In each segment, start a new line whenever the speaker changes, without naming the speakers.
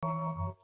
What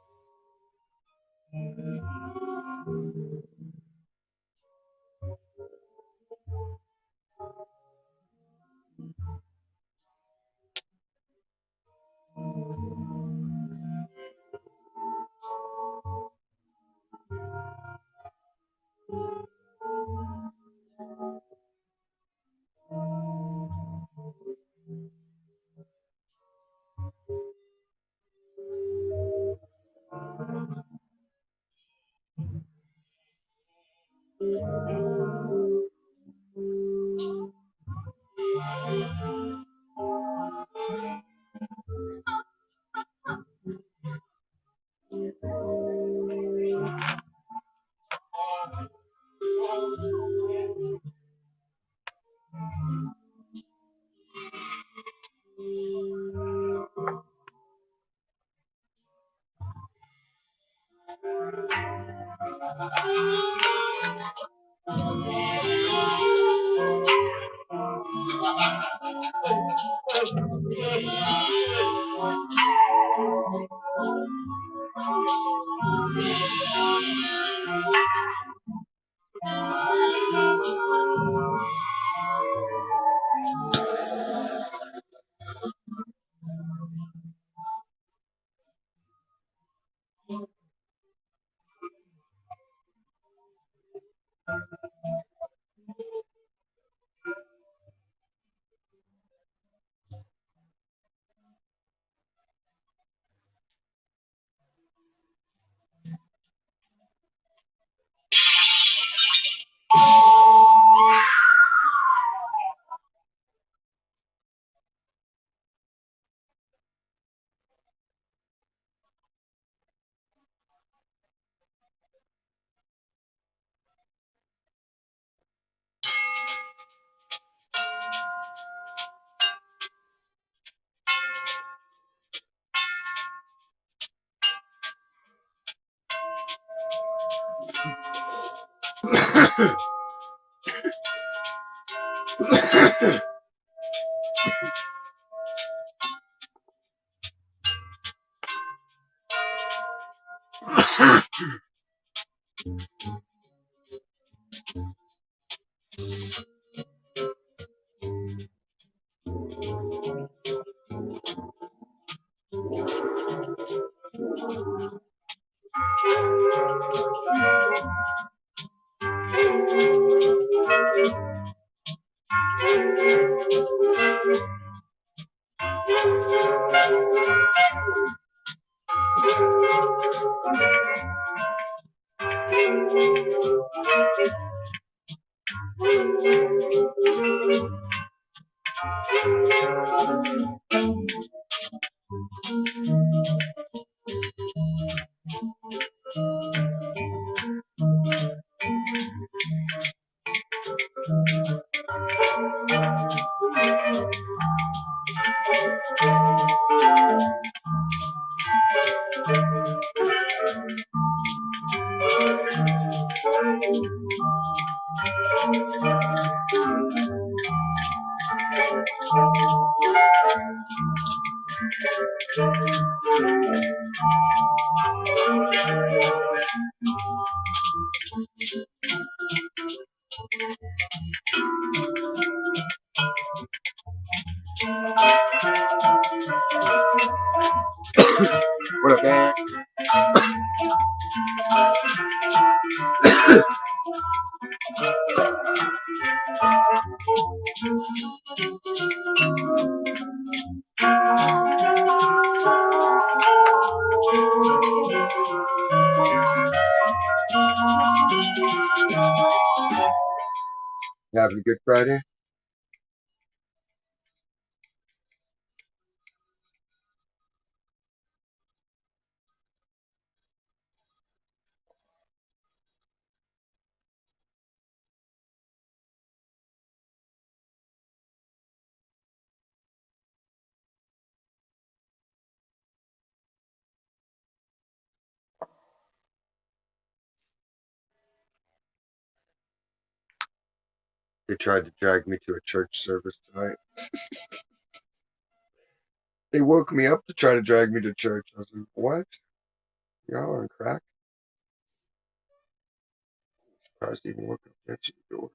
up, man? You having a good Friday? They tried to drag me to a church service tonight. They woke me up to try to drag me to church. I was like, what? Y'all on crack? Surprised he even woke up to answer the door.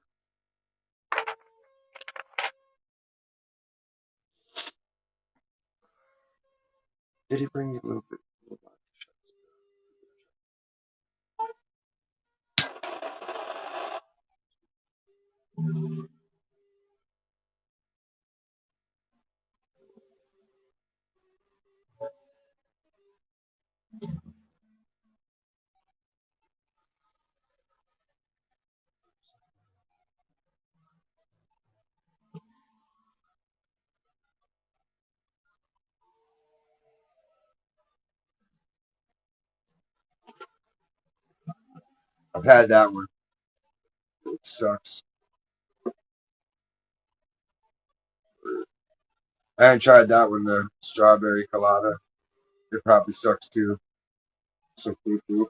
Did he bring you a little bit? I've had that one. It sucks. I haven't tried that one, the strawberry colada. It probably sucks too. Some foo-foo.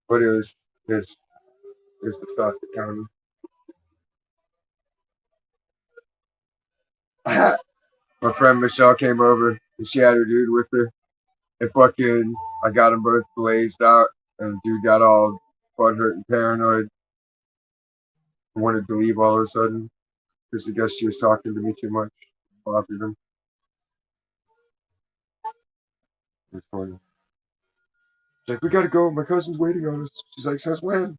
But it was the thought that counted. My friend Michelle came over and she had her dude with her. And fucking, I got them both blazed out. And the dude got all butthurt and paranoid. Wanted to leave all of a sudden. Because I guess she was talking to me too much. Bothered him. It was funny. She's like, we gotta go. My cousin's waiting on us. She's like, since when?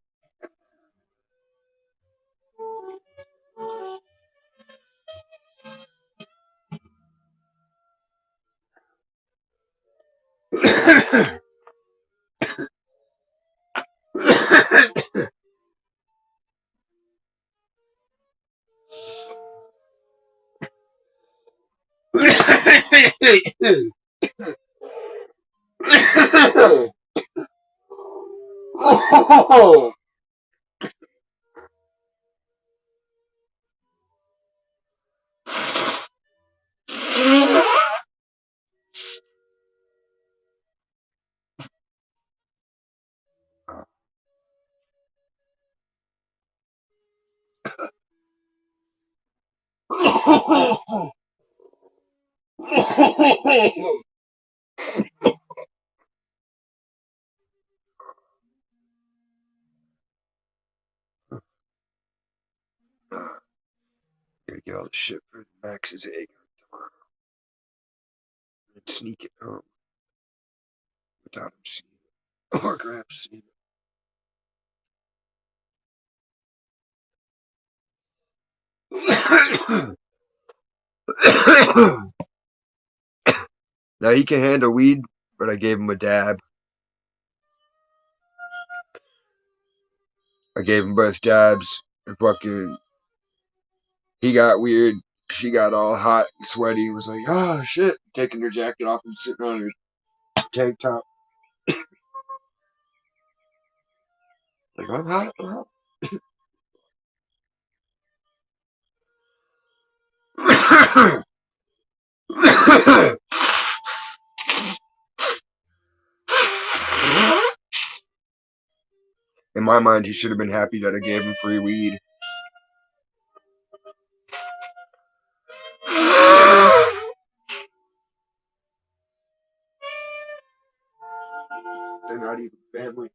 Gotta get all the shit for Max's egg tomorrow and sneak it home without him seeing it. Or Gramps seeing it. Now he can handle weed, but I gave him a dab. I gave him both dabs, and fucking, he got weird. She got all hot and sweaty and was like, oh shit, taking her jacket off and sitting on her tank top. Like, I'm hot, I'm hot. In my mind, he should have been happy that I gave him free weed. They're not even family.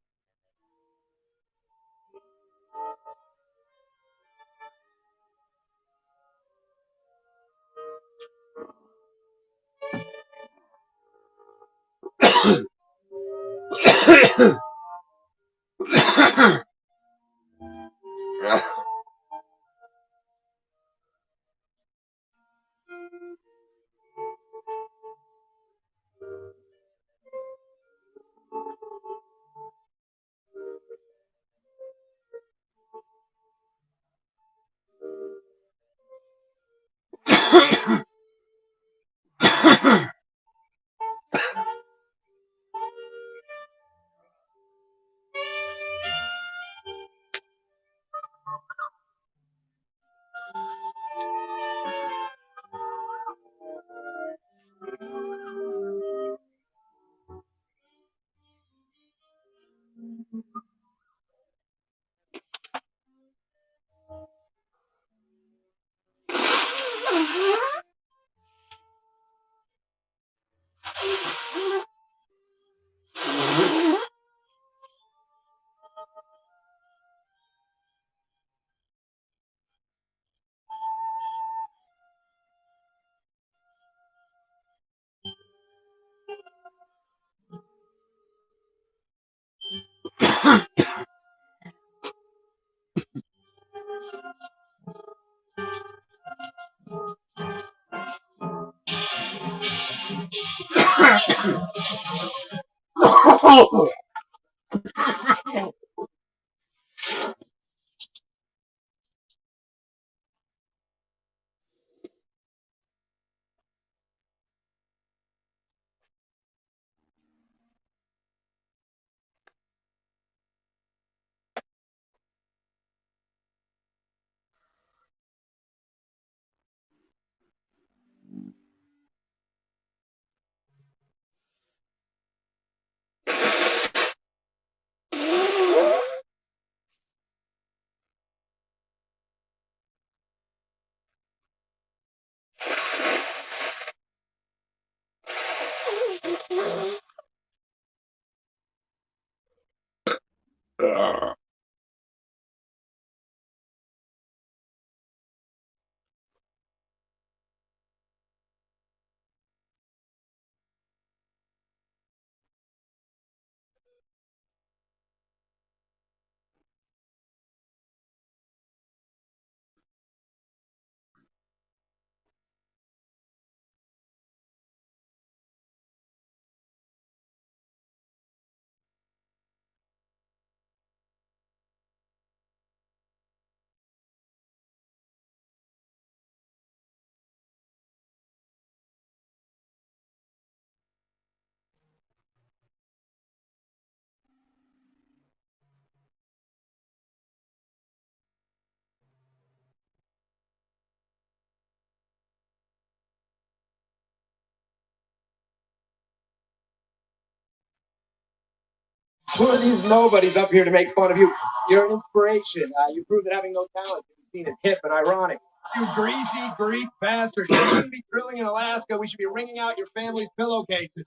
Who are these nobodies up here to make fun of you? You're an inspiration. You prove that having no talent can be seen as hip and ironic. You greasy Greek bastard. You shouldn't be drilling in Alaska. We should be wringing out your family's pillowcases.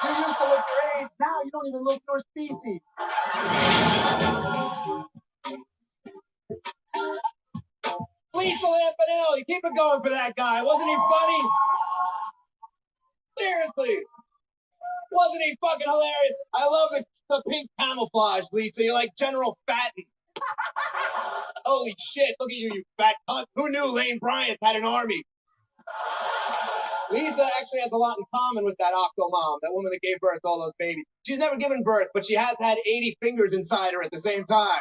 You used to look your age. Now you don't even look your species. Lisa Lampanelli, keep it going for that guy. Wasn't he funny? Seriously. Wasn't he fucking hilarious? I love the pink camouflage, Lisa. You're like General Fatty. Holy shit, look at you, you fat cunt. Who knew Lane Bryant had an army? Lisa actually has a lot in common with that Octo mom, that woman that gave birth to all those babies. She's never given birth, but she has had 80 fingers inside her at the same time.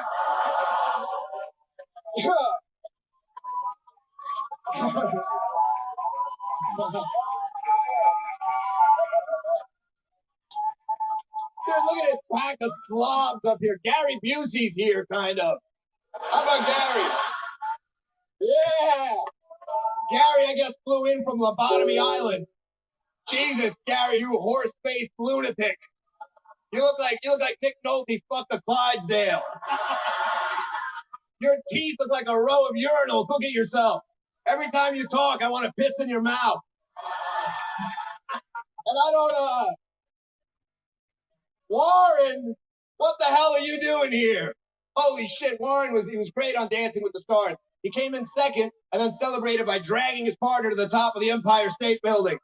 Dude, look at this pack of slobs up here. Gary Busey's here, kind of. How about Gary? Yeah. Gary, I guess, flew in from Lobotomy Island. Jesus, Gary, you horse-faced lunatic. You look like Nick Nolte fucked a Clydesdale. Your teeth look like a row of urinals. Look at yourself. Every time you talk, I want to piss in your mouth. And I don't, Warren, what the hell are you doing here? Holy shit, Warren was great on Dancing with the Stars. He came in second and then celebrated by dragging his partner to the top of the Empire State Building.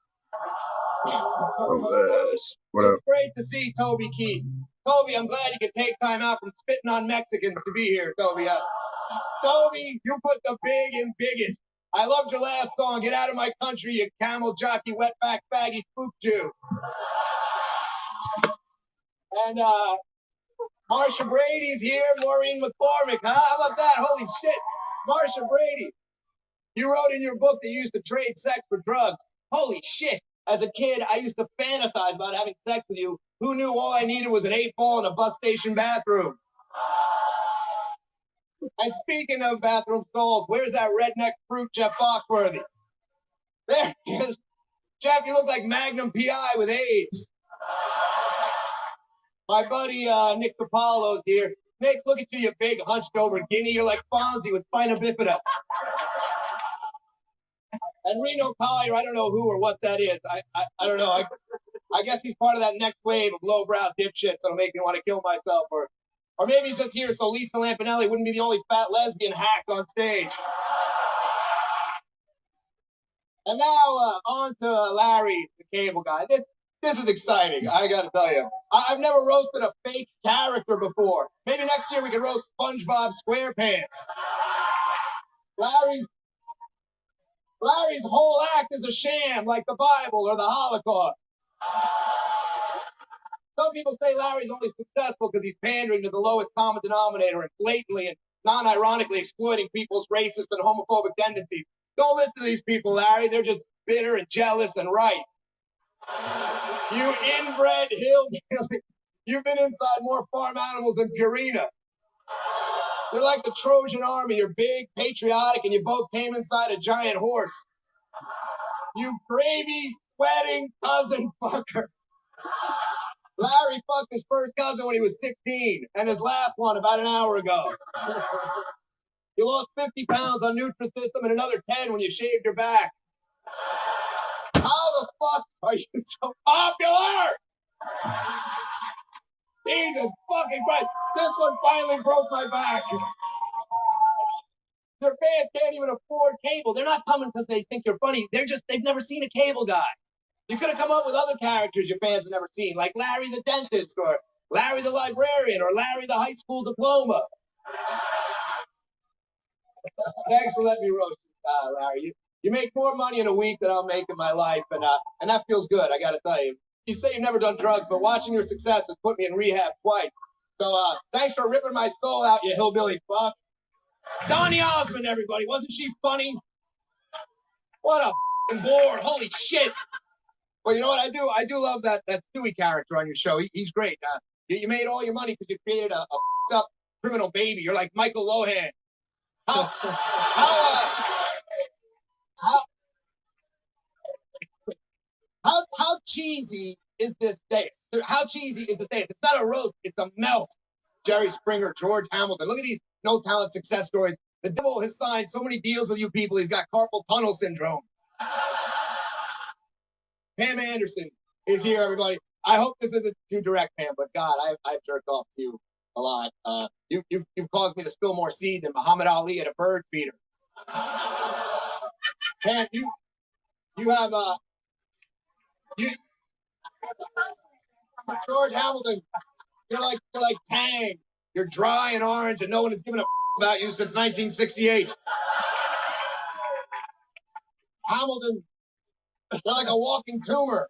It's
great to see Toby Keith. Toby, I'm glad you could take time out from spitting on Mexicans to be here, Toby. Toby, you put the big in bigot. I loved your last song, Get Out of My Country, you camel jockey, wetback, faggy, spook Jew. And, Marsha Brady's here, Maureen McCormick, huh? How about that? Holy shit. Marsha Brady. You wrote in your book that you used to trade sex for drugs. Holy shit. As a kid, I used to fantasize about having sex with you. Who knew all I needed was an 8-ball in a bus station bathroom? And speaking of bathroom stalls, where's that redneck fruit, Jeff Foxworthy? There he is. Jeff, you look like Magnum PI with AIDS. My buddy Nick DiPaolo's here. Nick, look at you, you big hunched over guinea. You're like Fonzie with spina bifida. And Reno Collier, I don't know who or what that is. I don't know. I guess he's part of that next wave of lowbrow dipshits that'll make me want to kill myself. Or maybe he's just here so Lisa Lampanelli wouldn't be the only fat lesbian hack on stage. And now on to Larry, the cable guy. This is exciting, I gotta tell you. I've never roasted a fake character before. Maybe next year we could roast SpongeBob SquarePants. Larry's whole act is a sham, like the Bible or the Holocaust. Some people say Larry's only successful because he's pandering to the lowest common denominator and blatantly and non-ironically exploiting people's racist and homophobic tendencies. Don't listen to these people, Larry. They're just bitter and jealous and right. You inbred hillbilly. You've been inside more farm animals than Purina. You're like the Trojan army. You're big, patriotic, and you both came inside a giant horse. You gravy sweating cousin fucker. Larry fucked his first cousin when he was 16, and his last one about an hour ago. You lost 50 pounds on Nutrisystem and another 10 when you shaved your back. How the fuck are you so popular? Jesus fucking Christ. This one finally broke my back. Your fans can't even afford cable. They're not coming because they think you're funny. They've never seen a cable guy. You could have come up with other characters your fans have never seen, like Larry the dentist, or Larry the librarian, or Larry the high school diploma. Thanks for letting me roast you, Larry. You make more money in a week than I'll make in my life, and that feels good, I gotta tell you. You say you've never done drugs, but watching your success has put me in rehab twice. So thanks for ripping my soul out, you hillbilly fuck. Donny Osmond, everybody. Wasn't she funny? What a bore. Holy shit. Well, you know what I do? I do love that Stewie character on your show. He's great. You made all your money because you created a up criminal baby. You're like Michael Lohan. How cheesy is this dance? How cheesy is this dance? It's not a roast. It's a melt. Jerry Springer, George Hamilton. Look at these no-talent success stories. The devil has signed so many deals with you people, he's got carpal tunnel syndrome. Pam Anderson is here, everybody. I hope this isn't too direct, Pam, but God, I've jerked off to you a lot. You've caused me to spill more seed than Muhammad Ali at a bird feeder. Pam, you have George Hamilton. You're like Tang. You're dry and orange, and no one has given a about you since 1968. Hamilton, you're like a walking tumor.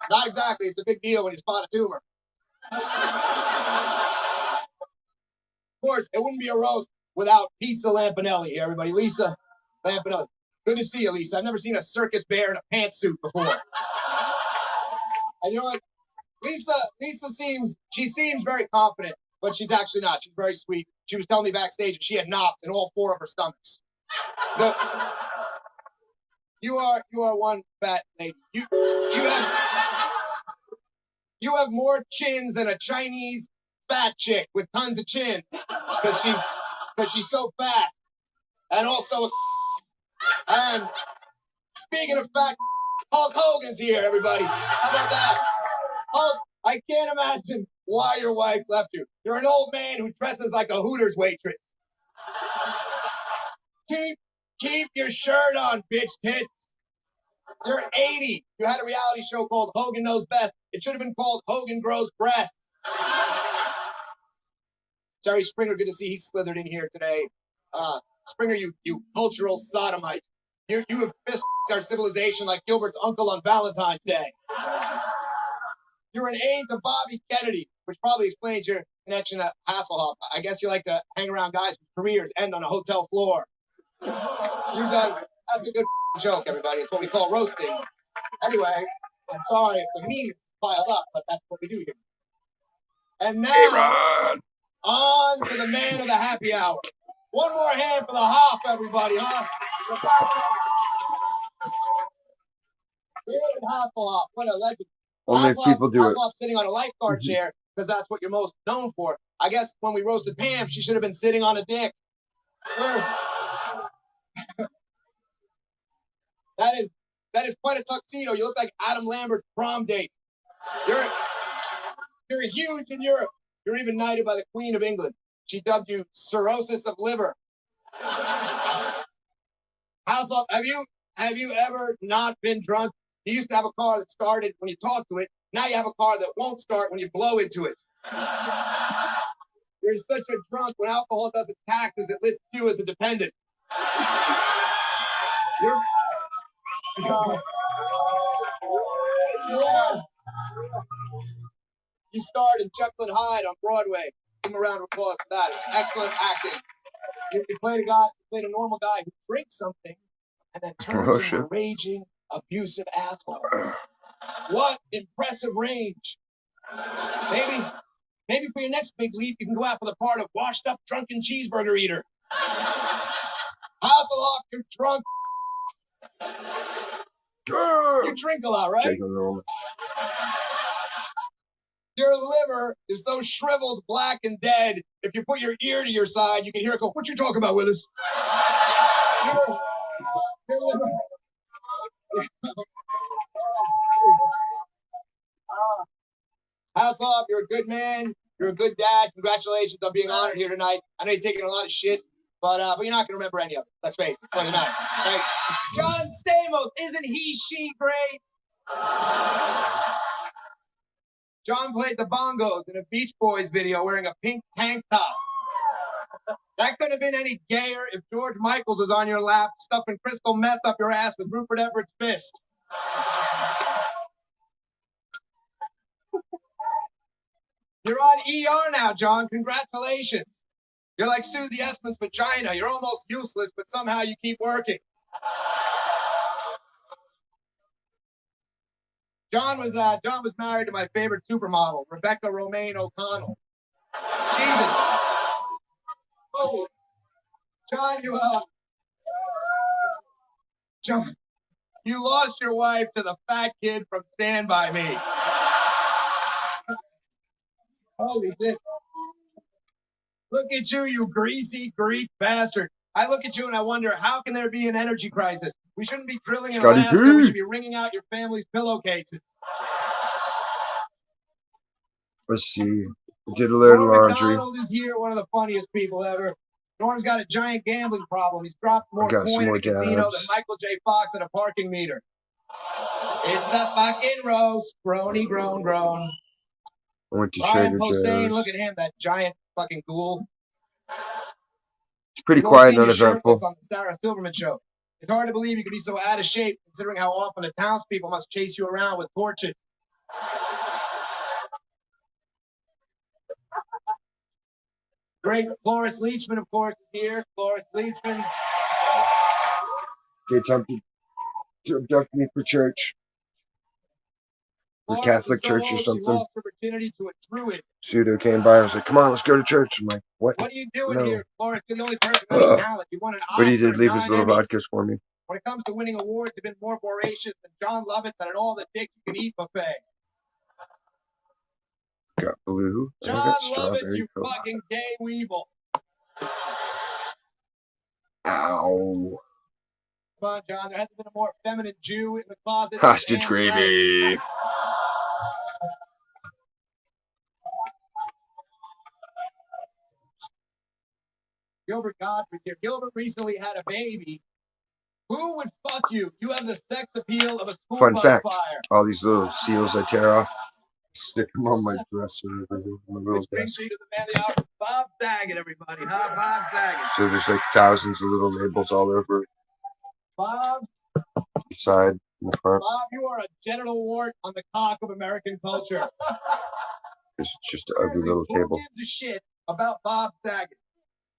Not exactly. It's a big deal when you spot a tumor. Of course, it wouldn't be a roast without Pizza Lampanelli here, everybody. Lisa Lampanelli. Good to see you, Lisa. I've never seen a circus bear in a pantsuit before. And you know what? Lisa seems very confident, but she's actually not. She's very sweet. She was telling me backstage that she had knots in all 4 of her stomachs. You are one fat lady. You have more chins than a Chinese fat chick with tons of chins, because she's so fat. And also, and speaking of fat, Hulk Hogan's here, everybody. How about that? Hulk, I can't imagine why your wife left you. You're an old man who dresses like a Hooters waitress. Keep your shirt on, bitch tits. You're 80. You had a reality show called Hogan Knows Best. It should have been called Hogan Grows Breasts. Jerry Springer, good to see he slithered in here today. Springer, you cultural sodomite. You have fist our civilization like Gilbert's uncle on Valentine's Day. You're an aide to Bobby Kennedy, which probably explains your connection to Hasselhoff. I guess you like to hang around guys whose careers end on a hotel floor. That's a good joke, everybody. It's what we call roasting. Anyway, I'm sorry if the memes piled up, but that's what we do here. And now, on to the man of the happy hour. One more hand for the hop, everybody, huh? David Hasselhoff, what a legend.
Only if people do it.
Hasselhoff sitting on a lifeguard chair, because that's what you're most known for. I guess when we roasted Pam, she should have been sitting on a dick. That is quite a tuxedo. You look like Adam Lambert's prom date. You're huge in Europe. You're even knighted by the Queen of England. She dubbed you cirrhosis of liver. Hasselhoff, have you ever not been drunk? You used to have a car that started when you talked to it. Now you have a car that won't start when you blow into it. You're such a drunk. When alcohol does its taxes, it lists you as a dependent. You starred in Jekyll and Hyde on Broadway. Give him a round of applause for that. It's excellent acting. You played a normal guy who drinks something and then turns into a raging, abusive asshole. What impressive range. Maybe for your next big leap, you can go out for the part of washed up, drunken cheeseburger eater. Hasselhoff, you're drunk. You drink a lot, right? Your liver is so shriveled, black, and dead. If you put your ear to your side, you can hear it go, "What you talking about, Willis?" Your liver. Hasselhoff, you're a good man. You're a good dad. Congratulations on being honored here tonight. I know you're taking a lot of shit, but you're not going to remember any of it. Let's face it. Doesn't matter. Thanks. John Stamos, isn't he, she great? John played the bongos in a Beach Boys video wearing a pink tank top. That couldn't have been any gayer if George Michaels was on your lap, stuffing crystal meth up your ass with Rupert Everett's fist. You're on ER now, John. Congratulations. You're like Susie Essman's vagina. You're almost useless, but somehow you keep working. John was married to my favorite supermodel, Rebecca Romaine O'Connell. Jesus. Oh, John, you lost your wife to the fat kid from Stand By Me. Holy shit. Look at you, you greasy Greek bastard. I look at you and I wonder, how can there be an energy crisis? We shouldn't be drilling in Alaska. We should be wringing out your family's pillowcases.
Let's see. We did a little laundry.
McDonald is here, one of the funniest people ever. Norm's got a giant gambling problem. He's dropped more coin in a casino than Michael J. Fox at a parking meter. It's a fucking roast. Groany, groan.
I went to
Brian
Trader
Posehn,
Joe's.
look at him, that giant fucking ghoul.
It's pretty quiet and uneventful.
On the Sarah Silverman show. It's hard to believe you could be so out of shape, considering how often the townspeople must chase you around with torches. Great. Cloris Leachman, of course, is here. Cloris Leachman.
Okay, time to abduct me for church. Or Catholic church or something.
Lost her virginity to a druid.
Pseudo came by and was like, "Come on, let's go to church." I'm like, "What?
What are you doing here, Cloris? You're the only person with any talent. You won an Oscar.
But he did leave his little vodkas for me.
When it comes to winning awards, you've been more voracious than John Lovitz at an all the dick you can eat buffet.
Got blue.
John Lovitz, you fucking gay weevil.
Ow.
Come on, John. There hasn't been a more feminine Jew in the closet.
Hostage gravy.
Gilbert Gottfried's here. Gilbert recently had a baby. Who would fuck you? You have the sex appeal of a school
Fun
bus
fact,
fire.
all these little seals I tear off, stick them on my dresser. My little desk.
Bob Saget, everybody. Huh? Bob Saget.
So there's like thousands of little labels all over.
Bob.
The side, in the front.
Bob, you are a genital wart on the cock of American culture.
It's just an ugly little table.
Who gives a shit about Bob Saget?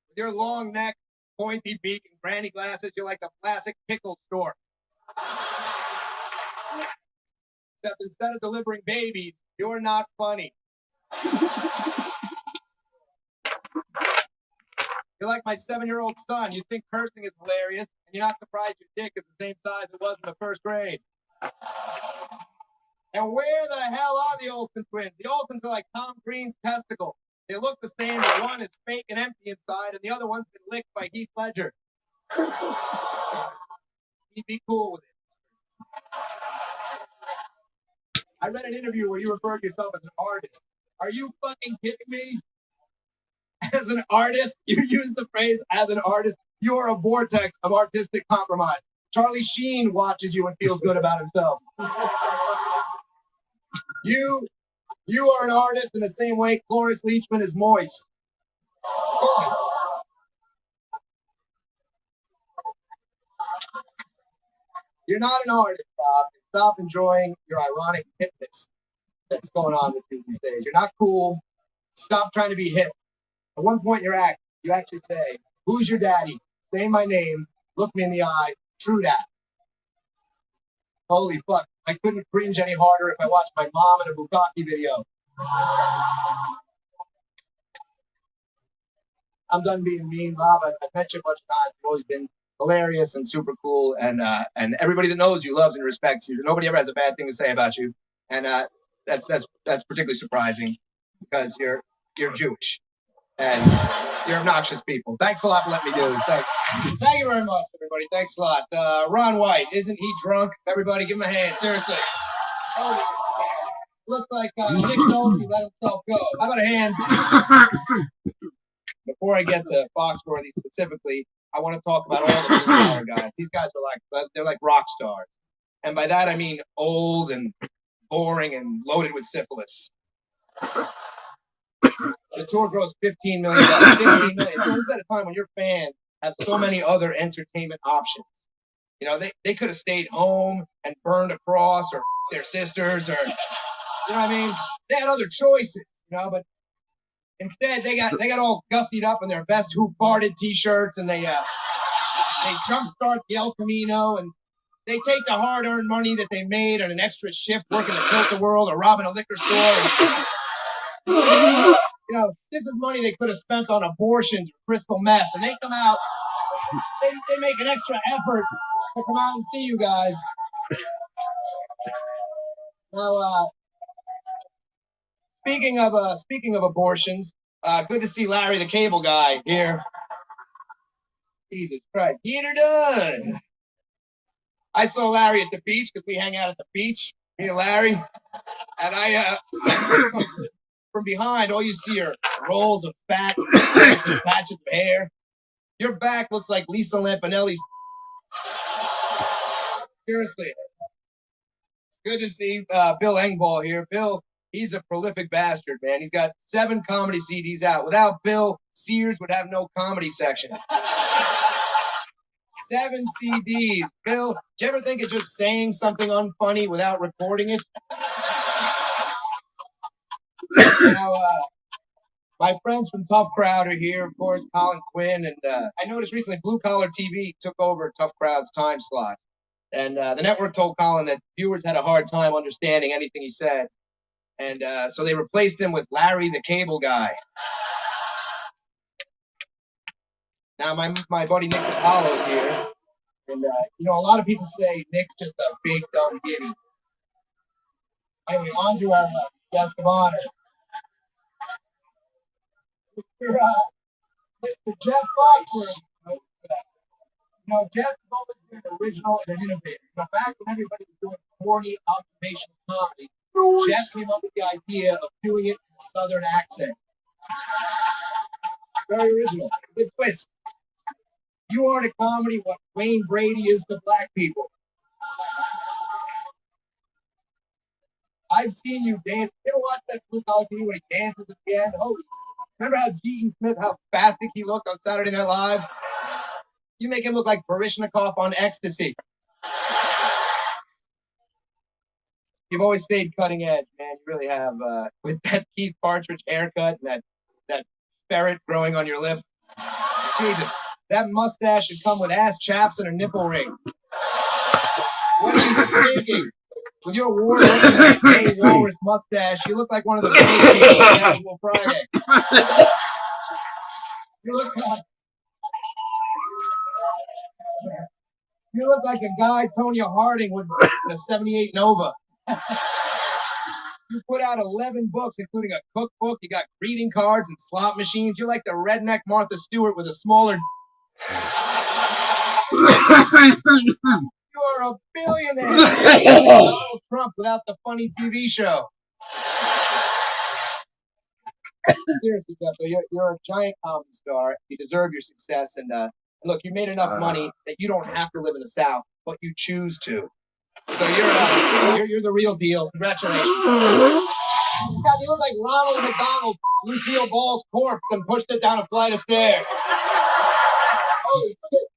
With your long neck, pointy beak, and granny glasses, you're like a classic pickle store. Except instead of delivering babies, you're not funny. You're like my 7-year-old son. You think cursing is hilarious, and you're not surprised your dick is the same size it was in the first grade. And where the hell are the Olsen twins? The Olsens are like Tom Green's testicle. They look the same, but one is fake and empty inside, and the other one's been licked by Heath Ledger. He'd be cool with it. I read an interview where you referred to yourself as an artist. Are you fucking kidding me? As an artist, you use the phrase "as an artist." You're a vortex of artistic compromise. Charlie Sheen watches you and feels good about himself. You are an artist in the same way Cloris Leachman is moist. Oh. You're not an artist, Bob. Stop enjoying your ironic hipness. that's going on with you these days. You're not cool. Stop trying to be hip. At one point, you actually say, "Who's your daddy?" Say my name. Look me in the eye. True that. Holy fuck! I couldn't cringe any harder if I watched my mom in a Bukkake video. I'm done being mean, Bob. I've met you a bunch of times. You've always been hilarious and super cool, and everybody that knows you loves and respects you. Nobody ever has a bad thing to say about you, and that's particularly surprising because you're Jewish and you're obnoxious people. Thanks a lot for letting me do this. Thank you very much, everybody. Thanks a lot. Ron White, isn't he drunk? Everybody, give him a hand. Seriously. Oh, looks like Nick Nolte let himself go. How about a hand? Before I get to Foxworthy specifically, I want to talk about all the blue collar guys. These guys are they're like rock stars. And by that I mean old and boring and loaded with syphilis. The tour grossed $15 million. $15 million. This is at a time when your fans have so many other entertainment options. You know, they could have stayed home and burned a cross or their sisters or, you know what I mean? They had other choices, you know, but instead, they got all gussied up in their best Who Farted t-shirts, and they jumpstart the El Camino, and they take the hard-earned money that they made on an extra shift working the Tilt-A-Whirl or robbing a liquor store. And, you know, this is money they could have spent on abortions or crystal meth, and they come out, they make an extra effort to come out and see you guys. Now, speaking of abortions, good to see Larry the Cable Guy here. Jesus Christ, get her done. I saw Larry at the beach because we hang out at the beach, me and Larry. And I from behind, all you see are rolls of fat, and patches of hair. Your back looks like Lisa Lampanelli's. Seriously. Good to see Bill Engvall here. Bill, he's a prolific bastard, man. He's got 7 comedy CDs out. Without Bill, Sears would have no comedy section. 7 CDs. Bill, do you ever think of just saying something unfunny without recording it? Now, my friends from Tough Crowd are here, of course, Colin Quinn, and I noticed recently Blue Collar TV took over Tough Crowd's time slot. And the network told Colin that viewers had a hard time understanding anything he said. And so they replaced him with Larry the Cable Guy. Now, my buddy Nick Apollo's here. And, you know, a lot of people say Nick's just a big, dumb giddy. Anyway, on to our guest of honor. Mr. Jeff Foxworthy. You know, Jeff has always been an original and an innovator. You know, back when everybody was doing corny observation comedy, Jeff came up with the idea of doing it in a Southern accent. Very original. Good twist. You are to comedy what Wayne Brady is to black people. I've seen you dance. You ever watch that Blue Collar TV when he dances at the end? Holy! Remember how G.E. Smith, how spastic he looked on Saturday Night Live? You make him look like Baryshnikov on ecstasy. You've always stayed cutting edge, man. You really have. With that Keith Partridge haircut and that ferret growing on your lip. Jesus, that mustache should come with ass chaps and a nipple ring. What are you thinking? With your award-winning gay walrus mustache, you look like one of the gay people on Casual Friday. You look like a guy Tonya Harding with the 78 Nova. You put out 11 books, including a cookbook. You got greeting cards and slot machines. You're like the redneck Martha Stewart with a smaller. You are a billionaire. Like Donald Trump without the funny TV show. Seriously, Jeff, you're a giant comedy star. You deserve your success. And look, you made enough money that you don't have to live in the South, but you choose to. So you're the real deal. Congratulations. God, you look like Ronald McDonald, Lucille Ball's corpse, and pushed it down a flight of stairs. Holy shit.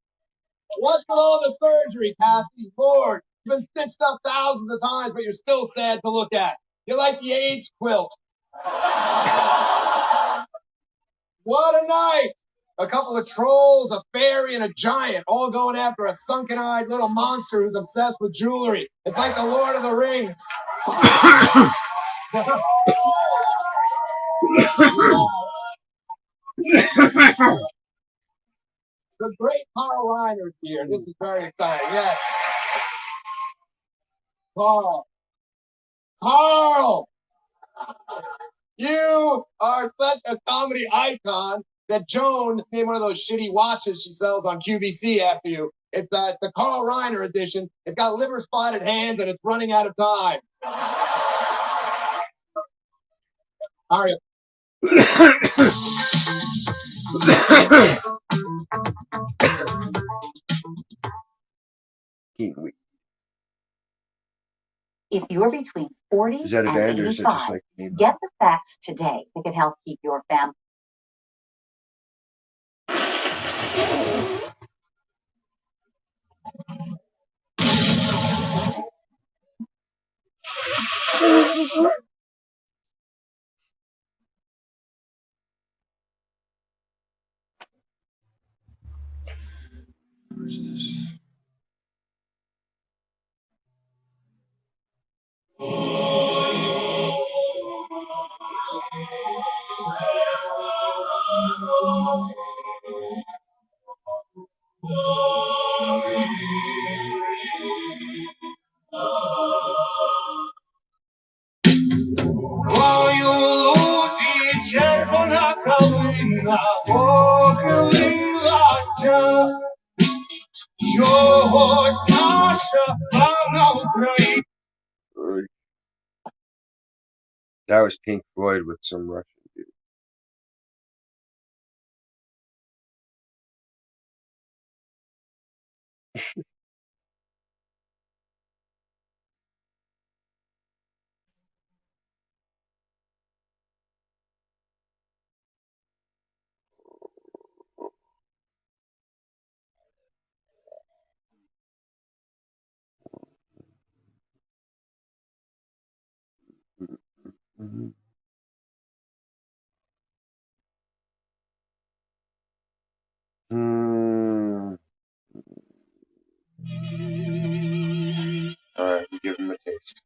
What's with all the surgery, Kathy? Lord, you've been stitched up thousands of times, but you're still sad to look at. You're like the AIDS quilt. What a night! A couple of trolls, a fairy, and a giant all going after a sunken-eyed little monster who's obsessed with jewelry. It's like the Lord of the Rings. The great Carl Reiner's here. This is very exciting. Yes. Carl! You are such a comedy icon that Joan made one of those shitty watches she sells on QVC after you. It's the Carl Reiner edition. It's got liver spotted hands and it's running out of time. How are you?
Kiwi.
If you're between 40
Is that a
and
band or is it just
85,
like the name?
get the facts today that can help keep your family.
Where's this?
Червона калина похилилася, чогось наша славна Україна.
That was Pink Floyd with some Russian dude. Mm-hmm. All right, we give him a taste.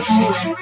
Try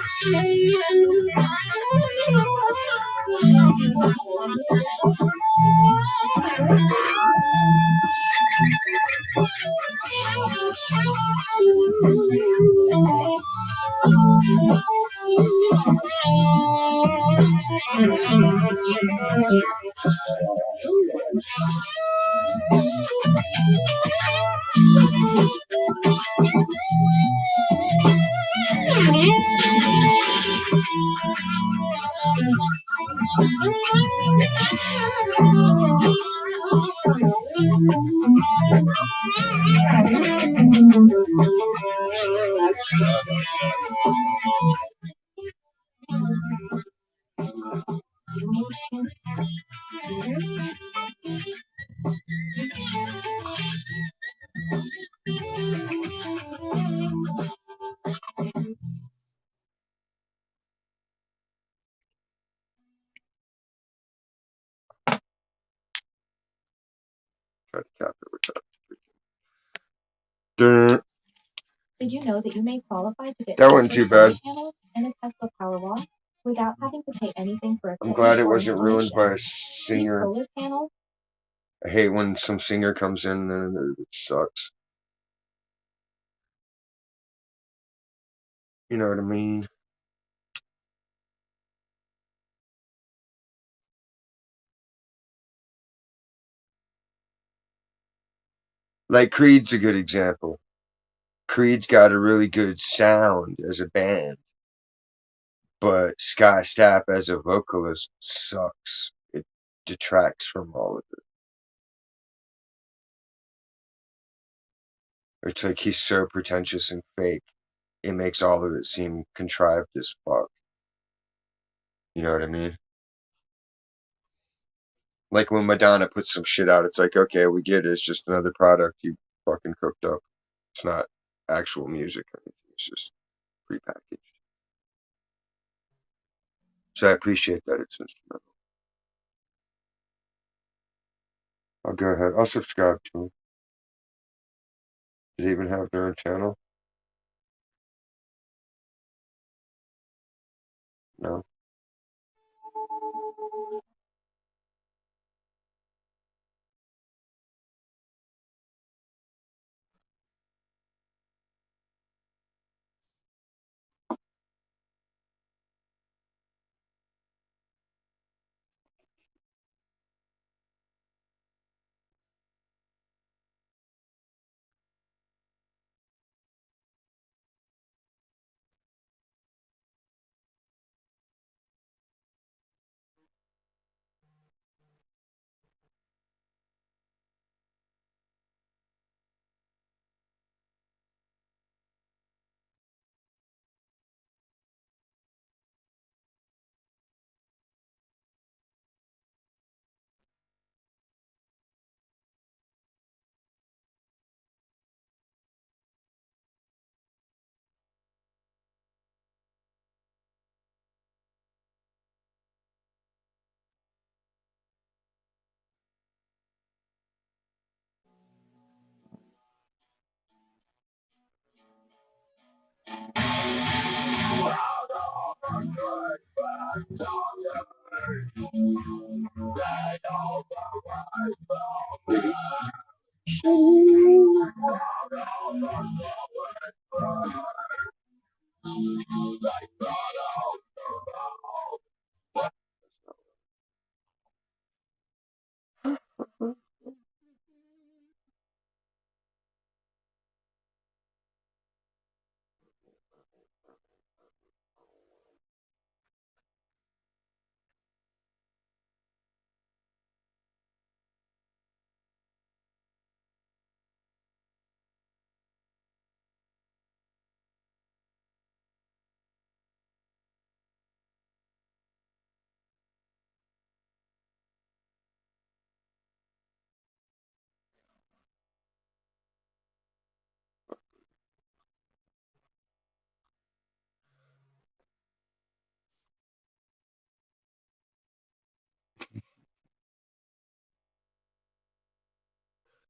to cap it with that.
Did you know that you may qualify to get
That wasn't too
solar
bad.
panels and a Tesla Powerwall without having to pay anything for
I'm
equipment
glad it
or
wasn't ruined by a
installation? These
singer.
solar panels.
I hate when some singer comes in and it sucks. You know what I mean? Like Creed's a good example. Creed's got a really good sound as a band, but Scott Stapp as a vocalist sucks. It detracts from all of it. It's like he's so pretentious and fake. It makes all of it seem contrived as fuck. You know what I mean? Like when Madonna puts some shit out, it's like, okay, we get it. It's just another product you fucking cooked up. It's not actual music or anything. It's just prepackaged. So I appreciate that it's instrumental. I'll go ahead. I'll subscribe to them. Do they even have their own channel? No.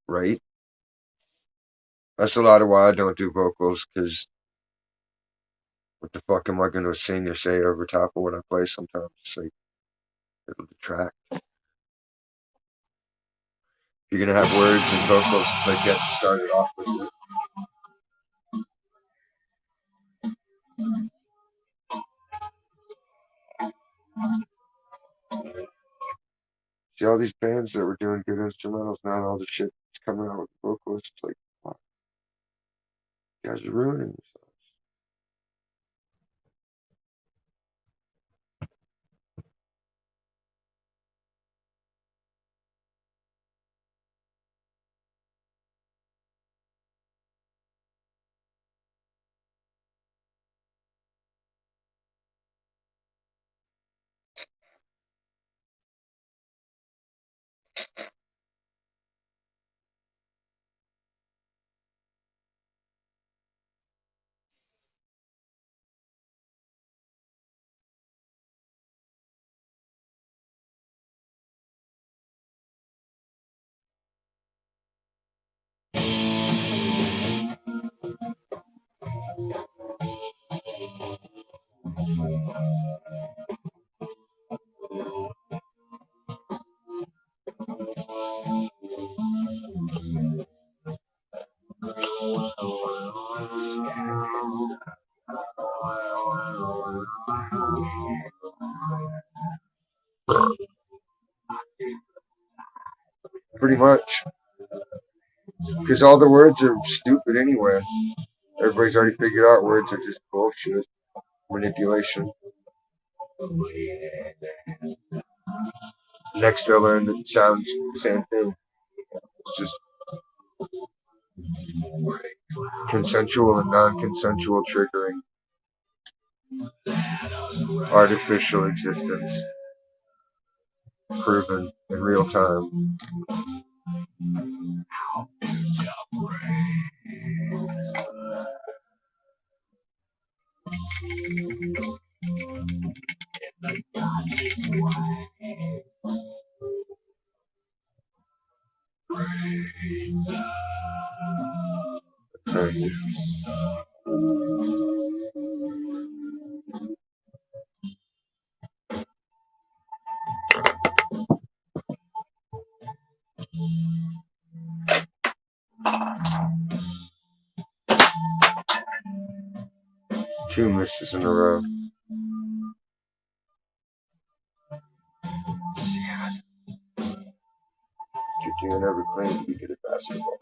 Right? That's a lot of why I don't do vocals, because what the fuck am I going to sing or say over top of what I play sometimes? It's like, it'll detract. If you're going to have words and vocals, it's like you have to start it off with it. See all these bands that were doing good instrumentals, now all the shit that's coming out with vocalists, it's like, wow, you guys are ruining yourselves. Pretty much. Because all the words are stupid anyway. Everybody's already figured out words are just bullshit. Manipulation. Next they'll learn that it sounds the same thing. It's just consensual and non-consensual triggering. Artificial existence. Proven in real time. Okay. 2 misses in a row. Good team never claimed to be good at basketball.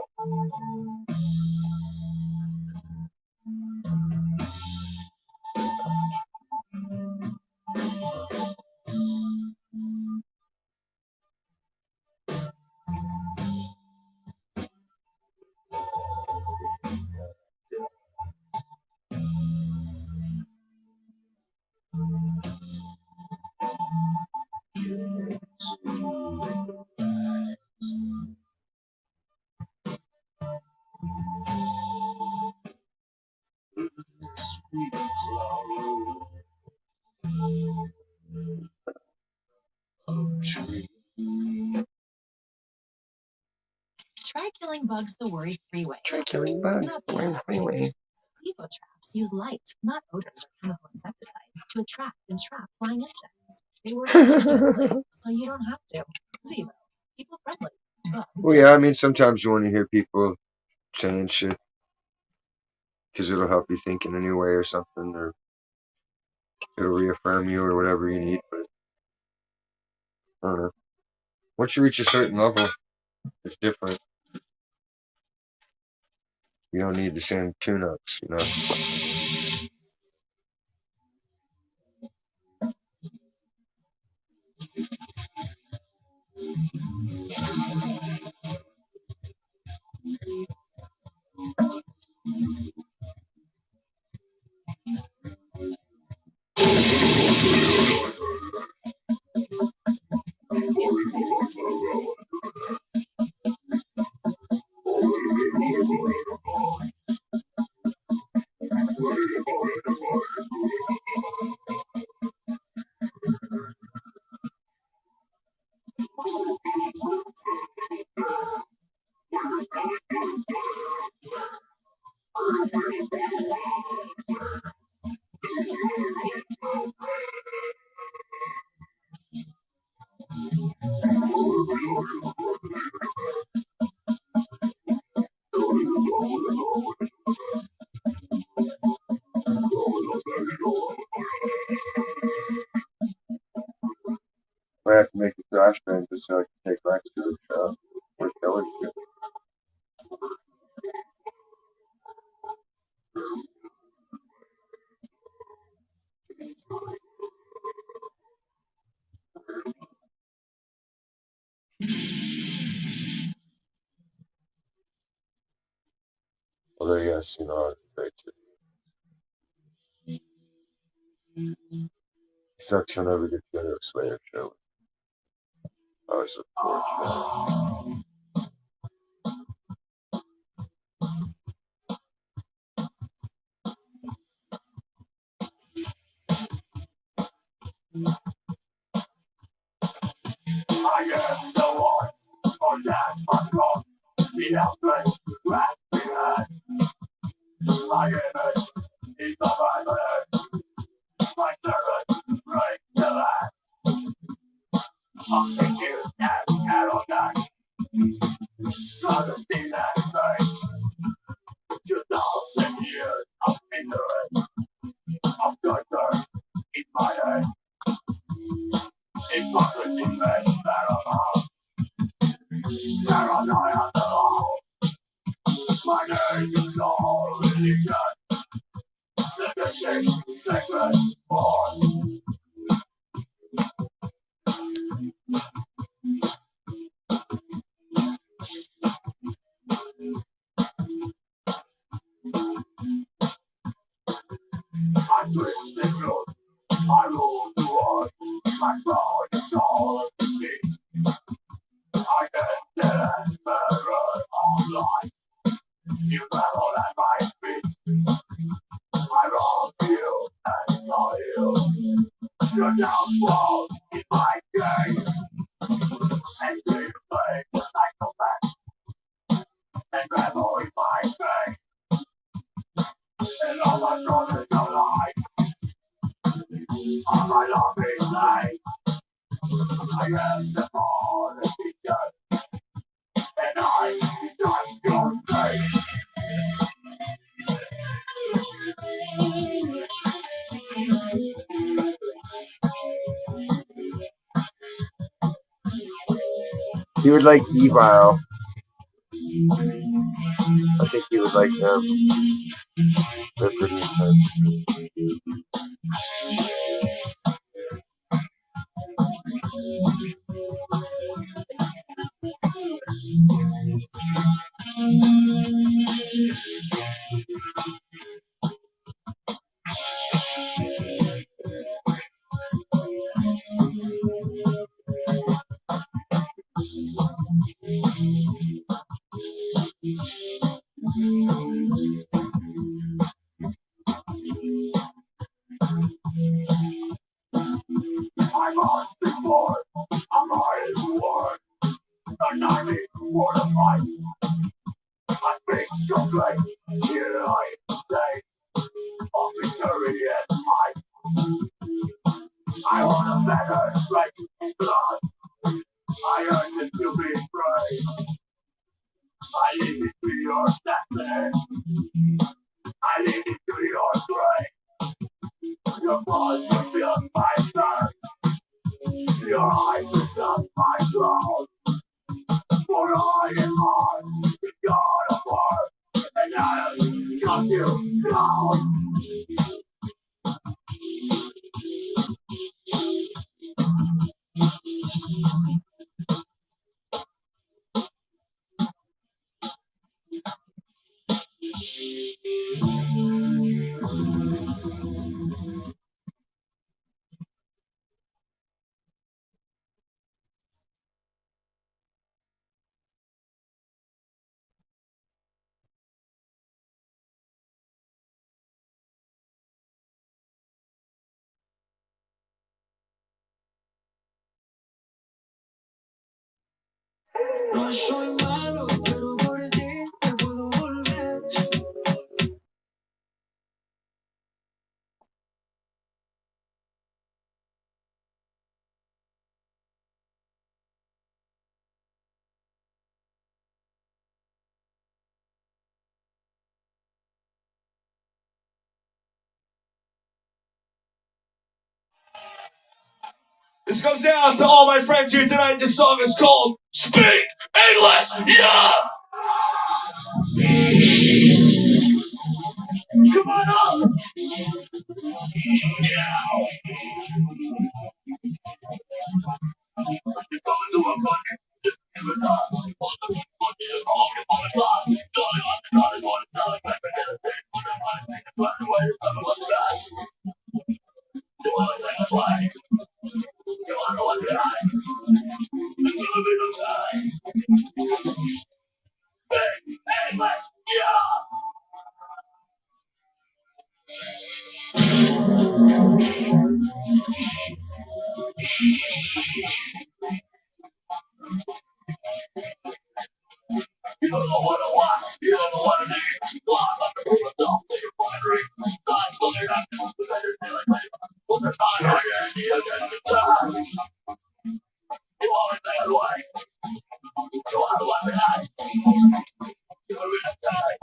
Try killing bugs the worry-free way.
Try killing bugs the worry-free way.
Zebo traps use light, not odors or chemical insecticides, to attract and trap flying insects. They work continuously, so you don't have to. Zebo, people friendly.
Well, yeah, I mean, sometimes you want to hear people saying shit because it'll help you think in a new way or something, or it'll reaffirm you or whatever you need. But I don't know. Once you reach a certain level, it's different. You don't need the same tune-ups, you know. have to make a trash bin just so I can take Rex to the show. We're going to. Although, yes, you know, great too. Sucks I'll never get to go to a Slayer show. I always look forward to that.
I am the one for that my wrong. The outrage grasp behind. My image is the violent. My servant break the land. I'm thinking and arrogant. Honesty and faith. 2,000 years of ignorance, of torture in my head. Hypocrisy makes parallel. Paranoia the law. My name is all religion. Secrecy, sacred, born. I twist the truth. I rule the world. My throne is all the seas. I get the emperor of life. You travel at my feet. I wrong you and saw you. Your downfall is my game. And you play the psychopath. And revel in my fate. And all my brothers alive. On my loving life. I am the politician. And I judge your fate.
He would like Evile. I think he would like them. They're pretty intense.
I must be born. I'm ready to work. And I need for the fight. I speak your grace. Here I stay. Of victory and might. I want a better straight blood. I urge it to be brave. I leave it to your destiny. I leave it to your grave. Your blood will fill my thirst. Your eyes will fill my throne. For I am on the God of war. And I will cut you down.
No soy malo, pero por ti me puedo volver.
This goes out to all my friends here tonight. This song is called Speak English, yeah! Come on up! You don't know what I want, you don't know what I need. So I'm not gonna prove myself to your wondering. I'm looking at you, but I just feel like me. What's the time? I can't be against the time. You always say it away. You are the one behind. You're in the time.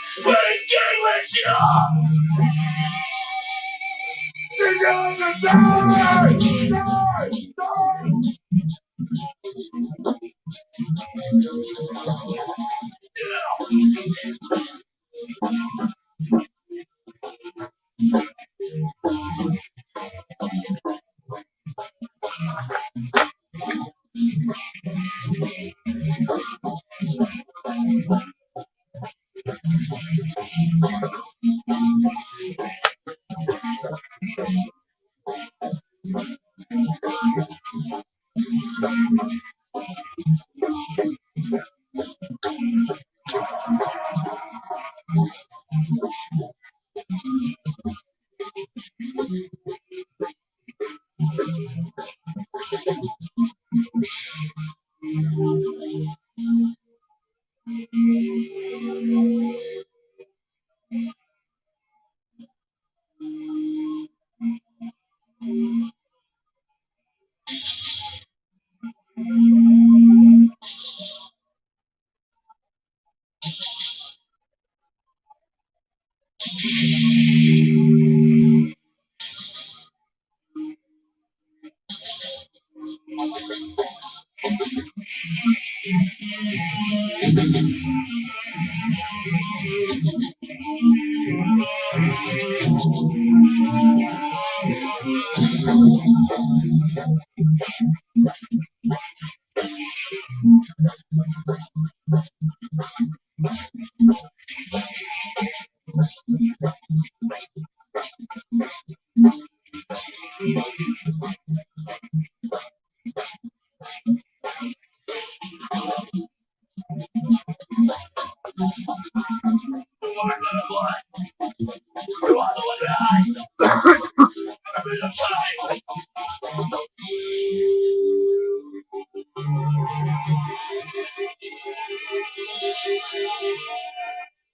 Speak English, yeah! Sing out the die! Die! Die!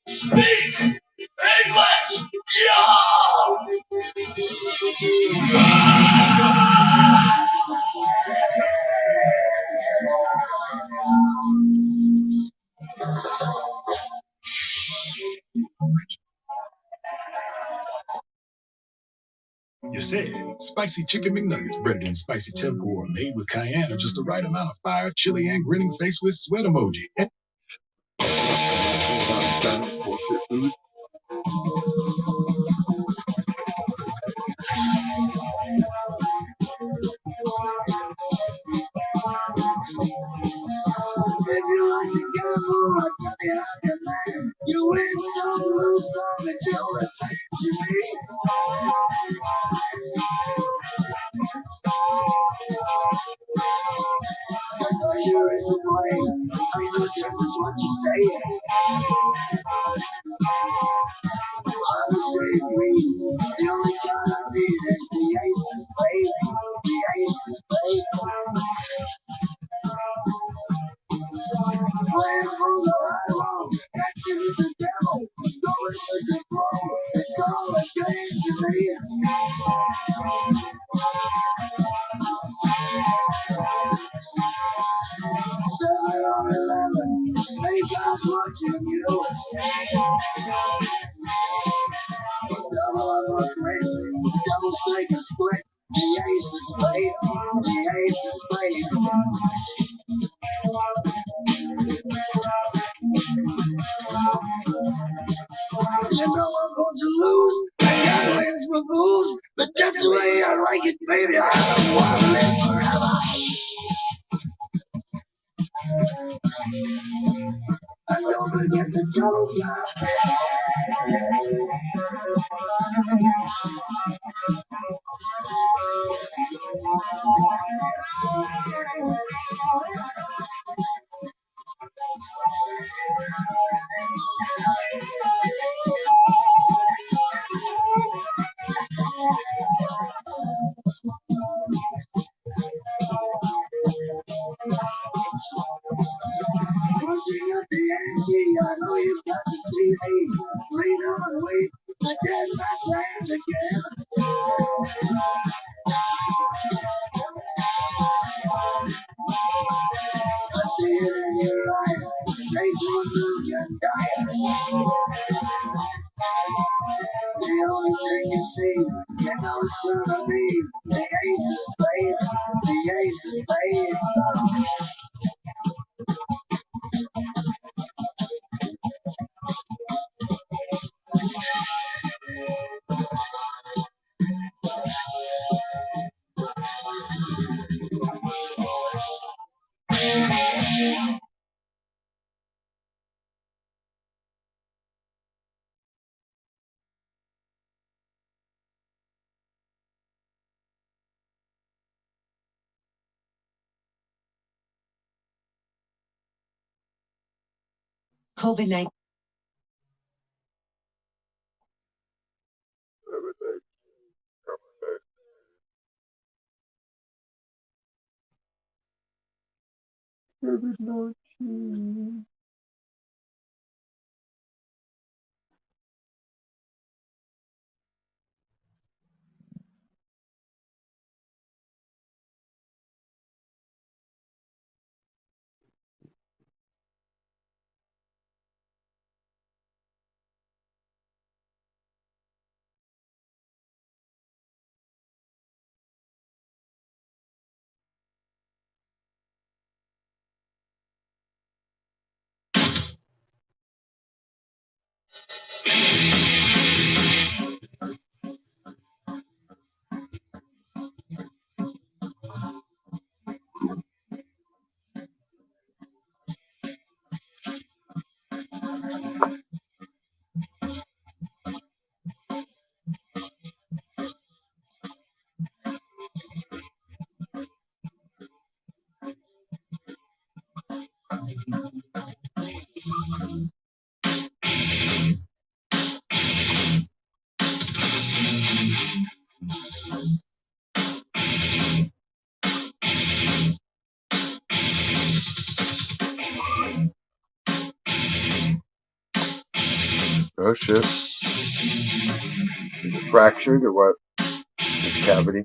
Speak English, yeah!
You said spicy chicken McNuggets, breaded in spicy tempura, made with cayenne or just the right amount of fire, chili, and grinning face with sweat emoji.
Bullshit food.
If you like to gamble, I'll tell you how to land. You win some, lose some, until the century. The pleasure is to blame. Ain't no difference what you say. I would say green. The only card I need is the ace of spades. The ace of spades. Playing for the high road, dancing with the devil, going with the flow. It's all a game to me. Seven or 11, snake house watching you. Double up on crazy, double strike a split. The ace of spades, the ace of spades. You know I'm going to lose. I got wins for fools, but that's the way I like it, baby. I don't want to live forever. I don't forget the joke. Pushing up the ante, I know you've got to see me. Lean on, wait, again, that's hands again. I see it in your eyes. Take 1 million dimes. The only thing you see, you know it's gonna be the ace of spades, the ace of spades.
COVID-19.
COVID-19. Oh shit. Is it fractured or what? This cavity.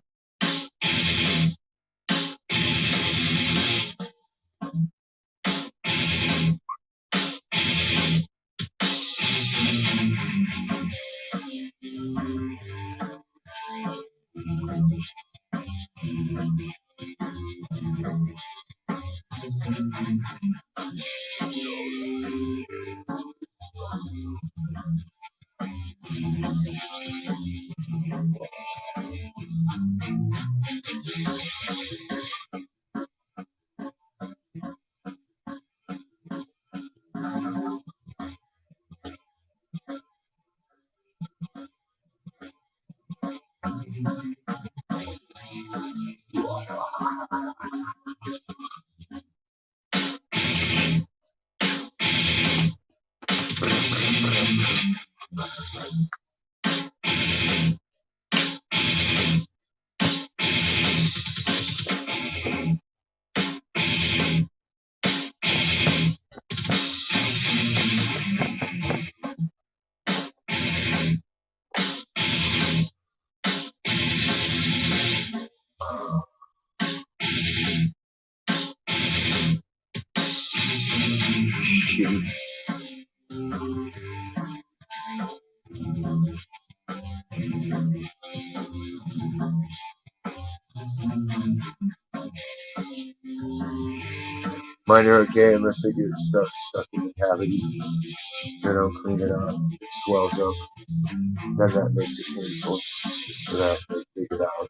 Shitty. Mine are okay unless they get stuff stuck in the cavity. They don't clean it up. It swells up. Then that makes it painful. So that they take it out.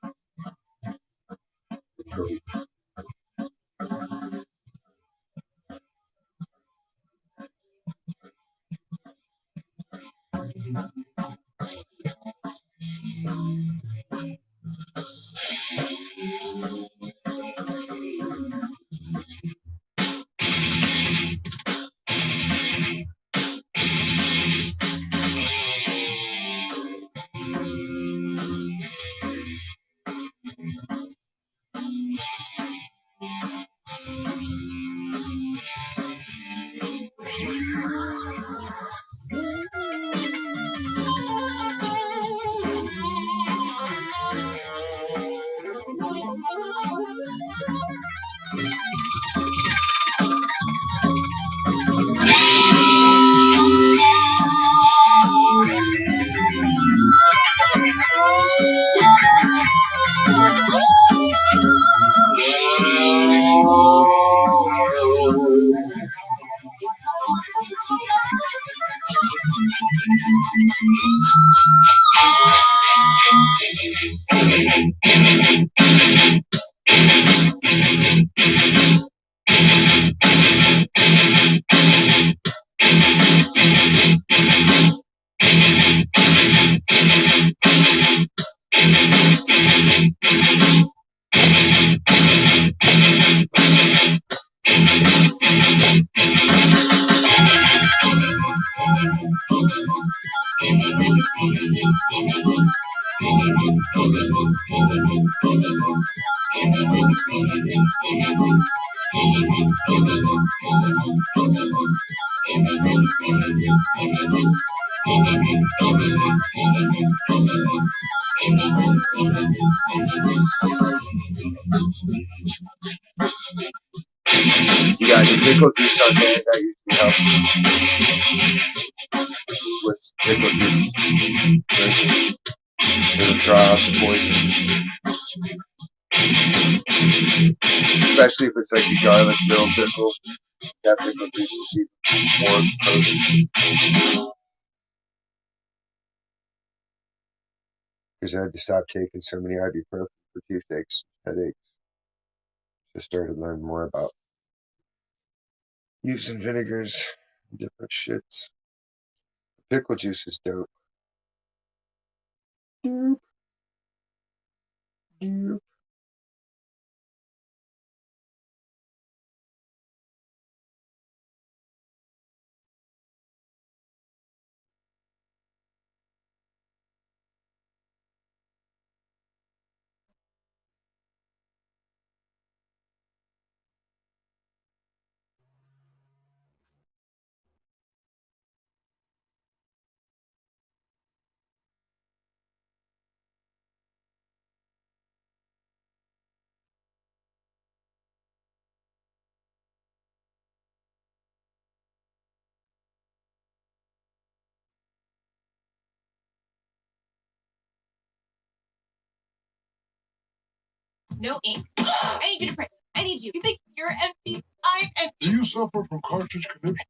You got any pickle juice on hand? That usually helps with pickle juice. Drinking. It'll draw out the poison. Especially if it's like a garlic dill pickle. That pickle juice is even more potent. Because I had to stop taking so many ibuprofen for toothaches, headaches. So I started learning more about using vinegars, different shits. Pickle juice is dope. Doop, doop.
No ink. I need you to print. I need you. You think you're empty? I'm empty.
Do you suffer from cartridge conniption?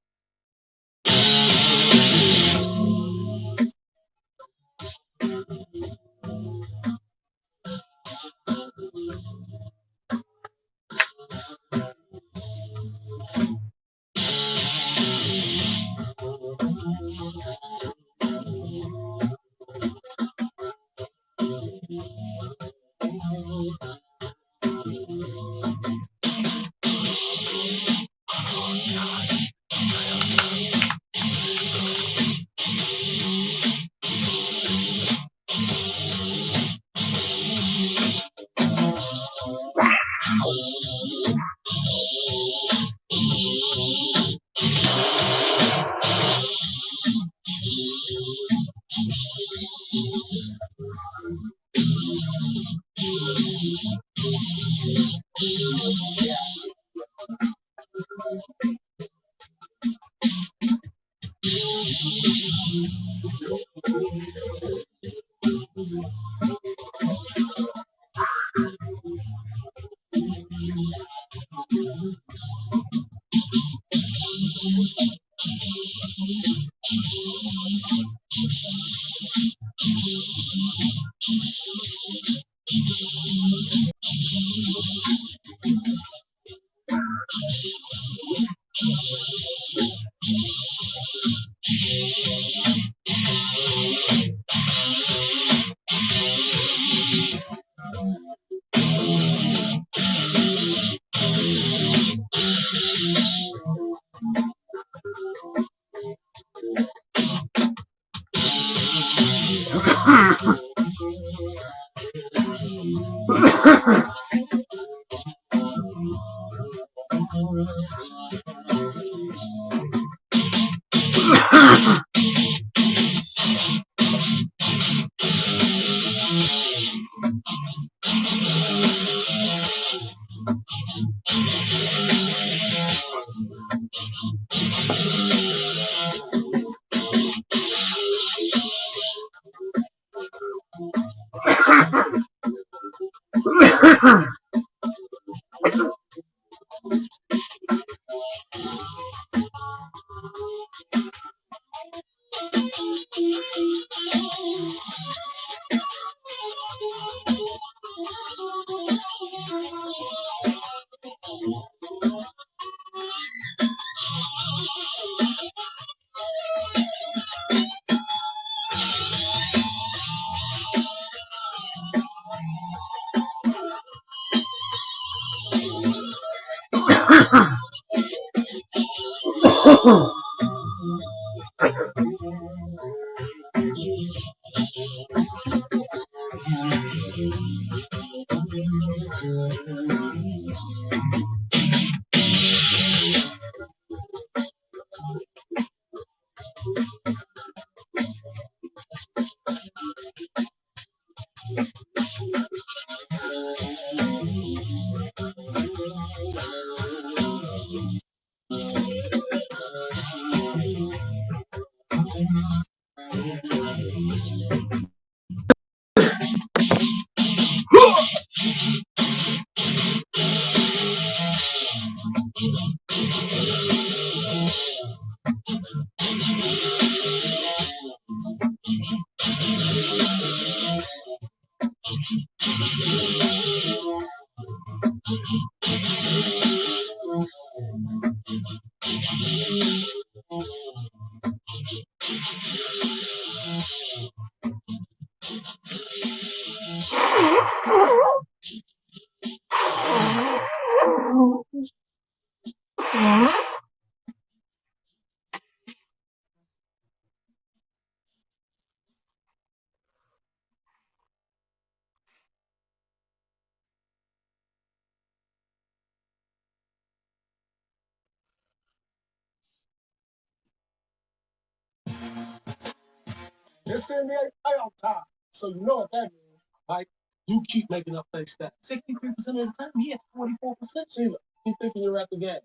It's NBA playoff time. So you know what that means. Mike, you keep making up play stats. 63% of the time, he has 44%. Sheila, keep thinking you're at the game.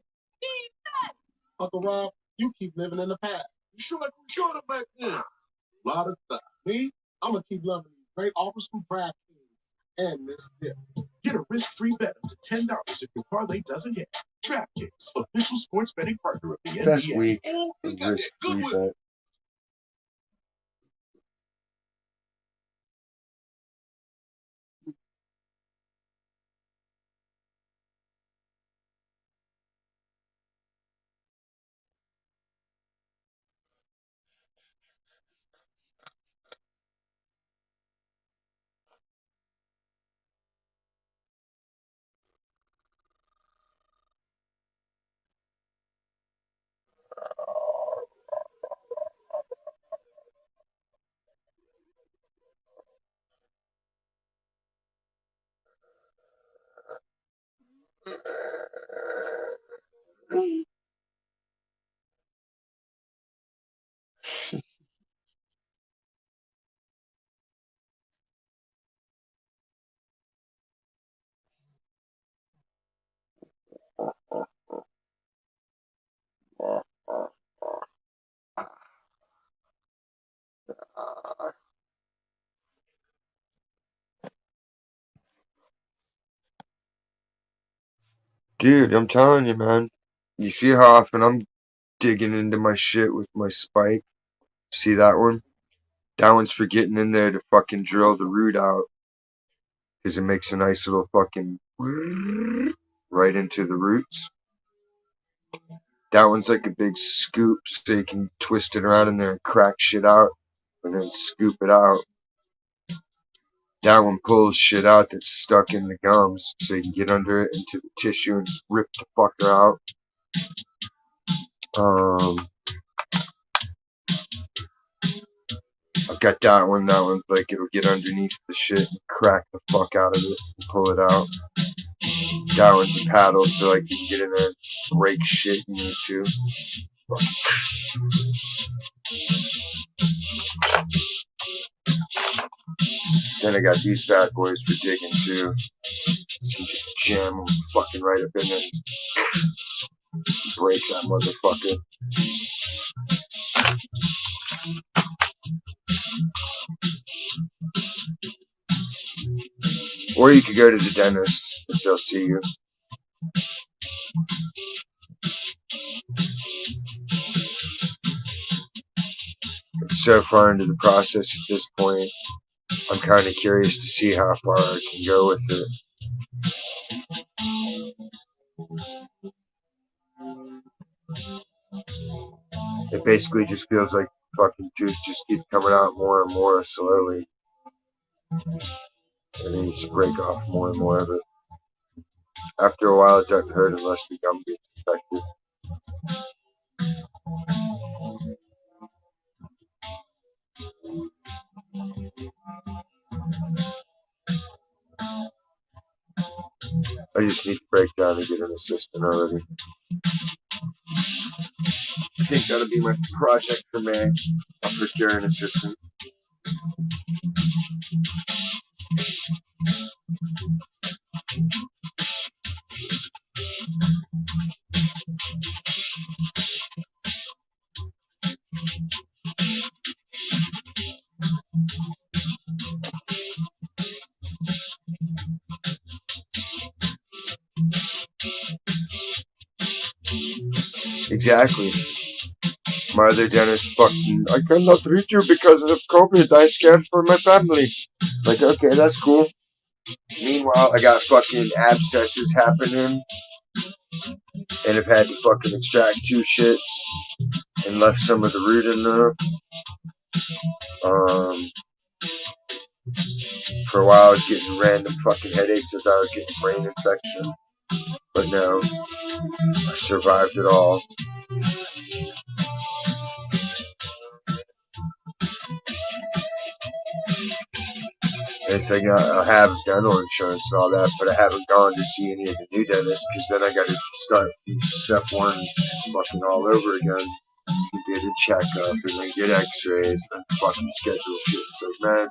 Uncle Rob, you keep living in the past. You sure like we showed up back then? A lot of stuff. Me, I'm gonna keep loving these great offers from DraftKings and this dip. Get a risk-free bet up to $10 if your parlay doesn't hit. DraftKings, official sports betting partner of the NBA.
Best week
Oh, we
of
got
risk
a good
free
one.
bet. Dude, I'm telling you, man. You see how often I'm digging into my shit with my spike? See that one? That one's for getting in there to fucking drill the root out. Because it makes a nice little fucking right into the roots. That one's like a big scoop, so you can twist it around in there and crack shit out, and then scoop it out. That one pulls shit out that's stuck in the gums, so you can get under it into the tissue and rip the fucker out. I've got that one. That one's like it'll get underneath the shit and crack the fuck out of it and pull it out. That one's a paddle, so like you can get in there and break shit you need to. Then I got these bad boys for digging too. So you just jam them fucking right up in there. Break that motherfucker. Or you could go to the dentist if they'll see you. It's so far into the process at this point, I'm kind of curious to see how far I can go with it. It basically just feels like fucking juice just keeps coming out more and more slowly. And then you just break off more and more of it. After a while, it doesn't hurt unless the gum gets infected. I just need to break down and get an assistant already. I think that'll be my project for May. I'll procure an assistant. Exactly. My other dentist fucking, I cannot treat you because of COVID. I scared for my family. Like, okay, that's cool. Meanwhile, I got fucking abscesses happening. And have had to fucking extract 2 shits and left some of the root in there. For a while I was getting random fucking headaches as I was getting brain infection. But no, I survived it all. And it's like I have dental insurance and all that, but I haven't gone to see any of the new dentists because then I got to start step 1 fucking all over again. To get a checkup and then get x-rays and fucking schedule shit. It's like, man,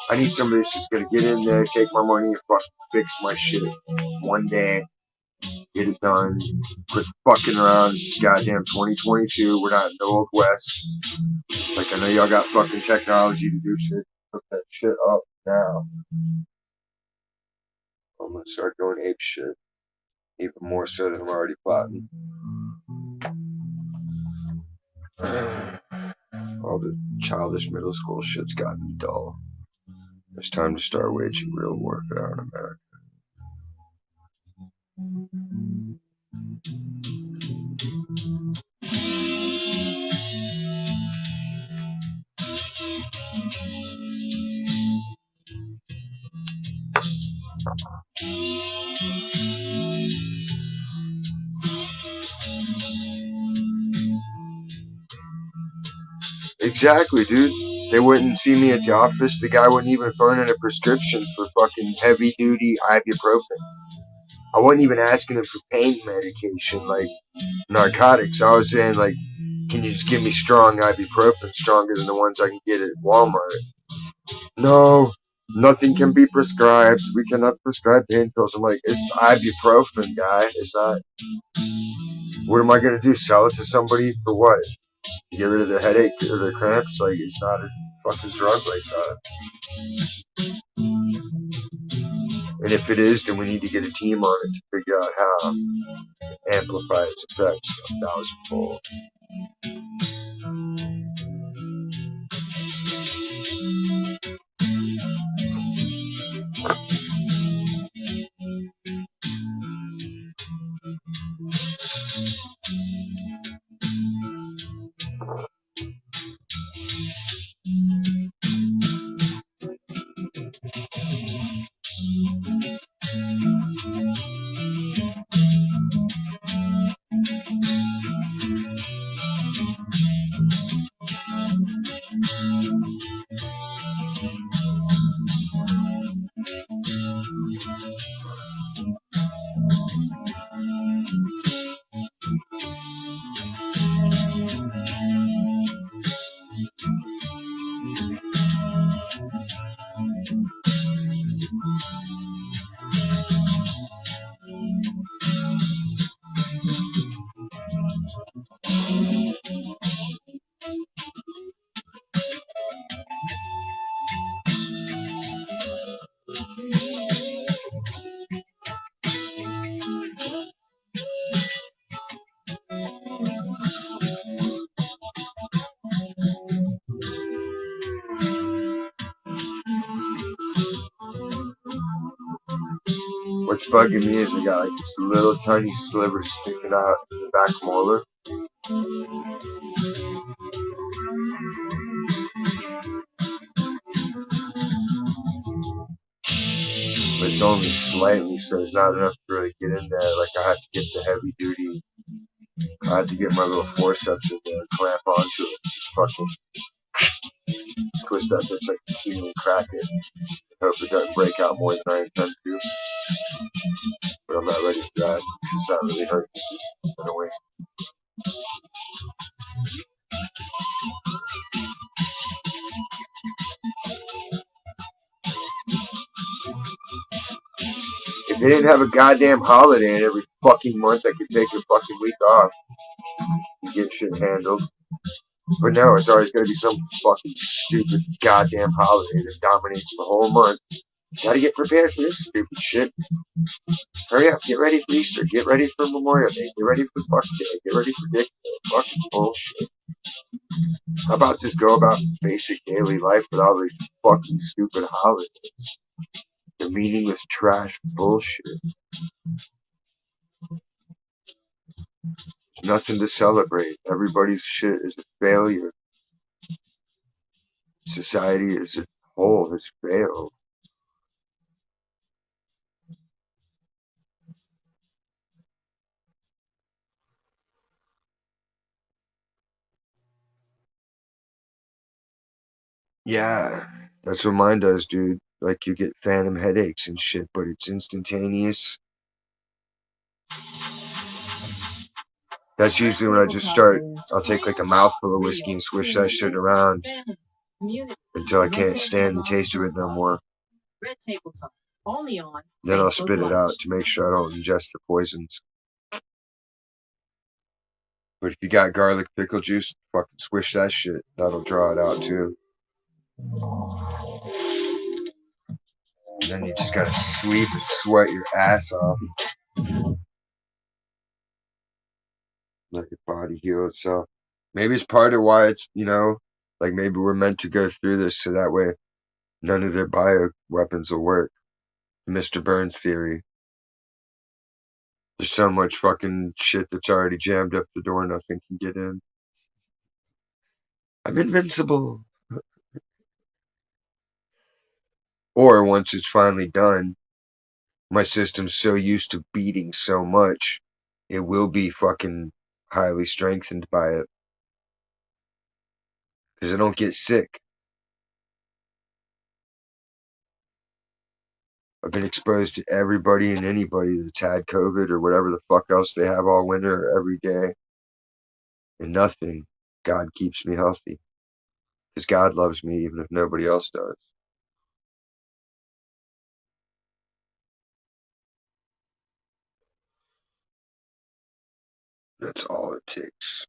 I need somebody that's just gonna get in there, take my money, and fucking fix my shit one day, get it done, quit fucking around. This is goddamn 2022. We're not in the old west. Like, I know y'all got fucking technology to do shit. Put that shit up now. I'm gonna start going ape shit, even more so than I'm already plotting. All the childish middle school shit's gotten dull. It's time to start waging real warfare on America. Exactly, dude. They wouldn't see me at the office. The guy wouldn't even phone in a prescription for fucking heavy duty ibuprofen. I wasn't even asking him for pain medication, like narcotics. I was saying, like, can you just give me strong ibuprofen, stronger than the ones I can get at Walmart? No, nothing can be prescribed. We cannot prescribe pain pills. I'm like, it's ibuprofen, guy. It's not. What am I gonna do? Sell it to somebody for what? To get rid of their headache or their cramps? Like, it's not a fucking drug like that. And if it is, then we need to get a team on it to figure out how to amplify its effects 1,000-fold. What's bugging me is I got like this little tiny sliver sticking out in the back molar. But it's only slightly, so there's not enough to really get in there. Like I had to get the heavy duty. I had to get my little forceps in there and clamp onto it. Fucking twist that bitch like a key and crack it. Hope it doesn't break out more than I intend to. But I'm not ready for that. It's not really hurting in a way. If they didn't have a goddamn holiday in every fucking month, I could take a fucking week off and get shit handled. But no, it's always gonna be some fucking stupid goddamn holiday that dominates the whole month. Gotta get prepared for this stupid shit. Hurry up, get ready for Easter, get ready for Memorial Day, get ready for fuck day, get ready for Dick Day. Fucking bullshit. How about just go about basic daily life without these fucking stupid holidays? The meaningless trash bullshit. There's nothing to celebrate. Everybody's shit is a failure. Society as a whole has failed. Yeah, that's what mine does, dude. Like you get phantom headaches and shit, but it's instantaneous. That's usually when I just start. I'll take like a mouthful of whiskey and swish that shit around until I can't stand the taste of it no more. Then I'll spit it out to make sure I don't ingest the poisons. But if you got garlic pickle juice, fucking swish that shit. That'll draw it out too. And then you just gotta sleep and sweat your ass off. Let your body heal itself. Maybe it's part of why it's, like maybe we're meant to go through this so that way none of their bio weapons will work. Mr. Burns theory. There's so much fucking shit that's already jammed up the door, nothing can get in. I'm invincible. Or once it's finally done, my system's so used to beating so much, it will be fucking highly strengthened by it. Because I don't get sick. I've been exposed to everybody and anybody that's had COVID or whatever the fuck else they have all winter every day. And nothing. God keeps me healthy. Because God loves me even if nobody else does. That's all it takes.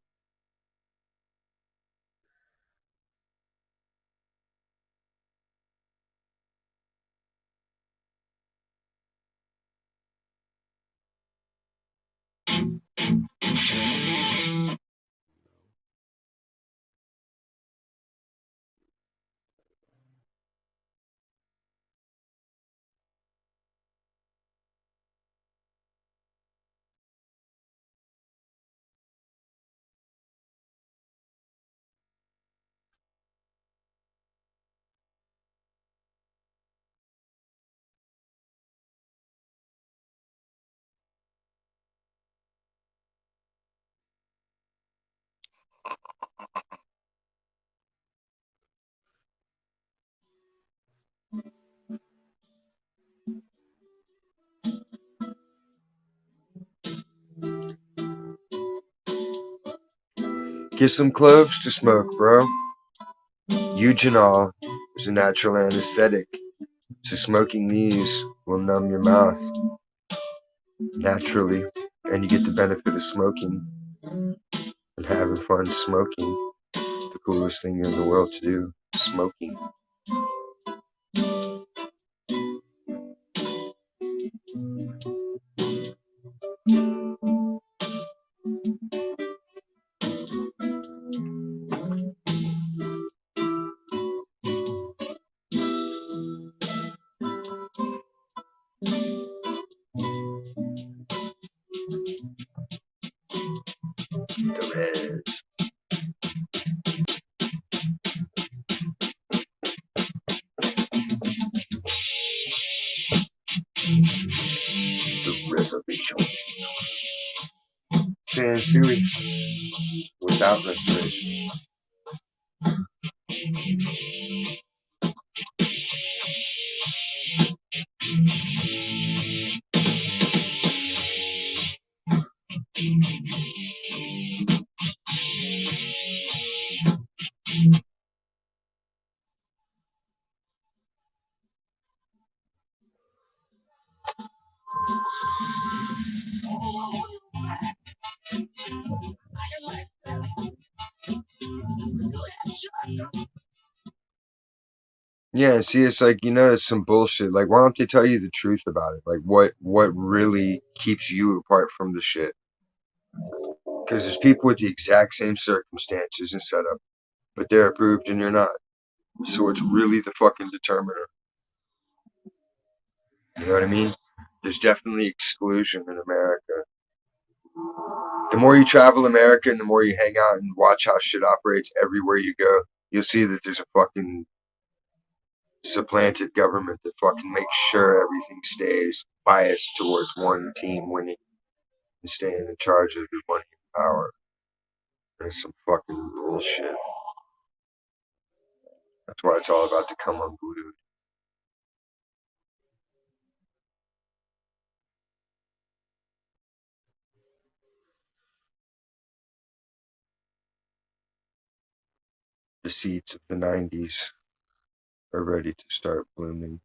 Get some cloves to smoke, bro. Eugenol is a natural anesthetic. So smoking these will numb your mouth naturally. And you get the benefit of smoking and having fun smoking. The coolest thing in the world to do, smoking. The Reds. The reservation. Sansui without restoration. Yeah, see, it's like, it's some bullshit. Like, why don't they tell you the truth about it? Like, what really keeps you apart from the shit? Because there's people with the exact same circumstances and setup, but they're approved and you're not. So it's really the fucking determiner. You know what I mean? There's definitely exclusion in America. The more you travel America and the more you hang out and watch how shit operates everywhere you go, you'll see that there's a fucking supplanted government that fucking makes sure everything stays biased towards one team winning and staying in charge of the money and power. That's some fucking bullshit. That's why it's all about to come unglued. The seeds of the 90s are ready to start blooming.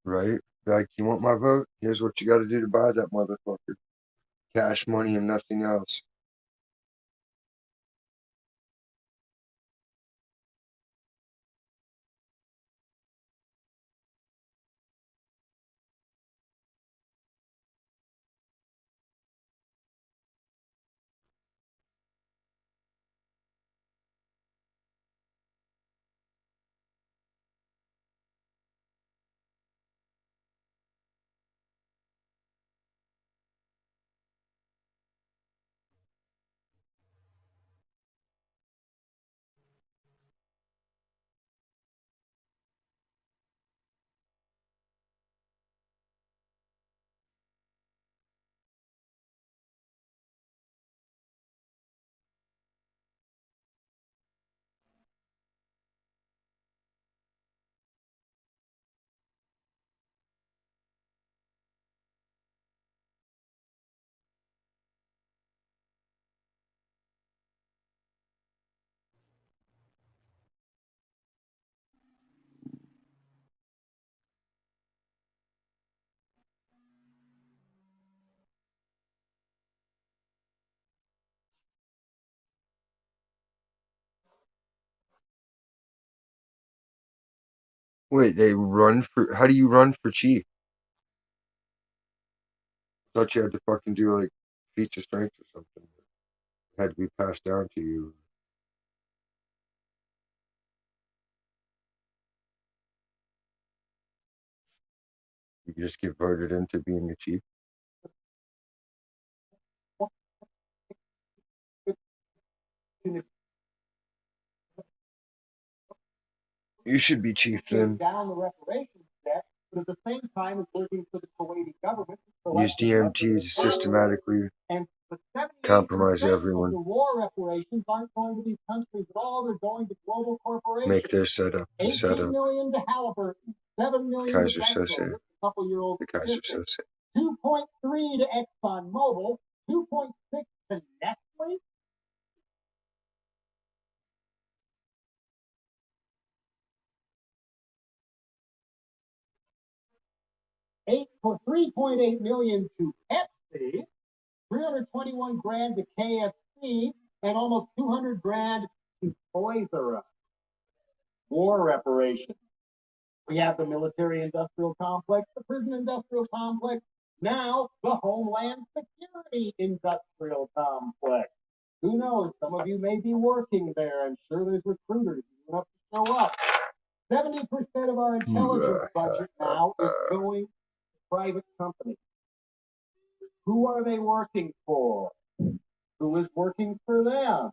Right? Like, you want my vote? Here's what you gotta do to buy that motherfucker. Cash money and nothing else. Wait, they run for? How do you run for chief? I thought you had to fucking do like feats of strength or something. It had to be passed down to you. You could just get voted into being a chief. You should be chief then.
Down the reparations debt, but at the same time is working for the Kuwaiti government.
Use DMT to systematically
And
compromise everyone.
The war reparations aren't going to these countries at all. They're going to global corporations.
Make their setup. The
18
setup.
million to Halliburton, 7 million
Kaiser
to Bechtel,
Sose.
a couple-year-old
The Kaiser Sose.
2.3 to ExxonMobil, 2.6 to Nestle. $3.8 million to Pepsi, 321 grand to KFC, and almost 200 grand to Toys R Us. War reparations. We have the military-industrial complex, the prison-industrial complex, now the Homeland Security industrial complex. Who knows? Some of you may be working there. I'm sure there's recruiters who have to show up. 70% of our intelligence budget now is going to private companies. Who are they working for? Who is working for them?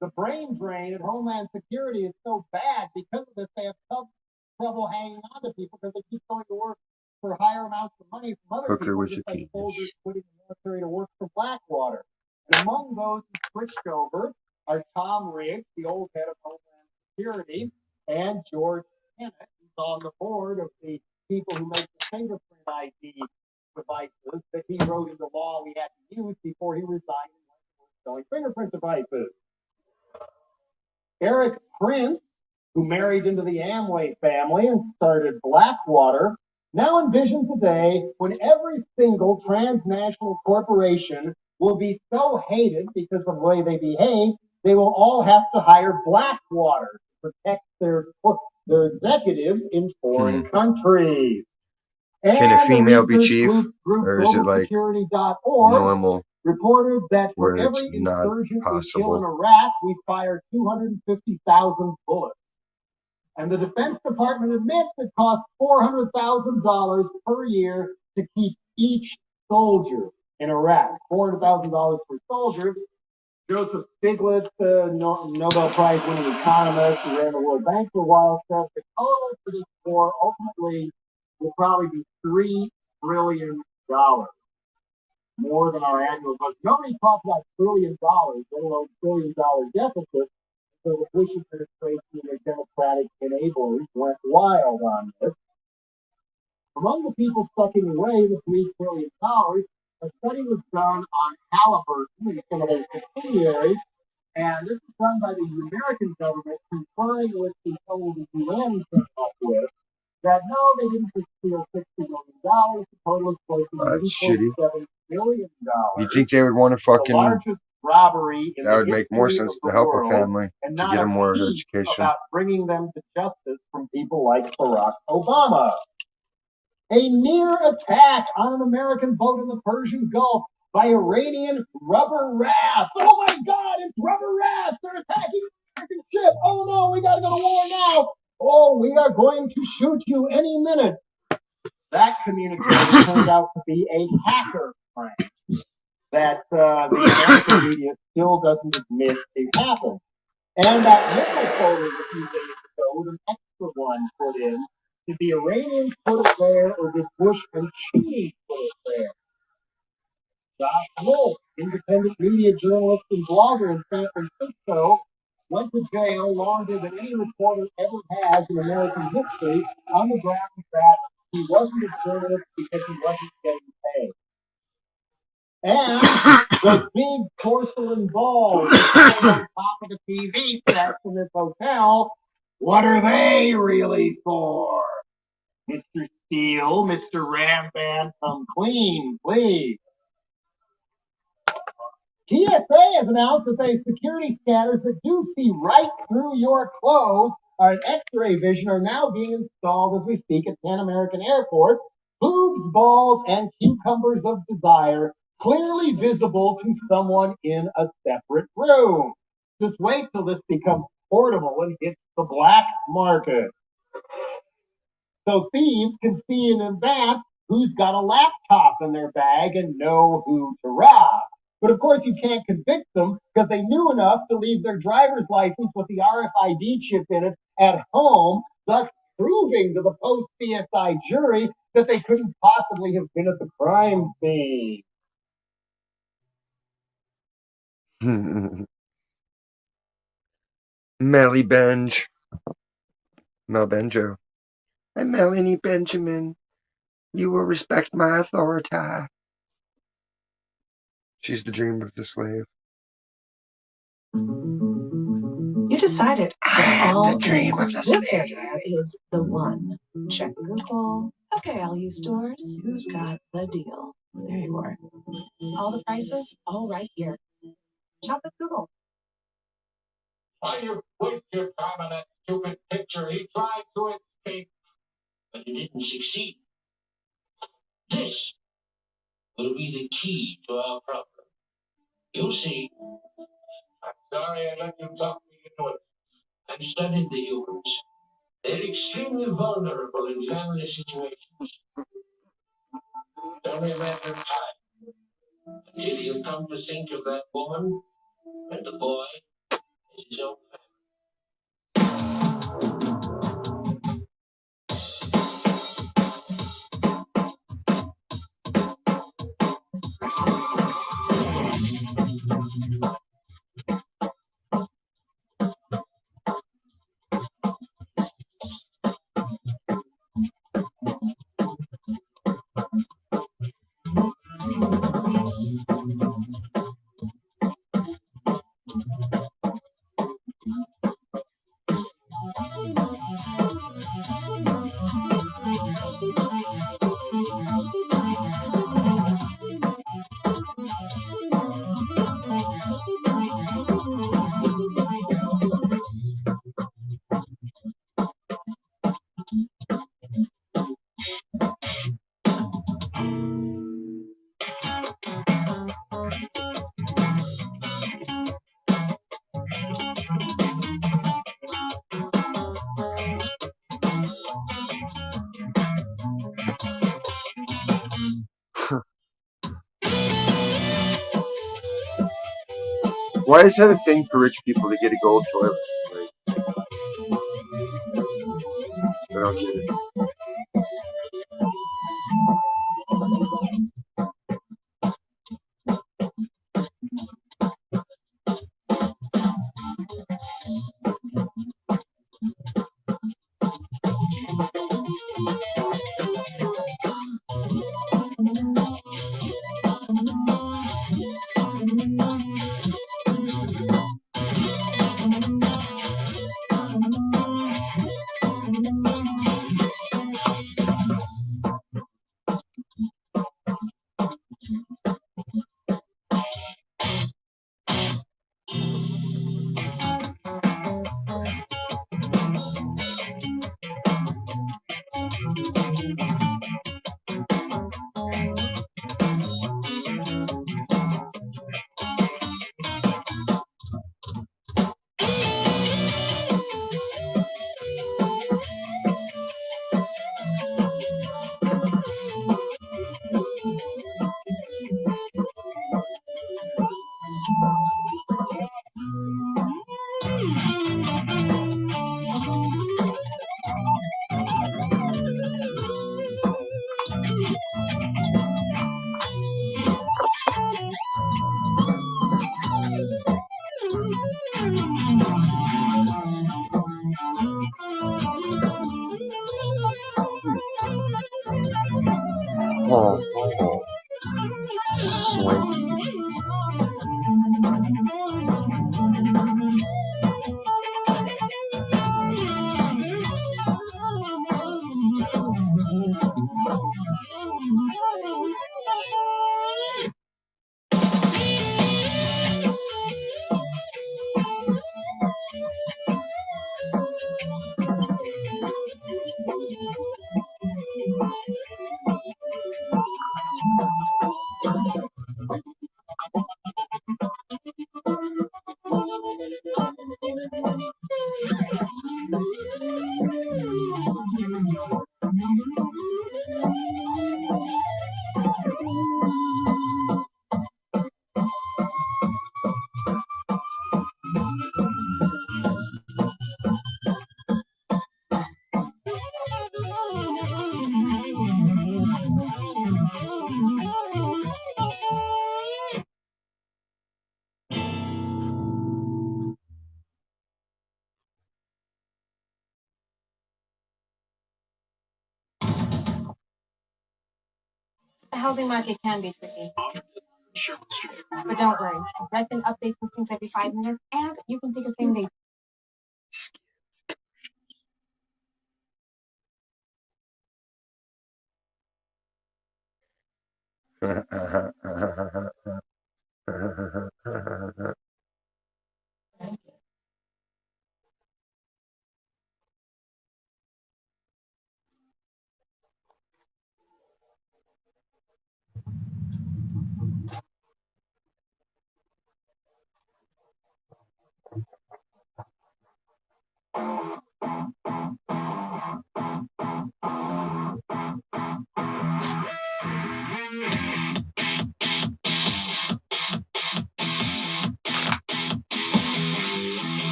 The brain drain at Homeland Security is so bad because of this. They have trouble hanging on to people because they keep going to work for higher amounts of money from other people, just like soldiers quitting the military to work for Blackwater. And among those who switched over are Tom Riggs, the old head of Homeland Security, and George Tenet, who's on the board of the people who make the fingerprint ID devices that he wrote into law we had to use before he resigned and went to work selling fingerprint devices. Eric Prince, who married into the Amway family and started Blackwater, now envisions a day when every single transnational corporation will be so hated because of the way they behave, they will all have to hire Blackwater to protect their executives in foreign countries. And
can a female be chief,
group
or is it like normal,
reported that for
where
every
it's not
insurgent we
possible?
kill in Iraq, we fire 250,000 bullets. And the Defense Department admits it costs $400,000 per year to keep each soldier in Iraq. $400,000 per soldier. Joseph Stiglitz, the Nobel Prize-winning economist who ran the World Bank for a while, said the total for this war ultimately will probably be $3 trillion, more than our annual budget. Nobody talks about $1 trillion, let alone $1 trillion deficit. So the Bush administration and their Democratic enablers went wild on this. Among the people sucking away the $3 trillion, a study was done on Halliburton and some of their subsidiaries, and this was done by the American government conferring with the UN came up with, that no, they didn't just steal $60 million, the total is close to $1.7 billion.
You think they would want to fucking,
the largest robbery in
that would make more sense to help a family,
and
to get them more education.
About bringing them to justice from people like Barack Obama. A near attack on an American boat in the Persian Gulf by Iranian rubber rafts. Oh my God, it's rubber rafts. They're attacking an American ship. Oh no, we got to go to war now. Oh, we are going to shoot you any minute. That communicator turned out to be a hacker prank that the American media still doesn't admit it happened. And that missile photo a few days ago with an extra one put in. Did the Iranians put it there, or did Bush and Cheney put it there? Josh Wolf, independent media journalist and blogger in San Francisco, went to jail longer than any reporter ever has in American history on the grounds that he wasn't a journalist because he wasn't getting paid. And the big porcelain balls on top of the TV sets in this hotel, what are they really for? Mr. Steele, Mr. Ramband, come clean, please. TSA has announced that they have security scanners that do see right through your clothes X-ray vision are now being installed as we speak at 10 American airports. Boobs, balls, and cucumbers of desire clearly visible to someone in a separate room. Just wait till this becomes portable and hits the black market. So thieves can see in advance who's got a laptop in their bag and know who to rob. But of course, you can't convict them because they knew enough to leave their driver's license with the RFID chip in it at home, thus proving to the post CSI jury that they couldn't possibly have been at the crime scene.
Melly Benj. Mel Benjo. I'm Melanie Benjamin. You will respect my authority. She's the dream of the slave.
You decided
I am
all
the dream of the
this
slave.
hairdryer is the one. Check Google. Okay, all you stores, who's got the deal? There you are. All the prices, all right here. Shop with Google.
Why you waste your time on that stupid picture? He tried to escape, but he didn't succeed. This will be the key to our problem. You'll see. I'm sorry I let you talk me into it. I've studied the humans. They're extremely vulnerable in family situations. It's only a matter of time until you come to think of that woman and the boy as his own family.
Why is that a thing for rich people to get a gold toilet? Like, I don't get it. Oh, swanky.
housing market can be tricky. But don't worry. Redfin updates listings every 5 minutes, and you can take a same-day.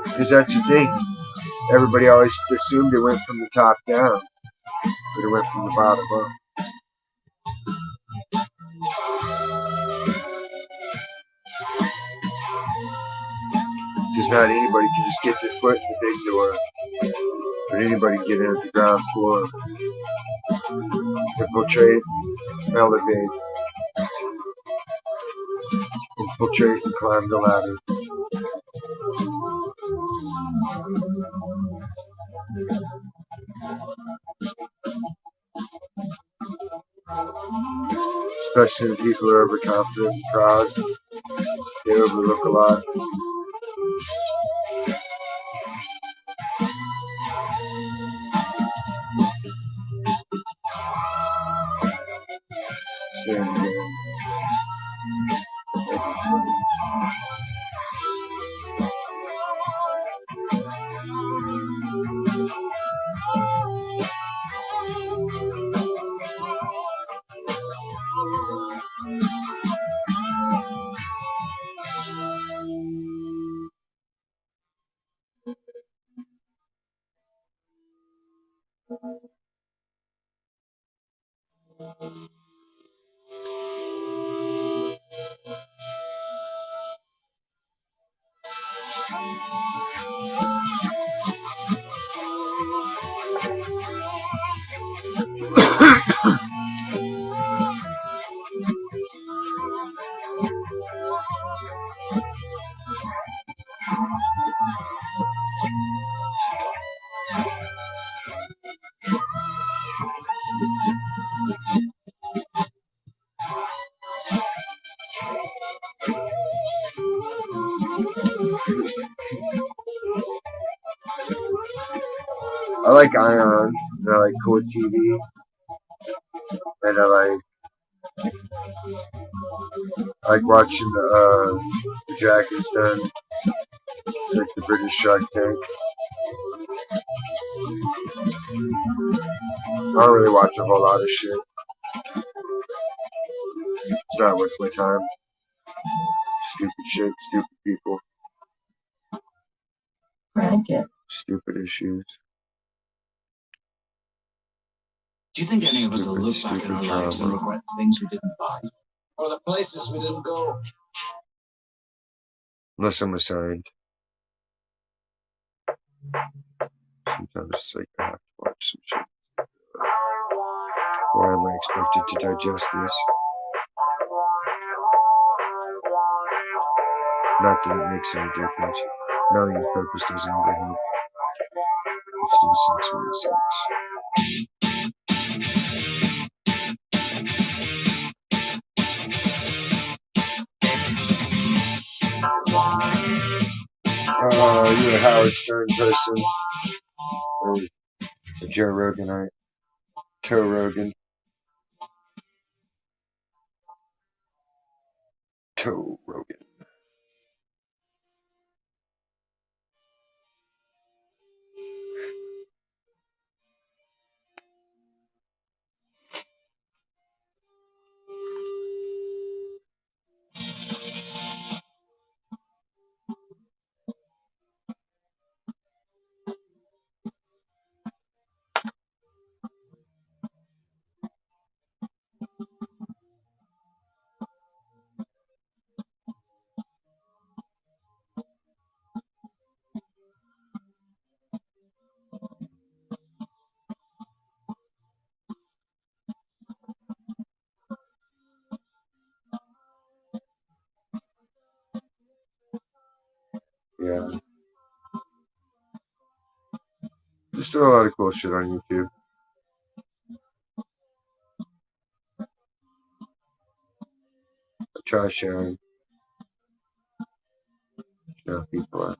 Because that's the thing. Everybody always assumed it went from the top down, but it went from the bottom up. Because not anybody can just get their foot in the big door, but anybody can get in at the ground floor, infiltrate, elevate. infiltrate and climb the ladder. Especially when people are overconfident and proud. They overlook a lot. Same thing. I like Ion, and I like Cool TV, and I like watching the Jack is Done. It's like the British Shark Tank. I don't really watch a whole lot of shit. It's not worth my time. Stupid shit, stupid people,
Crank it.
stupid issues.
Do you think any of us will look back in our
Stupid
lives and
drama.
regret the things we didn't buy? Or the places we didn't go?
Unless I'm assigned. Sometimes it's like I have to watch some shit. Why am I expected to digest this? Not that it makes any difference. Knowing the purpose doesn't ever help. It still sucks when it sucks. You're a Howard Stern person. Or a Joe Roganite. Toe Rogan. Toe Rogan. Yeah. There's still a lot of cool shit on YouTube. I try sharing. People are.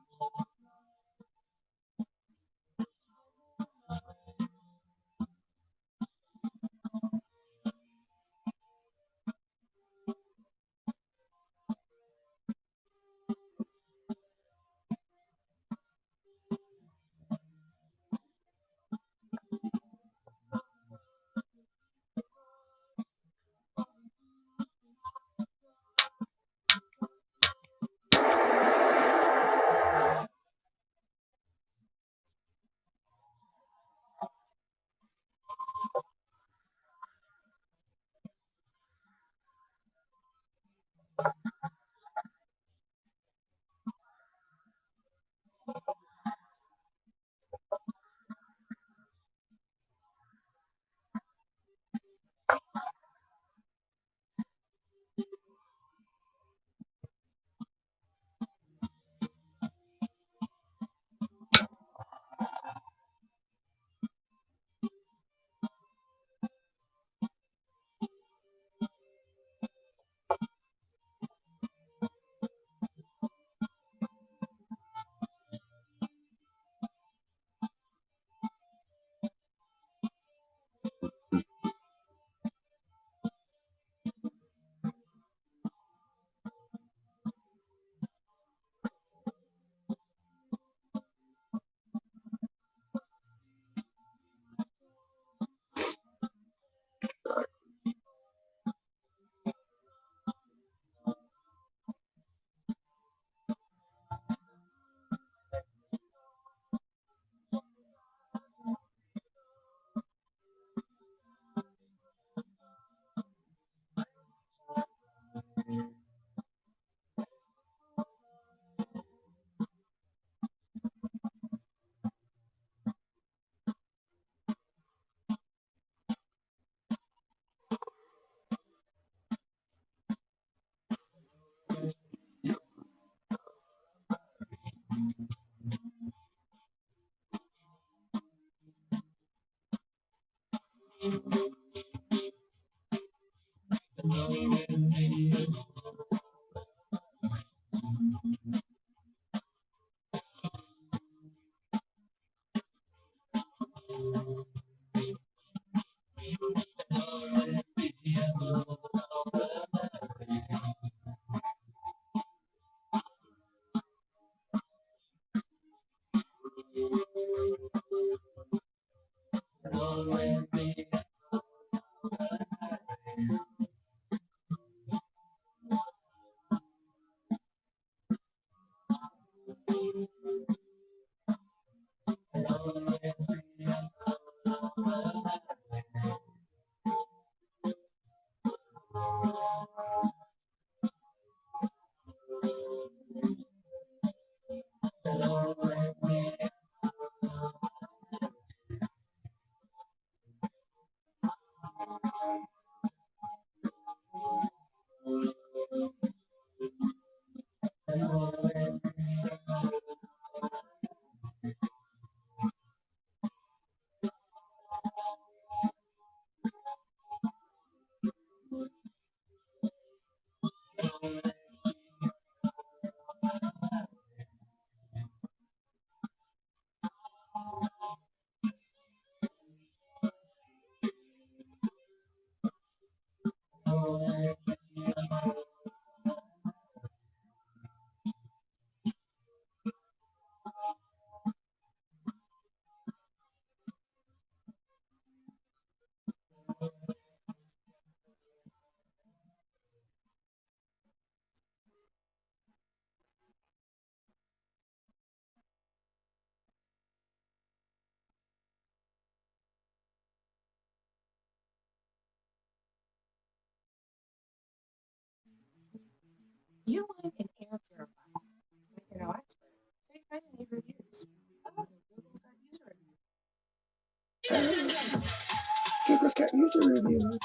You want an air purifier, but you're no expert, so you kind of need reviews. Oh, Google's got user reviews.
Google's got user reviews.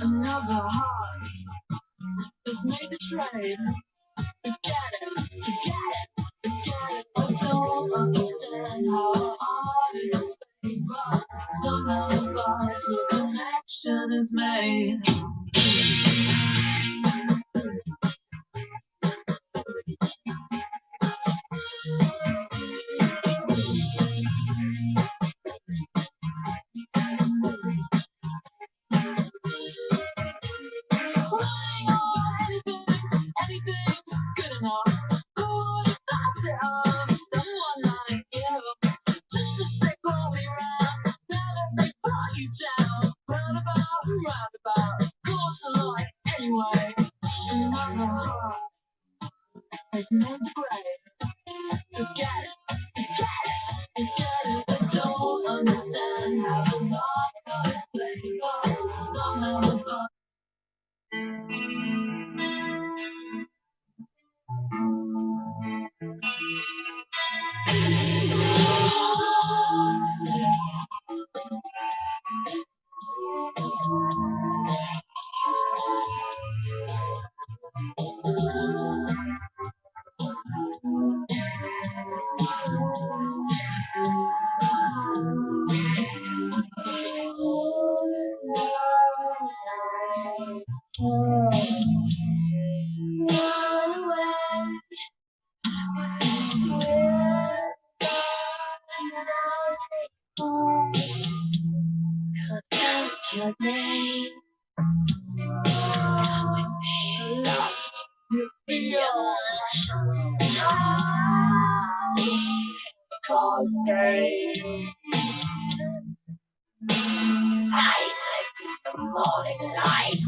Another heart just made the trade. Forget it, forget it, forget it. I don't understand how art is explained, but somehow the bars of connection is made. Anything's good enough. Who would have thought it of someone like you? Just to stick all me round. Now that they brought you down, roundabout and roundabout. Course alike anyway. Another heart has made the grave. Forget it, forget it, forget it. I don't understand how the lost got his play, but somehow the thought. Your name, lost, you feel. Thursday. I the morning light.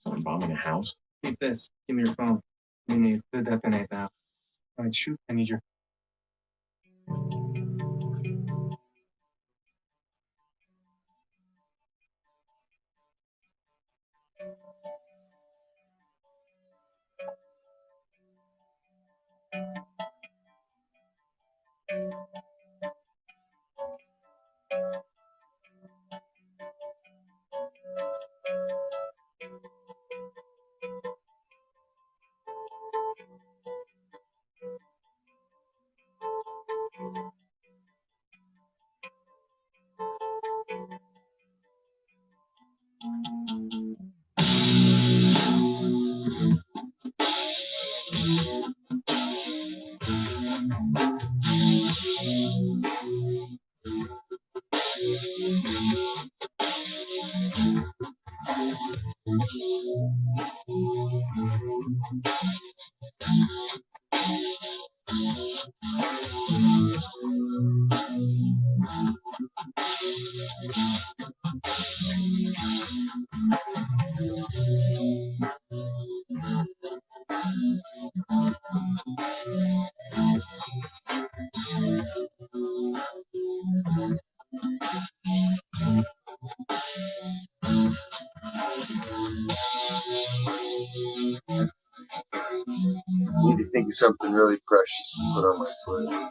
Someone bombing a house? Keep this. Give me your phone. We need to detonate that. All right, shoot. I need your.
I need to think of something really precious to put on my foot.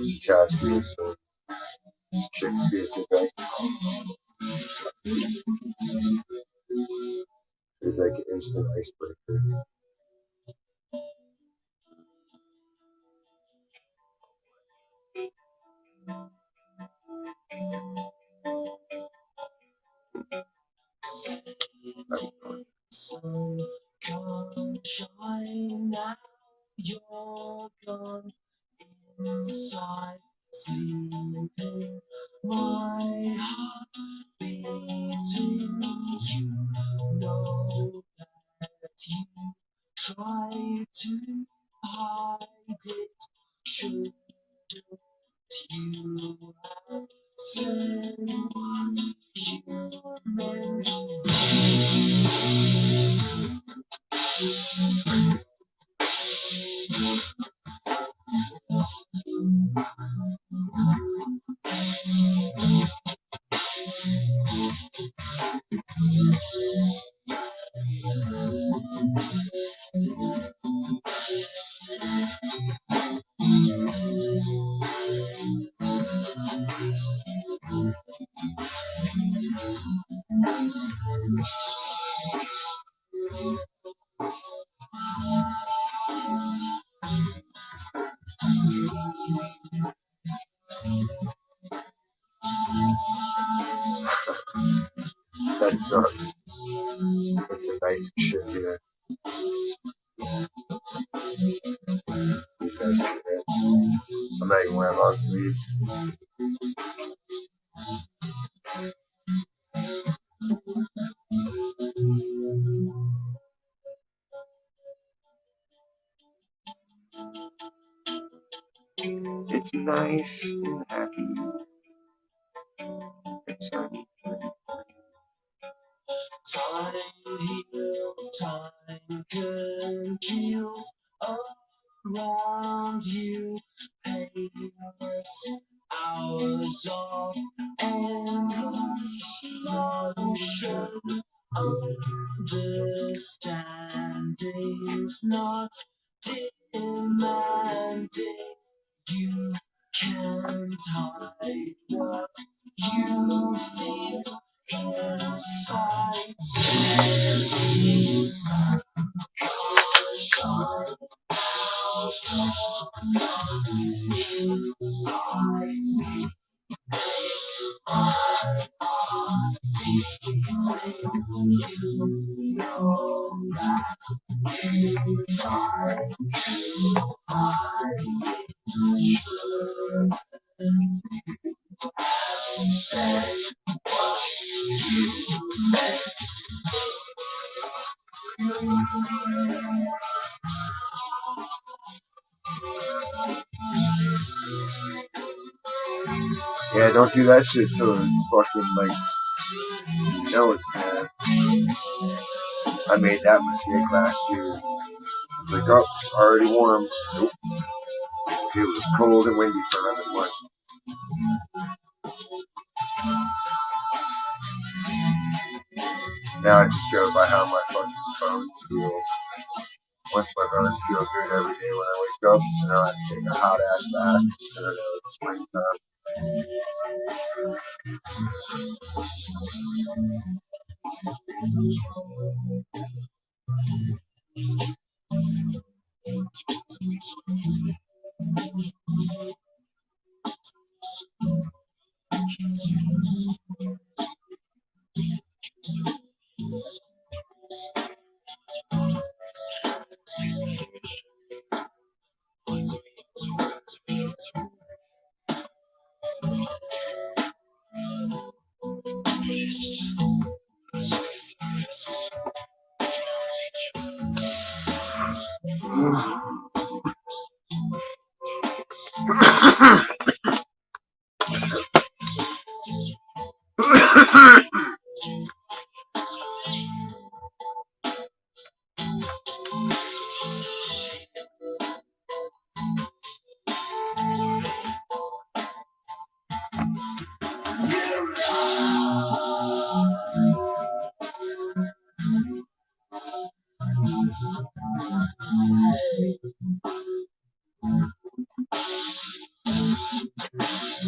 It's a tattoo, so check to see if it's like an instant icebreaker.
Sun come shine now, you're gone inside, sleeping, my heart beating, you know that you try to hide it, shouldn't you have said what you meant?
shit sucks. Looking nice and shit here. I'm not even wearing long sleeves. It's nice and happy. It's sunny.
Time heals, time congeals around you. Painless hours of endless motion. Understanding's not demanding. You can't hide what you feel inside. Cities shine inside. You know that you try to hide it. Should say what you meant.
Yeah, don't do that shit till it's fucking like, you know it's there. I made that mistake last year. It's like, oh, it's already warm. Nope. It was cold and windy for another month. Now I just go by how my fucking bones feel. Once my bones feel good every day when I wake up, now I take a hot ass bath, and I know it's springtime.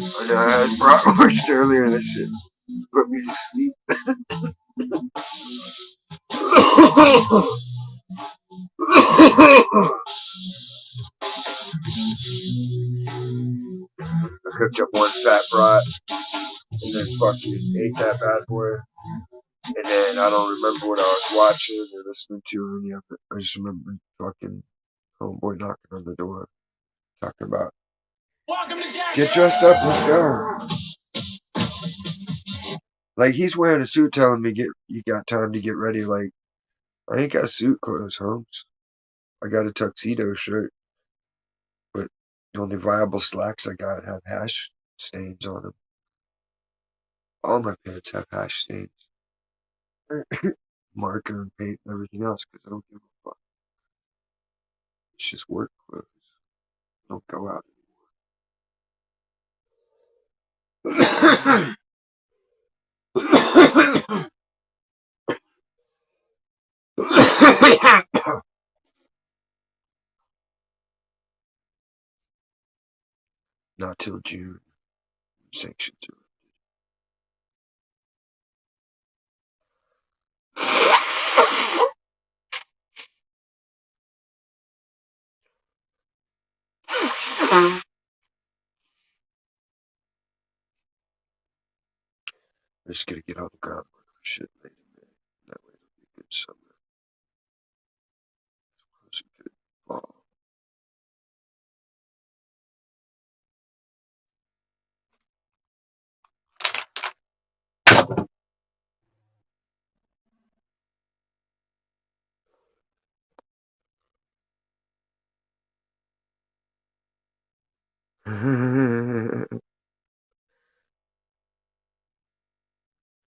I know I had bratwurst earlier and that shit put me to sleep. I cooked up one fat brat and then fucking ate that bad boy. And then I don't remember what I was watching or listening to or any of it. I just remember fucking homeboy knocking on the door, talking about, get dressed up, let's go. Like, he's wearing a suit telling me, you got time to get ready. Like, I ain't got suit clothes, Holmes. I got a tuxedo shirt, but the only viable slacks I got have hash stains on them. All my pants have hash stains. Marker and paint and everything else, because I don't give a fuck. It's just work clothes. I don't go out anymore. Not till June. Sanctions are. I just gotta get on the ground shit later. summer. It was a good fall.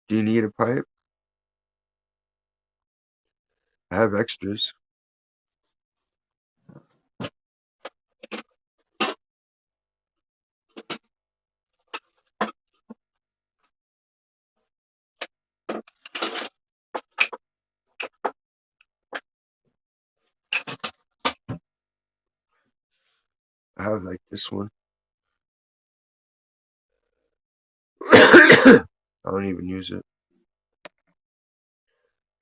Do you need a pipe? I have extras. I have like this one. I don't even use it.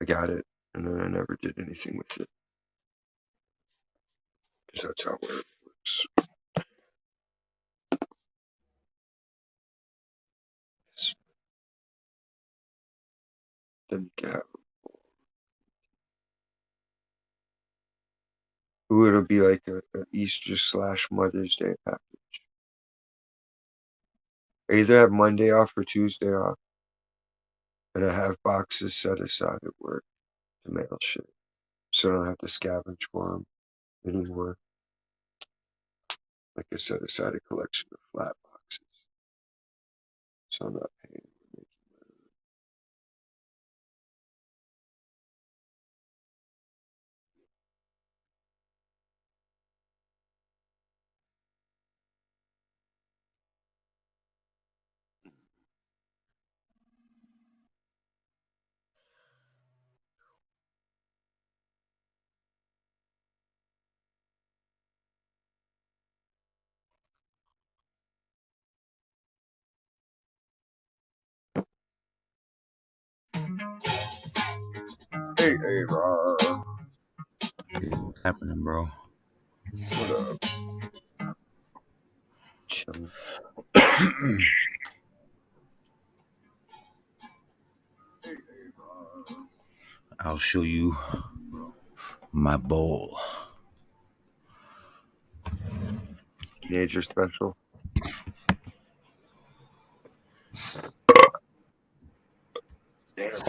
I got it, and then I never did anything with it. Because that's how it works. Then you have. Ooh, it'll be like a Easter / Mother's Day package. I either have Monday off or Tuesday off. And I have boxes set aside at work to mail shit. So I don't have to scavenge for them anymore. Like I set aside a collection of flat boxes. So I'm not paying for making Hey, Rob.
Hey, what's happening, bro?
What up? Chilling.
I'll show you my bowl.
Teenager special. Damn.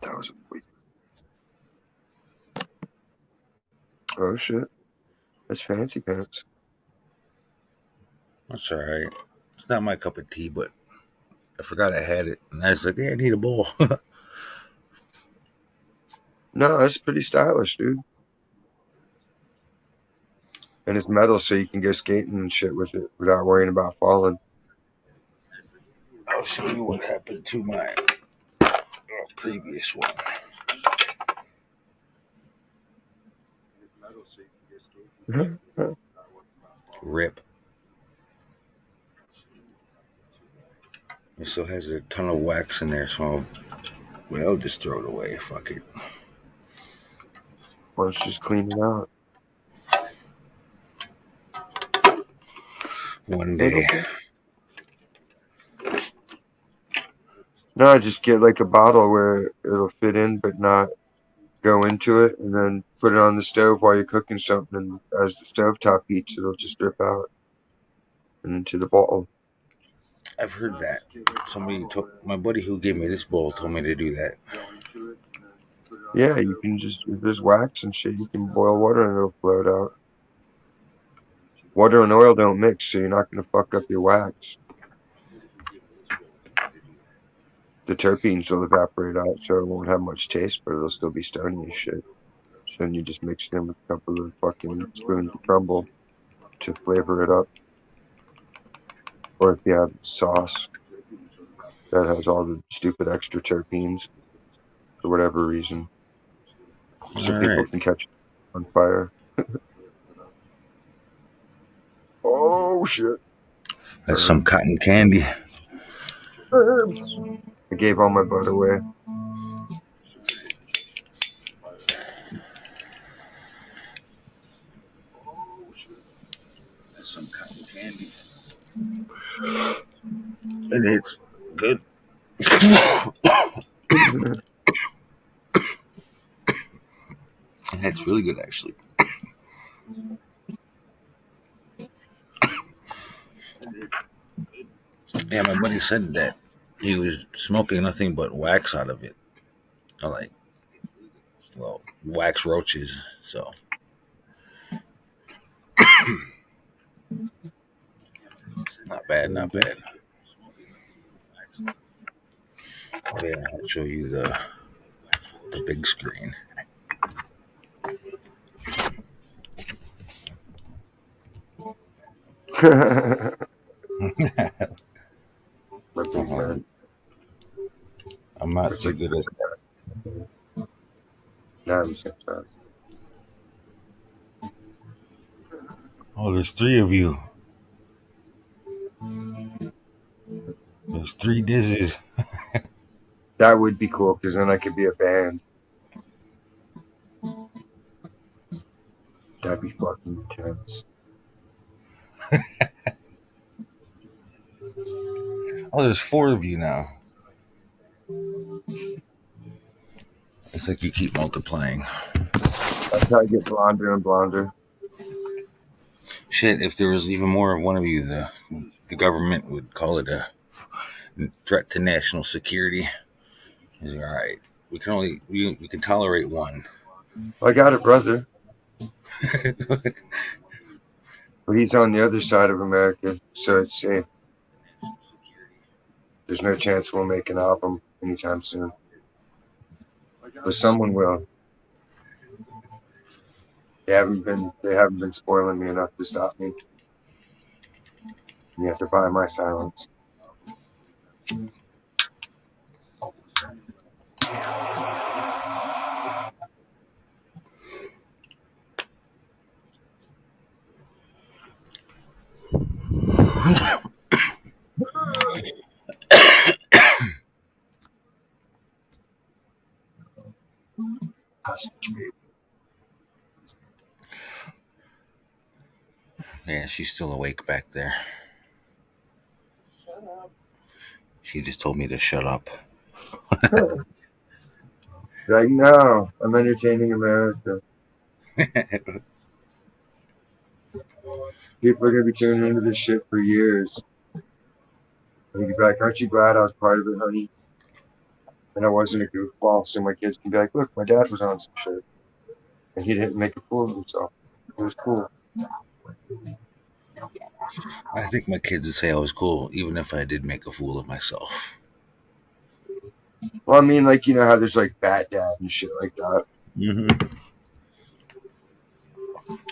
That was a week. Oh shit. That's fancy pants.
That's all right. It's not my cup of tea, but I forgot I had it, and I was like, "Yeah, I need a bowl."
No, that's pretty stylish, dude. And it's metal, so you can go skating and shit with it without worrying about falling.
I'll show you what happened to my previous one. Rip. It still has a ton of wax in there, so I'll just throw it away. Fuck it.
Why don't you just clean it out?
One
Oh,
day.
no, just get like a bottle where it'll fit in but not go into it, and then put it on the stove while you're cooking something, and as the stovetop heats, it'll just drip out and into the bottle.
I've heard that. Somebody told my buddy who gave me this bowl told me to do that.
Yeah, you can just, if there's wax and shit, you can boil water and it'll float out. Water and oil don't mix, so you're not going to fuck up your wax. The terpenes will evaporate out, so it won't have much taste, but it'll still be stony as shit. So then you just mix it in with a couple of fucking spoons of crumble to flavor it up. Or if you have sauce that has all the stupid extra terpenes for whatever reason, so
All
people
right.
can catch it on fire. Oh shit!
That's some cotton candy.
Herbs. I gave all my butt away.
That's some cotton candy. And it's good. That's really good, actually. Yeah, my buddy said that he was smoking nothing but wax out of it. I like, well, wax roaches. So, not bad, not bad. Oh yeah, I'll show you the big screen.
My big man.
I'm not
It's
too
like
good
this
at.
guy. Now I'm sometimes.
Oh, there's three of you. There's three dizzies.
That would be cool because then I could be a band. That'd be fucking intense.
Oh, there's four of you now. It's like you keep multiplying.
That's how I get blonder and blonder.
Shit, if there was even more of one of you, the government would call it a threat to national security. He's like, all right, we can tolerate one.
I got a brother, but he's on the other side of America, so it's safe. There's no chance we'll make an album anytime soon. But someone will. They haven't been spoiling me enough to stop me. You have to buy my silence.
Yeah, she's still awake back there. She just told me to shut up.
Like, no, I'm entertaining America. People are gonna be tuning into this shit for years. And you'll be like, aren't you glad I was part of it, honey? And I wasn't a goofball, so my kids can be like, look, my dad was on some shit. And he didn't make a fool of himself. It was cool.
I think my kids would say I was cool, even if I did make a fool of myself.
Well, I mean, like, you know how there's like Bat Dad and shit like that.
Mm-hmm.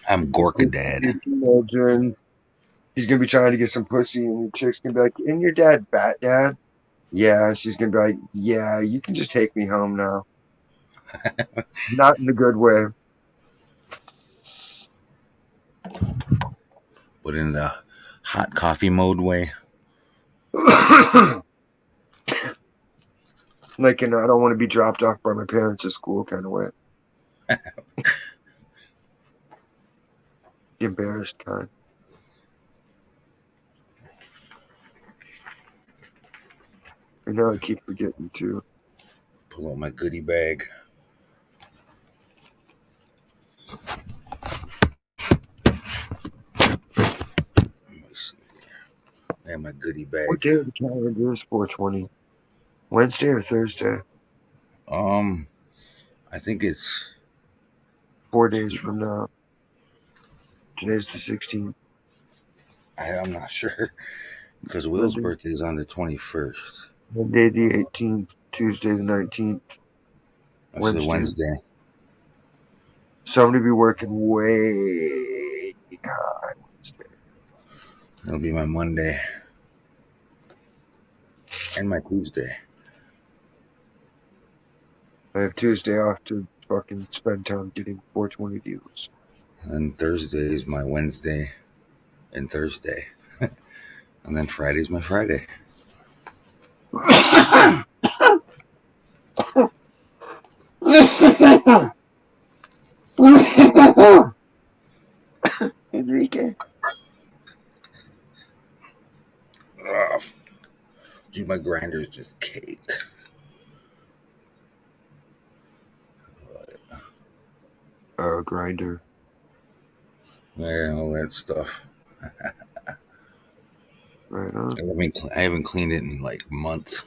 I'm Gorka Dad.
Teenager, and he's gonna be trying to get some pussy, and the chick's gonna be like, "Isn't your dad Bat Dad?" Yeah, she's gonna be like, "Yeah, you can just take me home now." Not in a good way.
But in the hot coffee mode way.
Like, I don't want to be dropped off by my parents at school kind of way. The embarrassed kind. I know I keep forgetting to.
Pull out my goodie bag. Let me see here. And my goodie bag.
What day of the calendar is 420? Wednesday or Thursday?
I think it's
4 days from now. Today's the 16th.
I'm not sure because Will's birthday is on the 21st.
Monday the 18th, Tuesday the 19th.
That's the Wednesday.
So I'm going to be working way high Wednesday.
It'll be my Monday and my Tuesday.
I have Tuesday off to fucking spend time getting 420 deals.
And Thursday is my Wednesday and Thursday. And then Friday's my Friday.
Enrique.
Dude, my grinder's just caked.
grinder.
Yeah, all that stuff.
Right on.
I haven't cleaned it in like months.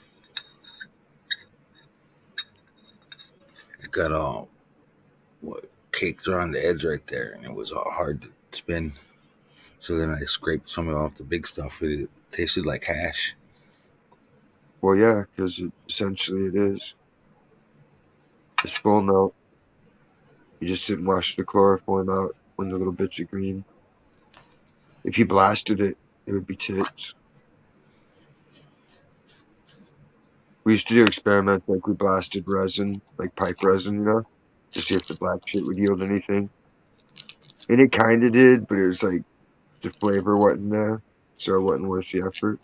It got all caked around the edge right there, and it was all hard to spin. So then I scraped some of it off the big stuff. It tasted like hash.
Well, yeah, because essentially it is. It's full melt. You just didn't wash the chloroform out when the little bits of green. If you blasted it, it would be tits. We used to do experiments like we blasted resin, like pipe resin, to see if the black shit would yield anything. And it kind of did, but it was like the flavor wasn't there, so it wasn't worth the effort.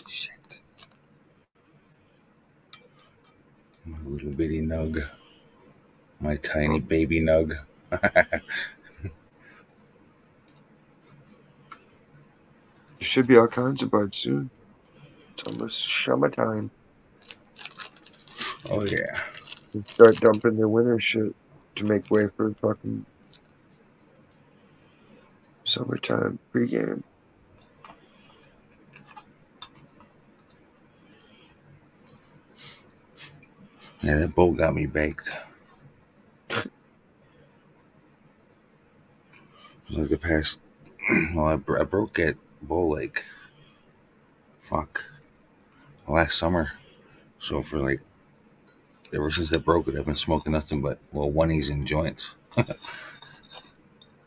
Shit. My little bitty nug. My tiny baby nug.
There should be all kinds of buds soon. It's almost summertime.
Oh, yeah.
They start dumping their winter shit to make way for fucking summertime pregame.
Yeah, that bolt got me baked. Like the past, well, I broke that bowl like, last summer. So for like, ever since I broke it, I've been smoking nothing but, oneies and joints.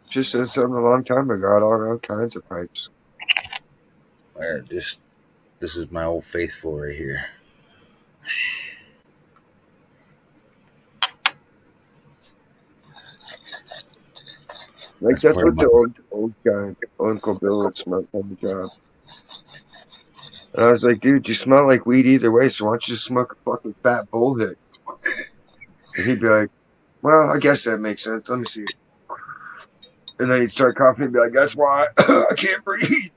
Just said something a long time ago. I got all kinds of pipes.
This is my old faithful right here.
Like
That's
that's
part of
what
my.
the old guy, Uncle Bill, would smoke on the job. And I was like, dude, you smell like weed either way, so why don't you just smoke a fucking fat bullhead? And he'd be like, well, I guess that makes sense. Let me see. And then he'd start coughing and be like, that's why I can't breathe.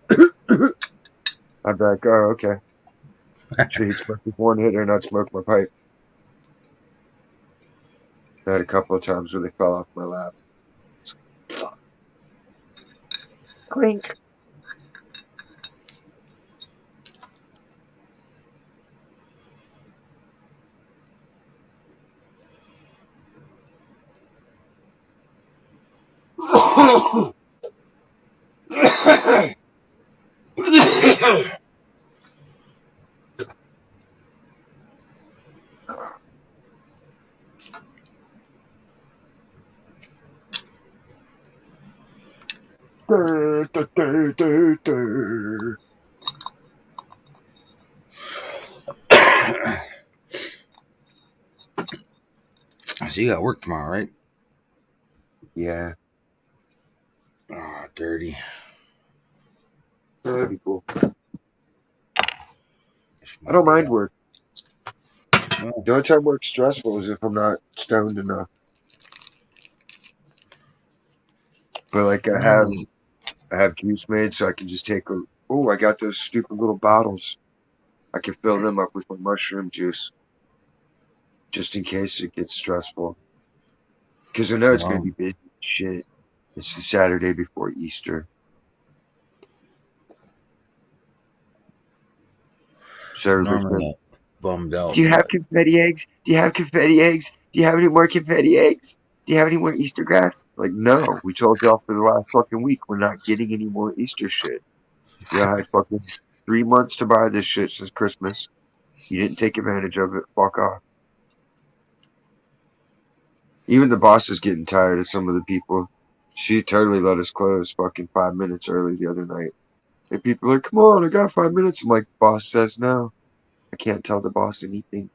I'd be like, oh, okay. So he'd smoke his one hitter and I'd smoke my pipe. I had a couple of times where they fell off my lap. Fuck. Clink.
So you got work tomorrow, right?
Yeah,
Ah, dirty.
that'd be cool. I don't mind work.
Well,
The only time work's stressful is if I'm not stoned enough. But like I have juice made, so I can just take I got those stupid little bottles. I can fill them up with my mushroom juice, just in case it gets stressful. Because I know it's gonna be busy as shit. It's the Saturday before Easter. So everybody's
normally
going,
bummed out,
do you have
but
confetti eggs? Do you have confetti eggs? Do you have any more confetti eggs? Do you have any more Easter grass? Like, no. We told y'all for the last fucking week we're not getting any more Easter shit. Y'all had fucking 3 months to buy this shit since Christmas. You didn't take advantage of it. Fuck off. Even the boss is getting tired of some of the people. She totally let us close fucking 5 minutes early the other night. And people are like, come on, I got 5 minutes. I'm like, the boss says no. I can't tell the boss anything.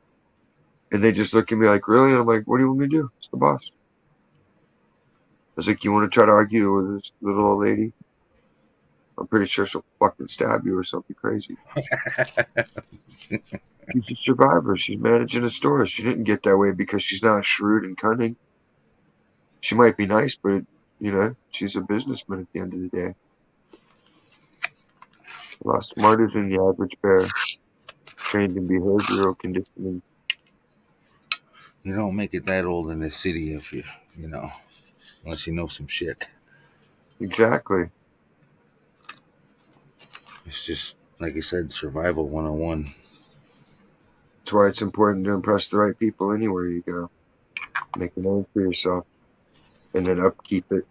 And they just look at me like, really? And I'm like, what do you want me to do? It's the boss. I was like, you want to try to argue with this little old lady? I'm pretty sure she'll fucking stab you or something crazy. She's a survivor. She's managing a store. She didn't get that way because she's not shrewd and cunning. She might be nice, but, she's a businessman at the end of the day. A lot smarter than the average bear. Trained in behavioral conditioning.
You don't make it that old in this city if you know, unless you know some shit.
Exactly.
It's just like I said, survival 101.
That's why it's important to impress the right people anywhere you go. Make a name for yourself and then upkeep it.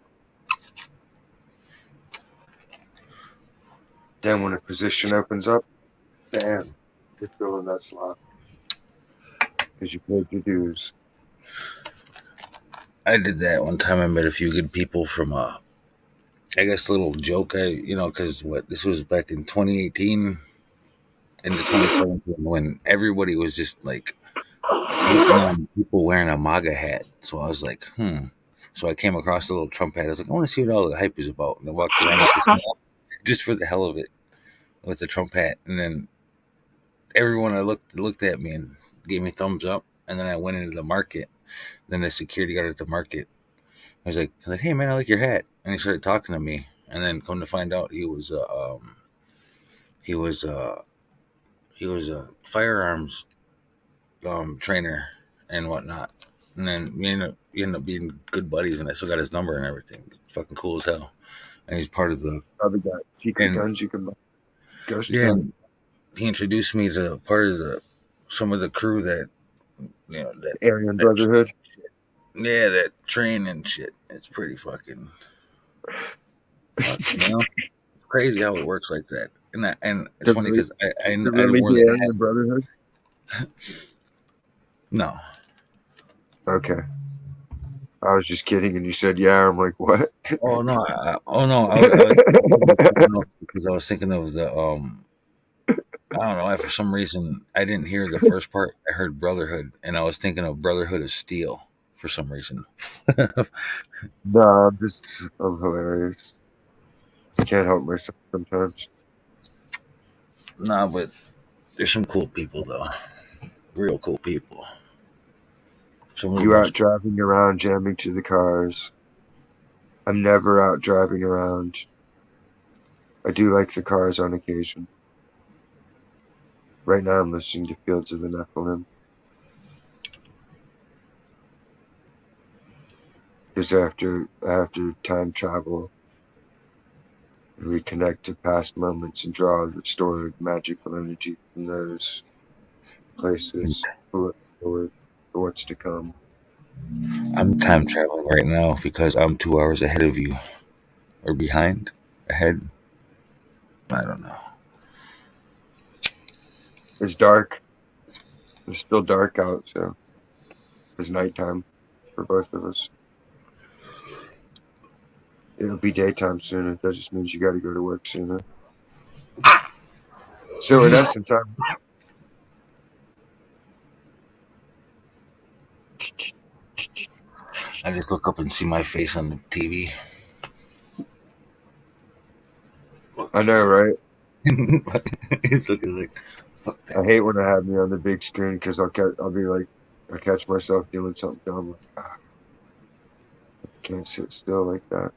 Then when a position opens up, bam, you're filling that slot because you paid your dues.
I did that one time. I met a few good people from I guess, little joke. Because this was back in 2018 into 2017 when everybody was just like hating on people wearing a MAGA hat. So I was like, So I came across a little Trump hat. I was like, I want to see what all the hype is about. And I walked around with this just for the hell of it with the Trump hat. And then everyone I looked at me and gave me thumbs up. And then I went into the market. Then the security guard at the market, I was like, hey man, I like your hat. And he started talking to me. And then come to find out, he was a firearms trainer and whatnot. And then we ended up being good buddies, and I still got his number and everything. It's fucking cool as hell. And he's part of the
Probably got secret
and
guns you can buy. Ghost
yeah.
gun.
He introduced me to part of some of the crew that
Aryan Brotherhood.
that train and shit. It's pretty fucking it's crazy how it works like that. And it's funny because I
really
wore
do
that
Aryan Brotherhood.
No.
Okay. I was just kidding, and you said yeah. I'm like, what?
Oh no! Because I was thinking of the I don't know. For some reason, I didn't hear the first part. I heard Brotherhood, and I was thinking of Brotherhood of Steel for some reason.
No, I'm hilarious. I can't help myself sometimes.
Nah, but there's some cool people though. Real cool people. Some of the
You out
most.
driving around, jamming to the cars. I'm never out driving around. I do like the cars on occasion. Right now I'm listening to Fields of the Nephilim. Because after time travel, we connect to past moments and draw the stored magical energy from those places for what's to come.
I'm time traveling right now because I'm 2 hours ahead of you, or behind, ahead. I don't know.
It's dark. It's still dark out, so it's nighttime for both of us. It'll be daytime soon. That just means you got to go to work sooner. So in essence,
I just look up and see my face on the TV.
I know, right?
He's looking like, fuck that.
I hate when I have me on the big screen because I'll be like, I catch myself doing something dumb. Like, I can't sit still like that.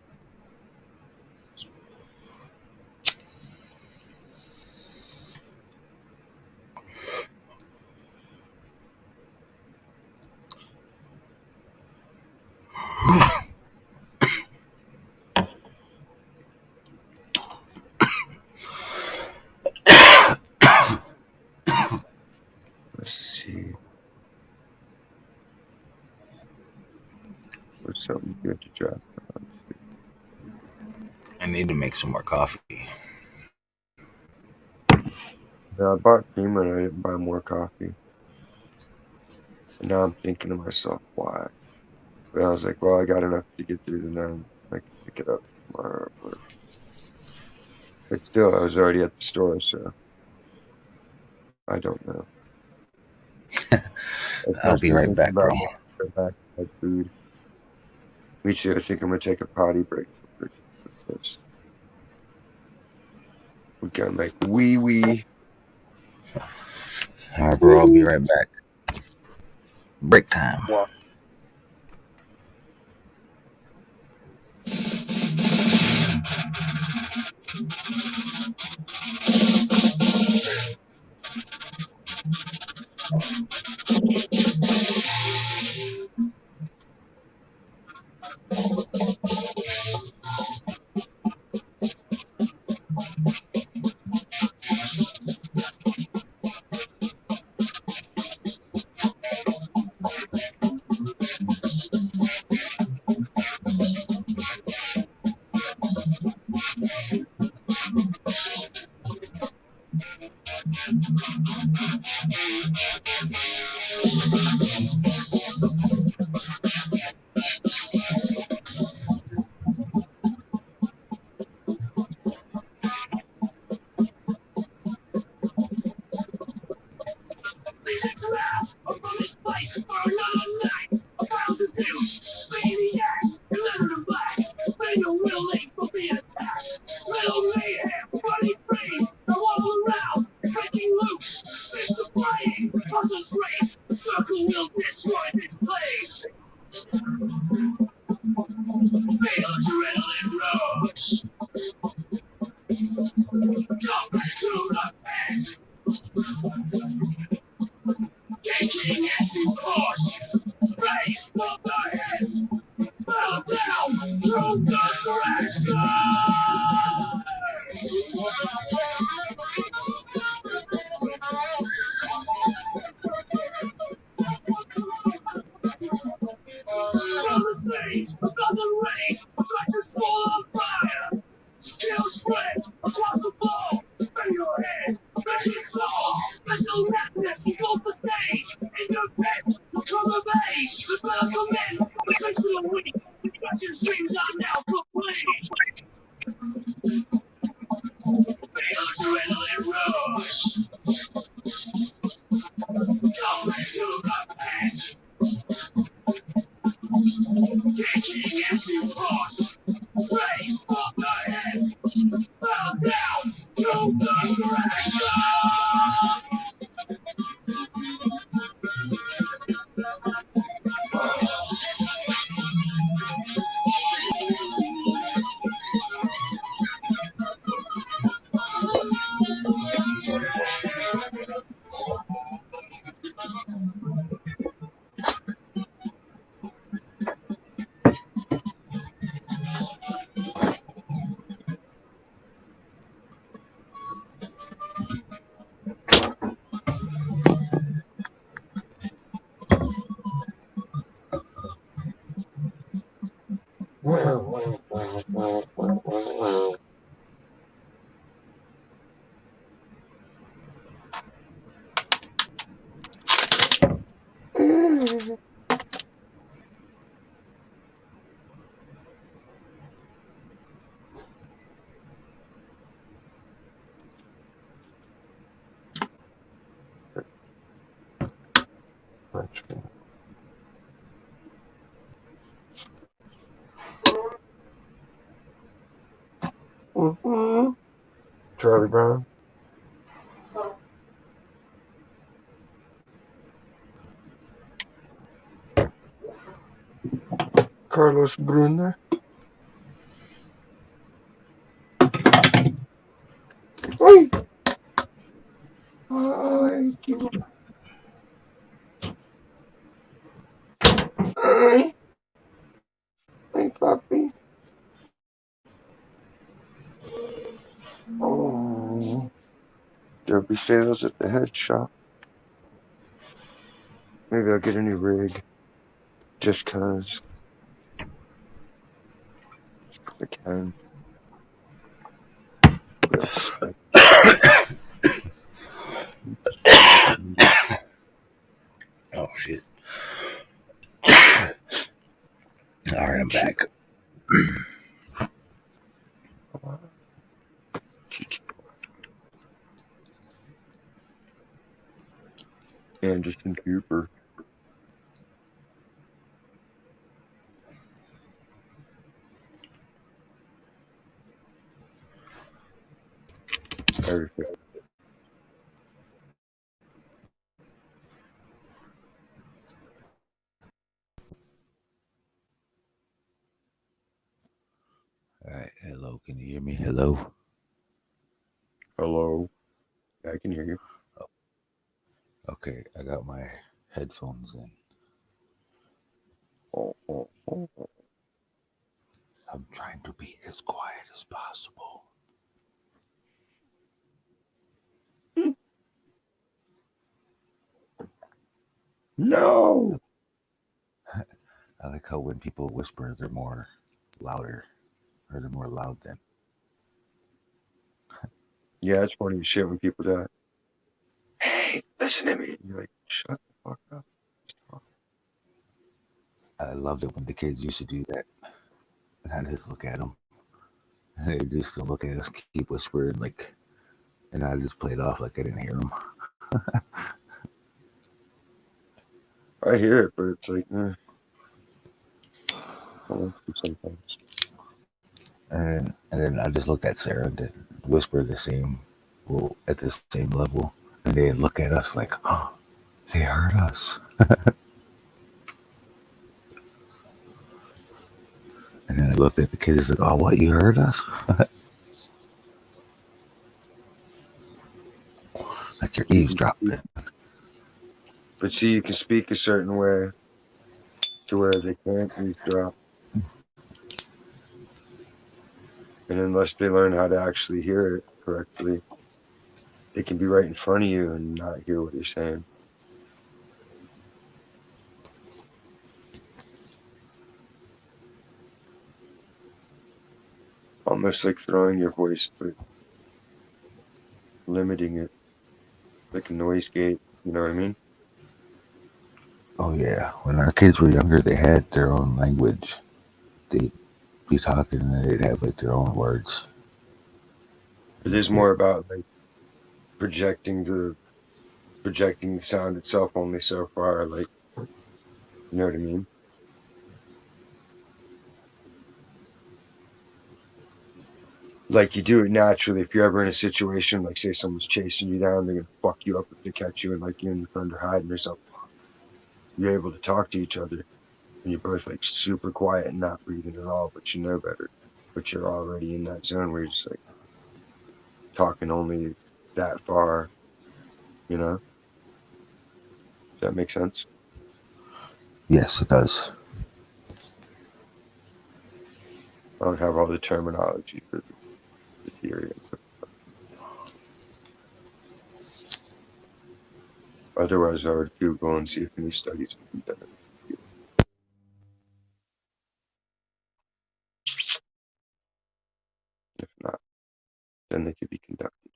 Let's see. What's something good to drop?
I need to make some more coffee.
Yeah, I bought creamer and I didn't buy more coffee. And now I'm thinking to myself, why? But I was like, well, I got enough to get through the night. I can pick it up tomorrow. But still, I was already at the store, so I don't know.
I'll be right back, bro.
Back to food. Me too. I think I'm gonna take a potty break. We gotta make wee wee.
All right, bro. I'll be right back. Break time.
Wow.
rage. Maniacs, leather and black. They are willing for the attack. Little mayhem, running free. They're all around, breaking loose. Bits are flying, puzzles race. The circle will destroy this place. Feel adrenaline rush. Jump into the pit. Taking acid push. Raise from the heads. Fell down to the direction. From the stage, a dozen rage, drives your soul on fire. Kill spreads across the floor. Bend your head, make it soar. Mental madness fills the stage. In your pit, come of age. The battle commences. The space for the weak. Depression's dreams are now complete. Feel adrenaline rush. Jump into the pit. Kicking acid push. Raise from the head. Fell down to the direction.
Charlie Brown. Carlos Bruna. Oi! Ai, que... Ai! Ai, papi. Oh. There'll be sales at the head shop. Maybe I'll get a new rig. Just cause. I can.
Oh shit! All right, I'm back.
Anderson Cooper. Everything.
All right, hello. Can you hear me? Hello.
Hello. I can hear you.
Okay, I got my headphones in.
Oh.
I'm trying to be as quiet as possible.
No.
I like how when people whisper, they're more louder, or they're more loud than.
Yeah, it's funny as shit when people do that. Hey, listen to me. You're like, shut the fuck up.
I loved it when the kids used to do that. And I just look at them. And they just look at us, keep whispering, like, and I just play it off like I didn't hear them.
I hear it, but it's like, I like to sometimes.
And then I just looked at Sarah and whisper the same, well, at the same level, and they look at us like, oh, they heard us. And then I looked at the kids like, oh, what, you heard us? Like you're
You can speak,
eavesdropping.
but see, you can speak a certain way to where they can't eavesdrop, and unless they learn how to actually hear it correctly, they can be right in front of you and not hear what you're saying. Almost like throwing your voice, but limiting it, like a noise gate. You know what I mean?
Oh, yeah. When our kids were younger, they had their own language. They'd be talking and then they'd have like their own words.
It is more about like projecting the sound itself only so far. Like, you know what I mean? Like you do it naturally. If you're ever in a situation, like say someone's chasing you down, they're gonna fuck you up if they catch you and like you're in the front or hiding or something. You're able to talk to each other and you're both like super quiet and not breathing at all, but you know better. But you're already in that zone where you're just like talking only that far, you know? Does that make sense?
Yes, it does.
I don't have all the terminology for the theory. Otherwise, I would Google and see if any studies have been done. If not, then they could be conducted.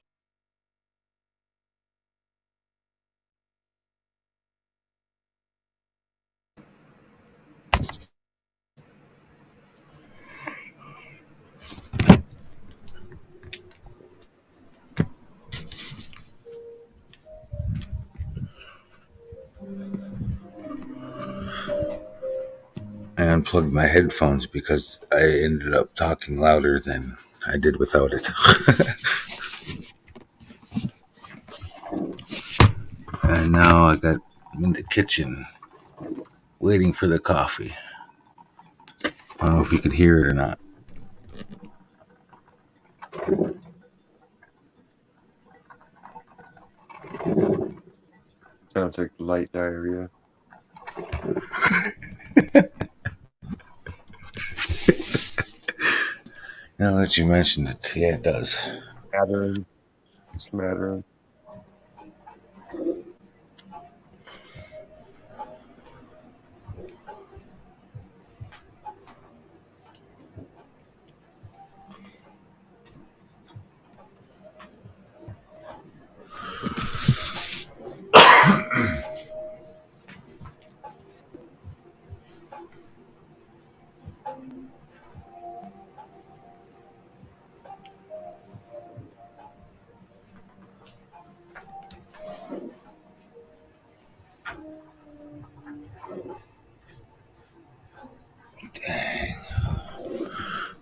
I unplugged my headphones because I ended up talking louder than I did without it. And now I'm in the kitchen waiting for the coffee. I don't know if you can hear it or not.
Sounds like light diarrhea.
Now that you mentioned it, yeah, it does.
Smattering, smattering.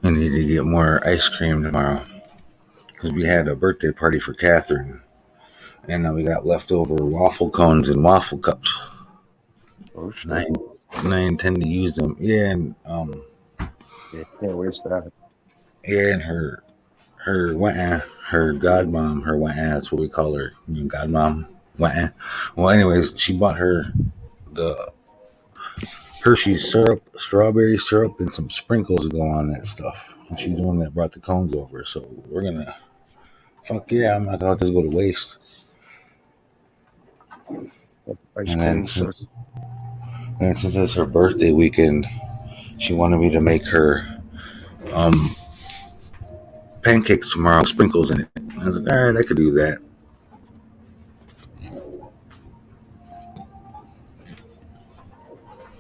I need to get more ice cream tomorrow because we had a birthday party for Catherine, and now we got leftover waffle cones and waffle cups.
Oh
And
shit.
I intend to use them. Yeah, and
Yeah, can't waste that.
yeah, and her godmom, her wah, that's what we call her, godmom, wah. Well, anyways, she bought her the Hershey's syrup, strawberry syrup, and some sprinkles to go on that stuff. And she's the one that brought the cones over. So we're gonna, fuck yeah, I'm not gonna let this go to waste.
Ice
And then
cream sucks.
since it's her birthday weekend, she wanted me to make her um pancakes tomorrow, with sprinkles in it. I was like, all right, I could do that.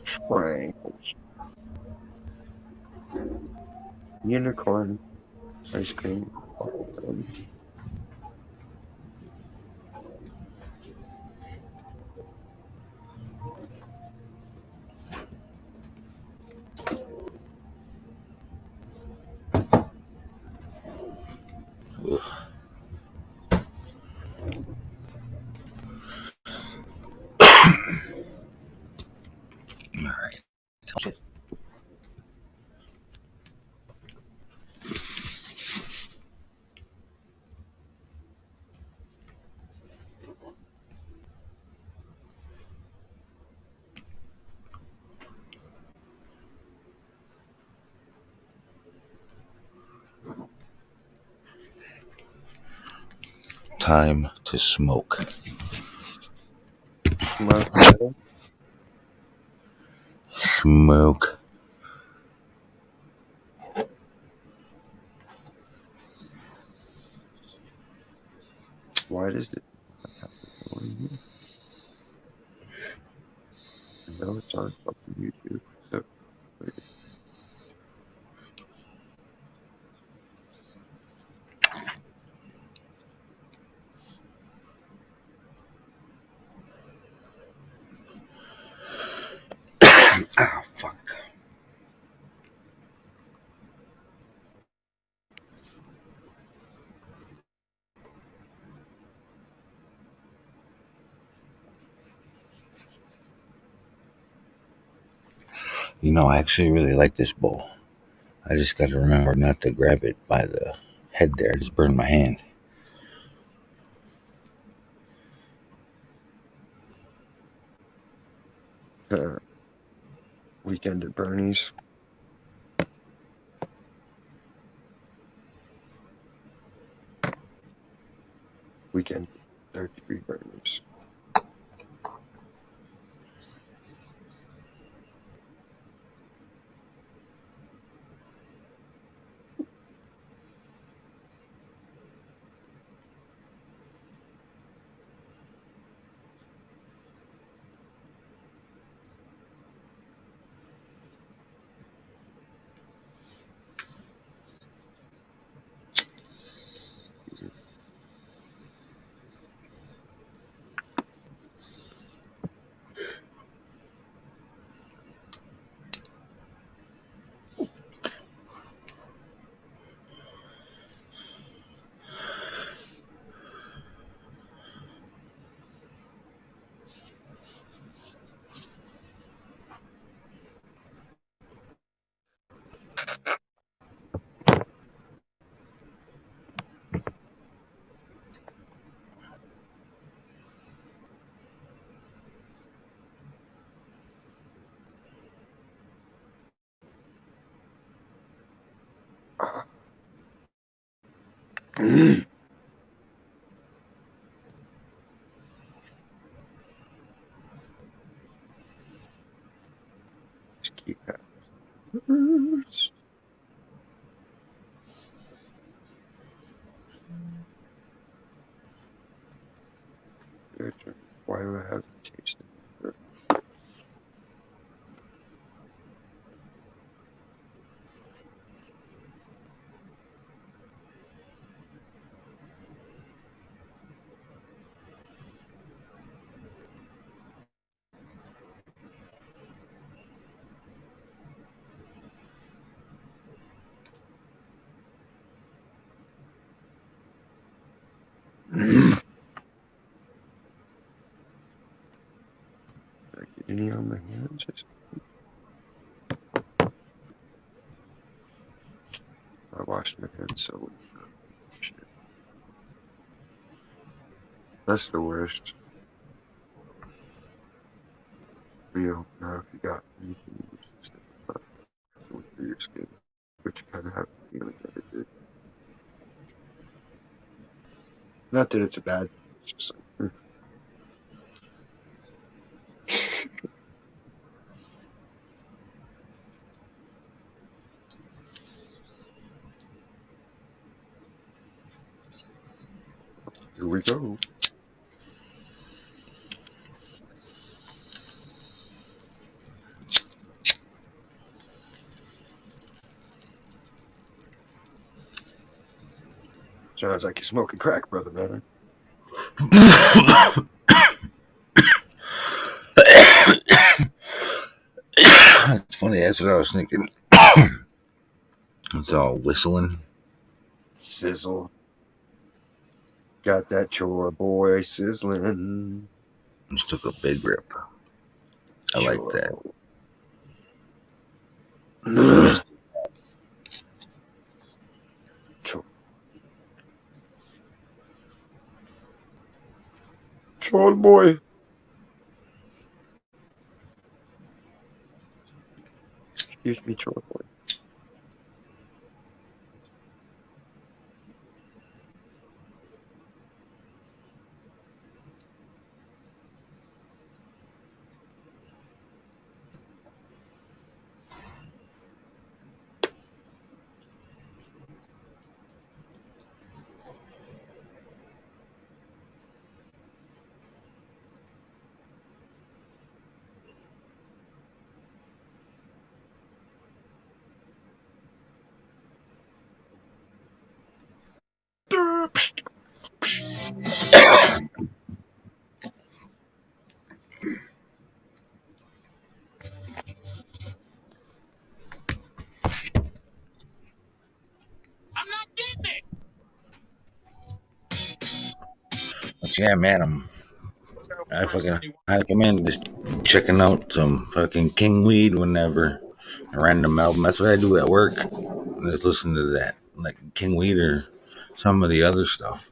Sprinkles. Unicorn ice cream. Waffle cone.
time to smoke.
Smoke metal.
Smoke.
Why does it not have to go in here? I know it's on fucking YouTube. So wait.
Ah, fuck. You know, I actually really like this bowl. I just got to remember not to grab it by the head there. I just burned my hand.
Weekend at Bernie's. Weekend at third-degree Bernie's. Just keep that. Why do I have taste in it? Did I get any on my hands? I washed my hands so shit. That's the worst. You don't know if you got anything in your system going through your skin, but you kind of have the feeling that it did. Not that it's a bad thing, it's just like, here we go. Sounds like you're smoking crack, brother, man.
It's funny, that's what I was thinking. It's all whistling.
Sizzle. Got that chore boy sizzling.
Just took a big rip. I like that.
Chore. Chore boy. Excuse me, chore boy.
Yeah, man, I fucking I recommend just checking out some fucking King Weed whenever a random album. That's what I do at work. Just listen to that, like King Weed or some of the other stuff.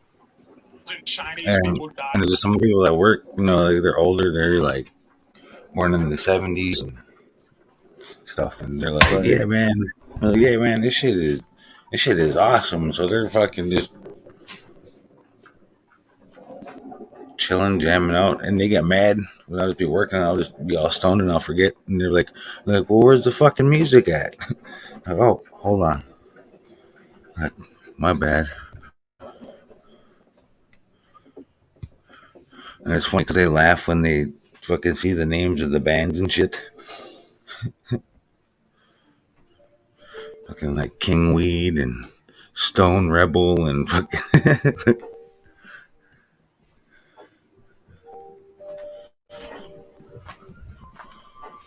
And there's just some people at work, like they're older. They're like born in the '70s and stuff, and they're like,
Right.
yeah, man, this shit is awesome." So they're fucking just chilling, jamming out, and they get mad when I'll just be working. I'll just be all stoned and I'll forget. And they're like, "Well, where's the fucking music at?" Like, oh, hold on, like, my bad. And it's funny because they laugh when they fucking see the names of the bands and shit. Fucking like King Weed and Stone Rebel and fucking.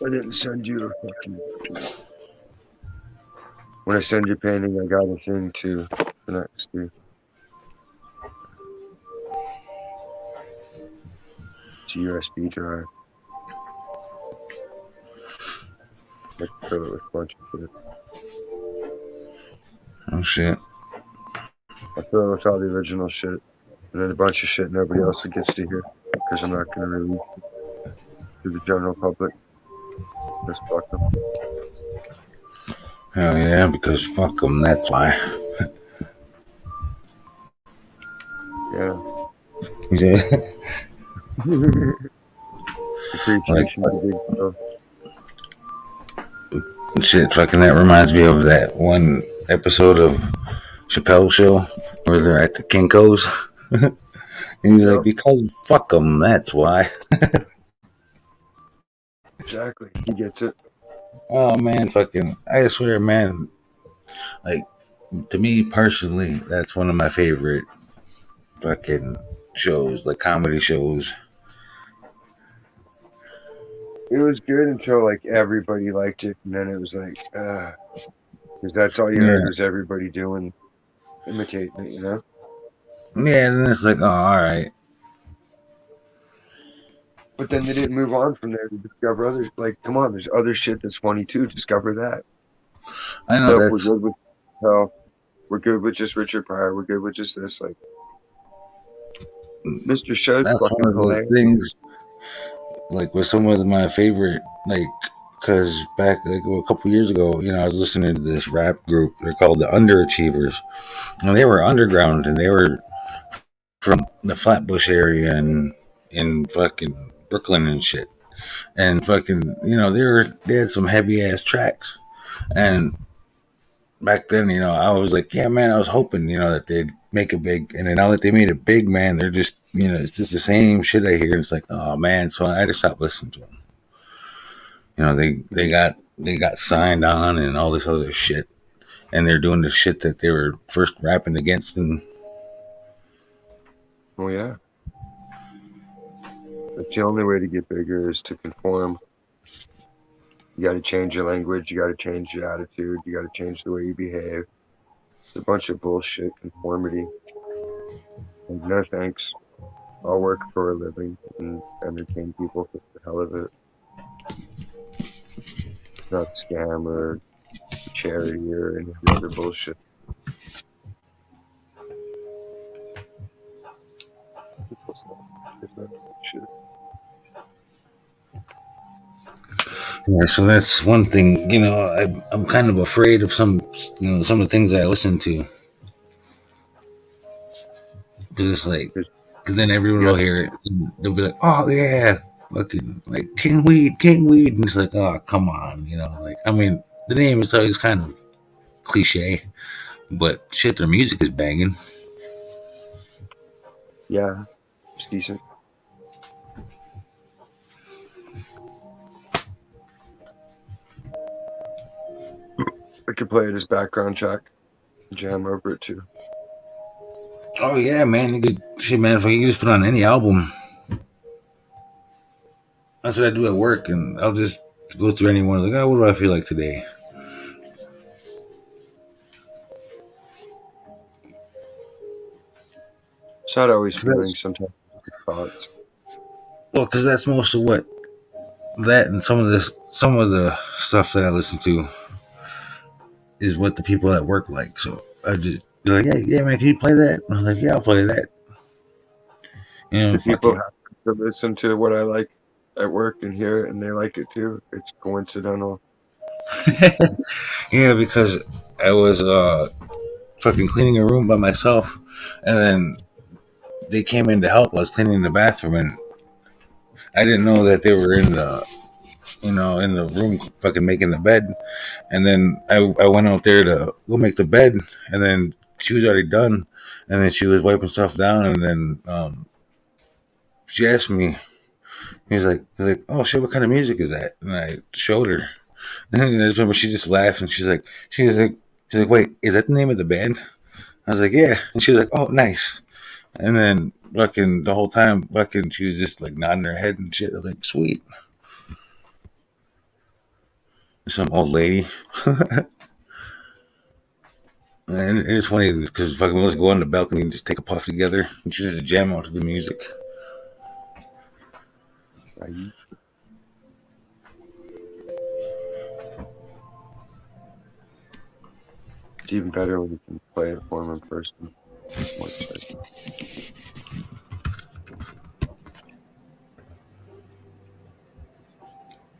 I didn't send you a fucking. When I send you painting, I got a thing to next to. It's a USB drive. I can fill it with a bunch of shit.
Oh shit.
I fill it with all the original shit, and then a bunch of shit nobody else gets to hear because I'm not gonna release it to the general public. Just fuck them.
Hell yeah, because fuck them. That's why.
Yeah.
Yeah. Like
Appreciation is a big deal.
shit. Fucking that reminds me of that one episode of Chappelle Show where they're at the Kinkos. And he's like,
Yep.
because fuck them. That's why.
Exactly. He gets it.
Oh man, fucking. I swear, man. Like to me personally, that's one of my favorite fucking shows, like comedy shows.
It was good until like everybody liked it, and then it was like, because that's all you heard
Yeah,
was everybody doing imitating it, you know.
yeah. And then it's like, oh, all right.
But then they didn't move on from there to discover other. Like, come on, there's other shit that's funny too. Discover that.
I know
So if we're
that's
good with, well, we're good with just Richard Pryor. We're good with just this. Like, Mr. Show's
that's one
fucking
of those
hilarious.
things. Like with some of my favorite, like, because back like a couple years ago, I was listening to this rap group. They're called the Underachievers, and they were underground, and they were from the Flatbush area and in fucking Brooklyn and shit. And fucking, they had some heavy ass tracks. And back then, I was like, yeah, man, I was hoping, that they'd make it big. And then now that they made it big, man, they're just, it's just the same shit I hear. It's like, oh man, so I just stopped listening to them. They got signed on and all this other shit, and they're doing the shit that they were first rapping against. And
Oh yeah, that's the only way to get bigger is to conform. You got to change your language. You got to change your attitude. You got to change the way you behave. It's a bunch of bullshit conformity. And no thanks. I'll work for a living and entertain people for the hell of it. It's not a scam or charity or any of the other bullshit. It's not, it's not bullshit.
yeah, so that's one thing. I'm kind of afraid of some of the things I listen to. Cause it's like,
'Cause
cause then everyone
you
will
got,
hear it. And they'll be like, "Oh yeah, fucking like King Weed," and it's like, "Oh come on," Like I mean, the name is always kind of cliche, but shit, their music is banging.
yeah, it's decent. I could play it as background track, jam over it too.
Oh yeah, man, you could shit, man. If I could just put on any album, that's what I do at work, and I'll just go through any one. Like, oh, what do I feel like today?
It's not always
'Cause
feeling. Sometimes it's thoughts.
Well, because that's most of what that and some of the stuff that I listen to is what the people at work like. So I just they're like, yeah, man, can you play that? And I was like, yeah, I'll play that.
The
Fuck
people
it.
happen to listen to what I like at work and hear it, and they like it too. It's coincidental.
Yeah, because I was fucking cleaning a room by myself, and then they came in to help. I was cleaning the bathroom, and I didn't know that they were in the in the room fucking making the bed. And then I went out there to go make the bed, and then she was already done, and then she was wiping stuff down, and then she asked me. He's like, oh shit, what kind of music is that? And I showed her, and then I just remember she just laughed, and she's like, wait, is that the name of the band? I was like, yeah, and she was like, oh, nice. And then fucking the whole time, fucking, she was just like nodding her head and shit. I was like, sweet, some old lady. And it's funny because fucking let's go on the balcony and just take a puff together and just jam out to the music.
Right? It's even better when you can play it for them in person. More exciting.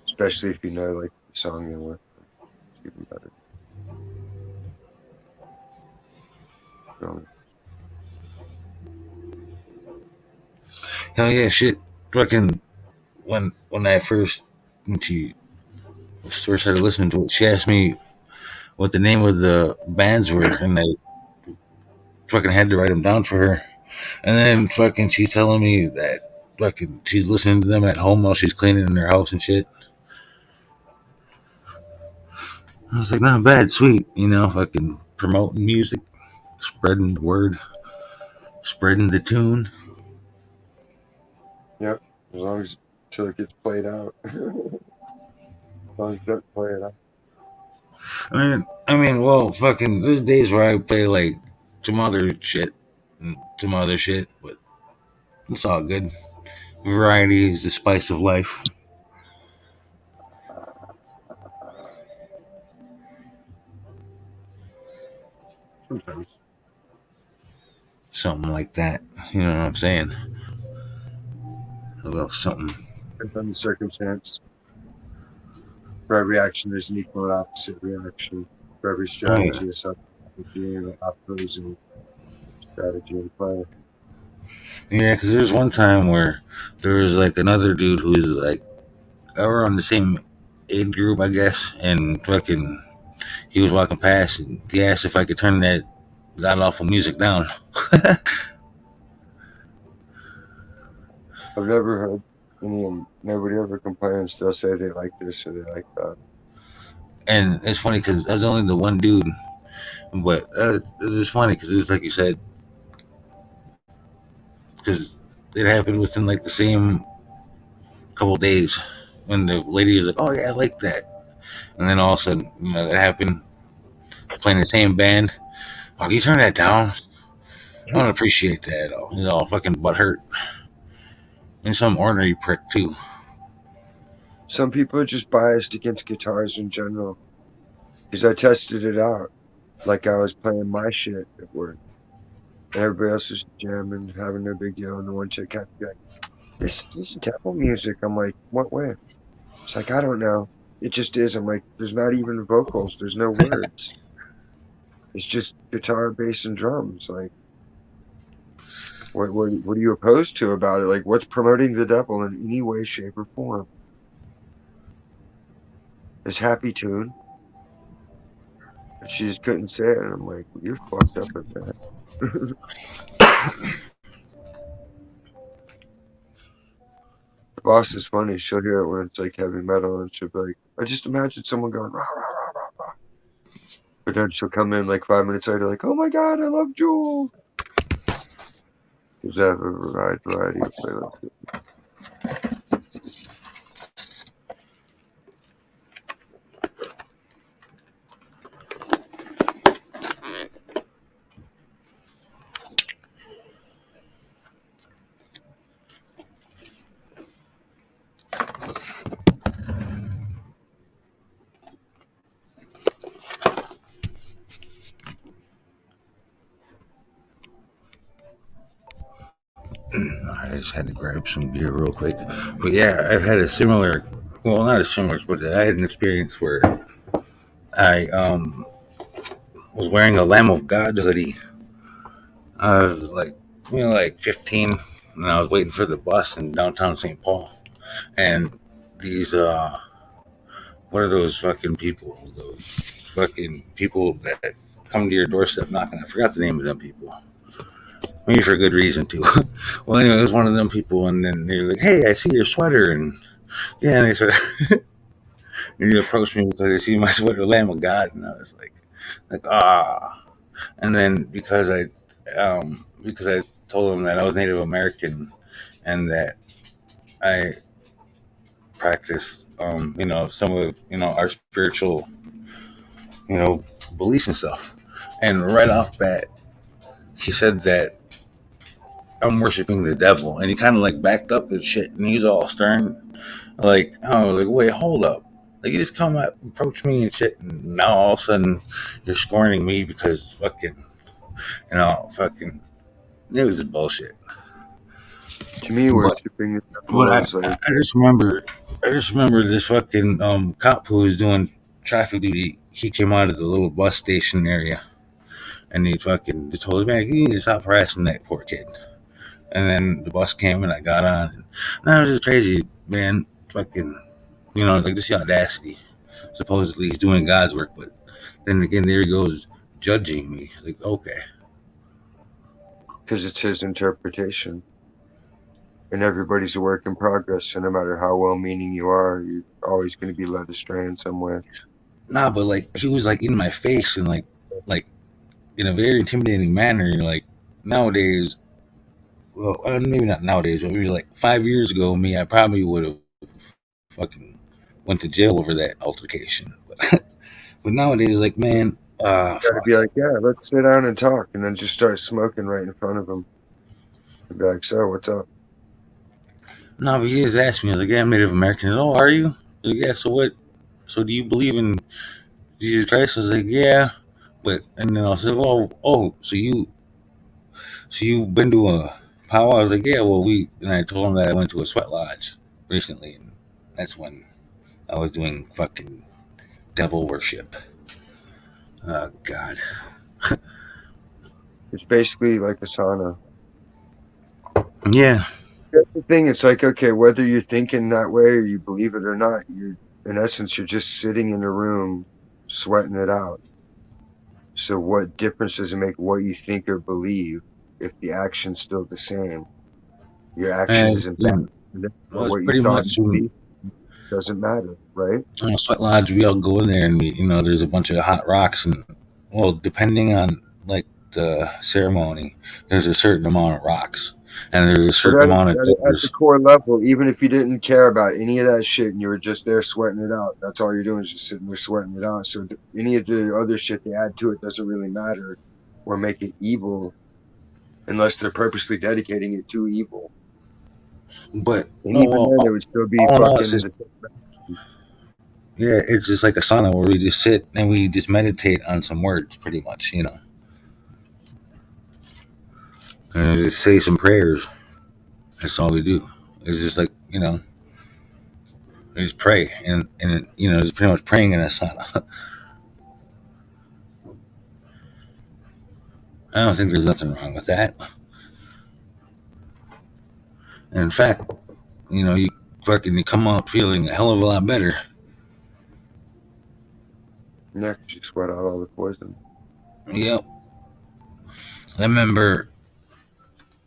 Especially if you know like the song you're with. It's even better. So,
Hell yeah, shit. Fucking when I first when she first started listening to it, she asked me what the name of the bands were, and I fucking had to write them down for her. And then fucking she's telling me that fucking she's listening to them at home while she's cleaning in her house and shit. I was like, not bad, sweet, fucking promoting music, spreading the word, spreading the tune.
yep. As long as until it gets played out. As long as it doesn't play it out.
Well, fucking, there's days where I play like some other shit, but it's all good. Variety is the spice of life.
Sometimes.
Something like that. You know what I'm saying? A little something.
Depends on the circumstance. For every action, there's an equal and opposite reaction. For every
Oh, yeah.
strategy, a strategy and an opposing strategy in play.
Yeah, because there's one time where there was like another dude who's like around the same age group, I guess, and fucking he was walking past and he asked if I could turn that god awful music down.
I've never heard nobody ever complains. They'll say they like this or they like that.
And it's funny because I was only the one dude, but it's just funny because it's like you said, because it happened within like the same couple days when the lady was like, "Oh yeah, I like that," and then all of a sudden, that happened playing the same band. Oh, can you turn that down? I don't appreciate that at all. Fucking butt hurt. And some ordinary prick too.
Some people are just biased against guitars in general. Because I tested it out. Like I was playing my shit at work. And everybody else was jamming, having no big deal. And the one chick had to be like, this is devil music. I'm like, what way? It's like, I don't know. It just is. I'm like, there's not even vocals. There's no words. It's just guitar, bass, and drums. Like, what are you opposed to about it? Like, what's promoting the devil in any way, shape, or form? It's Happy Tune. And she just couldn't say it. And I'm like, you're fucked up at that. The boss is funny. She'll hear it when it's like heavy metal, and she'll be like, I just imagine someone going, rah, rah, rah, rah, rah. But then she'll come in like 5 minutes later, like, oh my God, I love Jewel. Because I have a variety of playlists.
I just had to grab some beer real quick. But yeah, I've had a similar, well, not a similar, but I had an experience where I was wearing a Lamb of God hoodie. I was like, like 15, and I was waiting for the bus in downtown St. Paul. And these, what are those fucking people? Those fucking people that come to your doorstep knocking. I forgot the name of them people. Maybe for a good reason too. Well, anyway, it was one of them people, and then they're like, "Hey, I see your sweater," and yeah, and they sort of and he approached me because they see my sweater, Lamb of God, and I was like ah. And then because I told them that I was Native American and that I practiced some of our spiritual beliefs and stuff, and right off bat he said that I'm worshiping the devil, and he kind of like backed up and shit, and he's all stern, like, oh, like, wait, hold up, like, you just come up, approach me and shit, and now all of a sudden you're scorning me because fucking, it was bullshit.
To me,
But
worshiping the
but
devil is like,
I just remember this fucking cop who was doing traffic duty. He came out of the little bus station area, and he fucking just told me, man, you need to stop harassing that poor kid. And then the bus came, and I got on, and that was just crazy, man. Fucking, like, this audacity. Supposedly he's doing God's work, but then again, there he goes judging me. Like, okay,
because it's his interpretation. And everybody's a work in progress. So no matter how well meaning you are, you're always going to be led astray in some way.
nah, but like he was like in my face and like in a very intimidating manner. Like nowadays, well, maybe not nowadays, but maybe like 5 years ago, me, I probably would have fucking went to jail over that altercation. But nowadays, like, man,
You got to
fuck.
be like, yeah, let's sit down and talk. And then just start smoking right in front of him. And be like, so what's up?
No, but he just asked me, I was like, yeah, I'm Native American. Oh, are you? Like, yeah, so what? So do you believe in Jesus Christ? I was like, yeah. But, and then I was like, oh, so you've been to a powwow? I was like, yeah, well, and I told him that I went to a sweat lodge recently. And that's when I was doing fucking devil worship. Oh, God.
It's basically like a sauna.
Yeah.
That's the thing. It's like, okay, whether you're thinking that way or you believe it or not, in essence, you're just sitting in a room sweating it out. So what difference does it make what you think or believe if the action's still the same? Your action
And,
isn't bad. And therefore
it's
what you
pretty
thought
much
and believed doesn't matter, right?
sweat lodge. We all go in there, and there's a bunch of hot rocks, and well, depending on like the ceremony, there's a certain amount of rocks, and there's a
But
certain amount of
at the
doors.
core level, even if you didn't care about any of that shit and you were just there sweating it out, that's all you're doing is just sitting there sweating it out. So any of the other shit they add to it doesn't really matter or make it evil unless they're purposely dedicating it to evil.
But
And even then, it would still be
all in all, it's
fucking
just,
the same.
yeah, it's just like a sauna where we just sit and we just meditate on some words, pretty much, and just say some prayers. That's all we do. It's just like we just pray, and it's pretty much praying in a sauna. I don't think there's nothing wrong with that. And in fact, you come out feeling a hell of a lot better.
Yeah, 'cause you sweat out all the poison.
Yep. I remember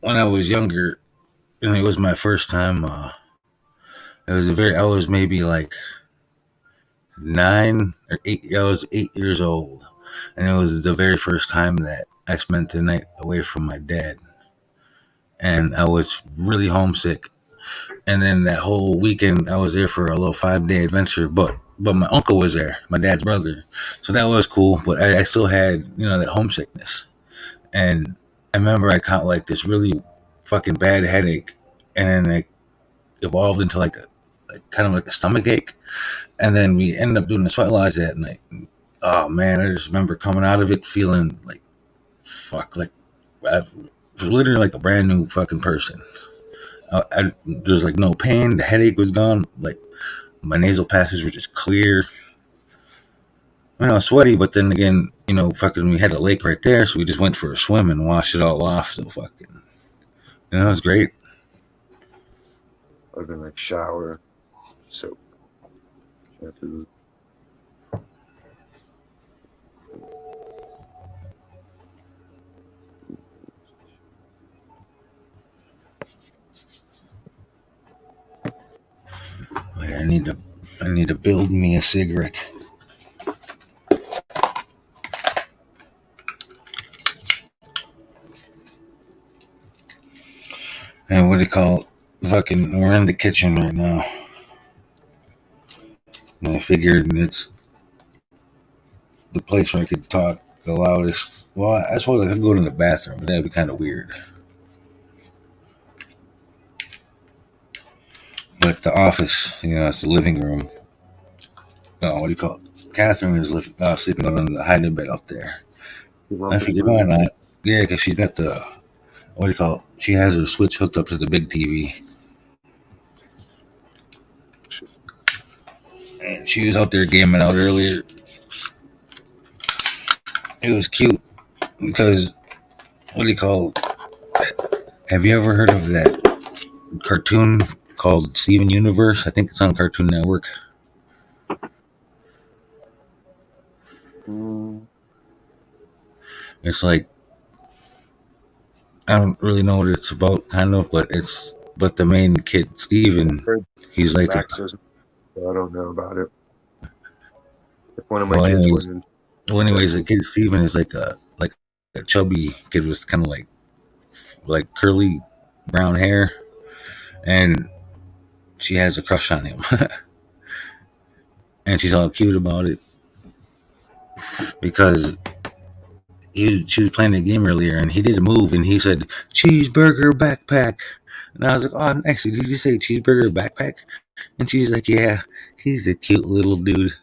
when I was younger, and it was my first time. I was maybe like 9 or 8. I was 8 years old, and it was the very first time that I spent the night away from my dad, and I was really homesick. And then that whole weekend, I was there for a little 5-day adventure. But my uncle was there, my dad's brother, so that was cool. But I still had that homesickness, and I remember I caught like this really fucking bad headache, and then it evolved into like kind of like a stomach ache, and then we ended up doing the sweat lodge that night. Oh man, I just remember coming out of it feeling like fuck, like was literally like a brand new fucking person. There's like no pain. The headache was gone. Like my nasal passages were just clear. I was sweaty, but then again, fucking we had a lake right there, so we just went for a swim and washed it all off. So fucking, it was great.
I've been like shower, soap, shampoo.
I need to build me a cigarette. And what do you call it? Fucking, we're in the kitchen right now. And I figured it's the place where I could talk the loudest. Well, I suppose I could go to the bathroom, but that'd be kind of weird. But the office, it's the living room. Oh, what do you call it? Catherine is sleeping on the hiding bed out there.
You
I
rumpus
figured, why
room.
not? Yeah, because she's got the, what do you call it? She has her switch hooked up to the big TV. And she was out there gaming out earlier. It was cute because, what do you call it? Have you ever heard of that cartoon called Steven Universe? I think it's on Cartoon Network.
Mm,
It's like, I don't really know what it's about, kind of, but the main kid, Steven,
heard
he's like a,
Max doesn't. So I don't know about it. If one of my
well,
kids
anyways,
wouldn't.
the kid Steven is like a chubby kid with kind of like curly brown hair, and she has a crush on him, and she's all cute about it because she was playing the game earlier, and he did a move, and he said cheeseburger backpack, and I was like, oh, actually, did you say cheeseburger backpack? And she's like, yeah, he's a cute little dude,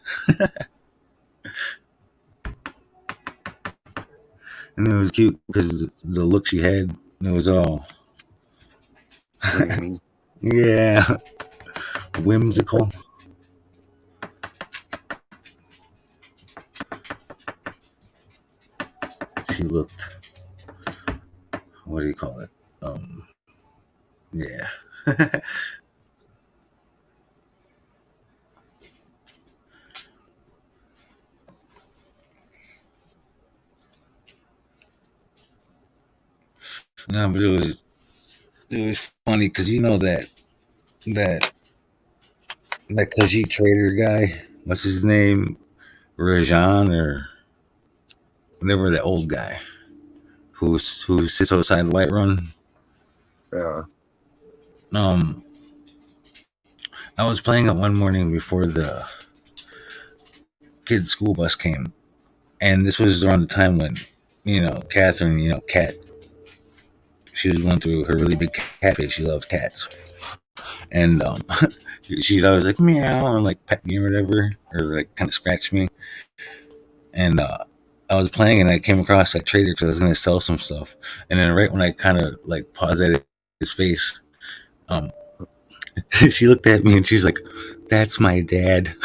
and it was cute because the look she had, it was all
Dreamy.
yeah, whimsical. She looked, what do you call it? Yeah. No, but it was funny because that that Khajiit trader guy, what's his name, Rajan or whatever, that old guy who sits outside Whiterun.
Yeah.
Um, I was playing it one morning before the kid's school bus came, and this was around the time when Catherine, cat, she was going through her really big cat phase. She loves cats, and she's always like meow and like pet me or whatever, or like kind of scratch me. And I was playing and I came across that trader because I was going to sell some stuff. And then right when I kind of like paused at his face, um, she looked at me and she's like, "That's my dad."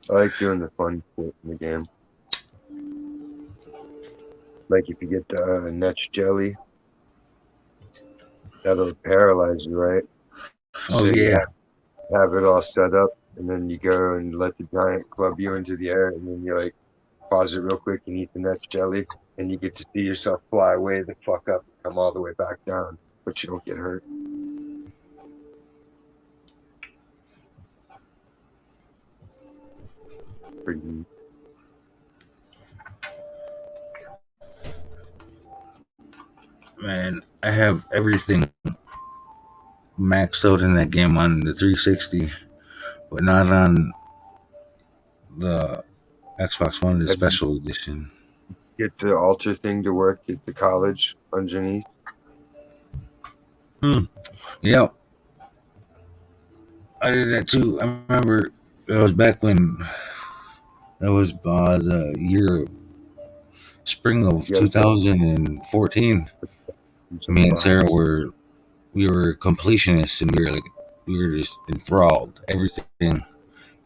I like doing the fun shit in the game. Like if you get the Netch jelly, that'll paralyze you, right?
Oh
So you
yeah,
have it all set up, and then you go and let the giant club you into the air, and then you like pause it real quick and eat the Netch jelly, and you get to see yourself fly way the fuck up and come all the way back down, but you don't get hurt. Pretty neat.
man, I have everything maxed out in that game on the 360, but not on the Xbox One, the
Have you
special edition.
get the altar thing to work at the college underneath?
Yeah, I did that too. I remember it was back when that was the year spring of
Yes,
2014. Me and Sarah were completionists, and we were just enthralled. Everything,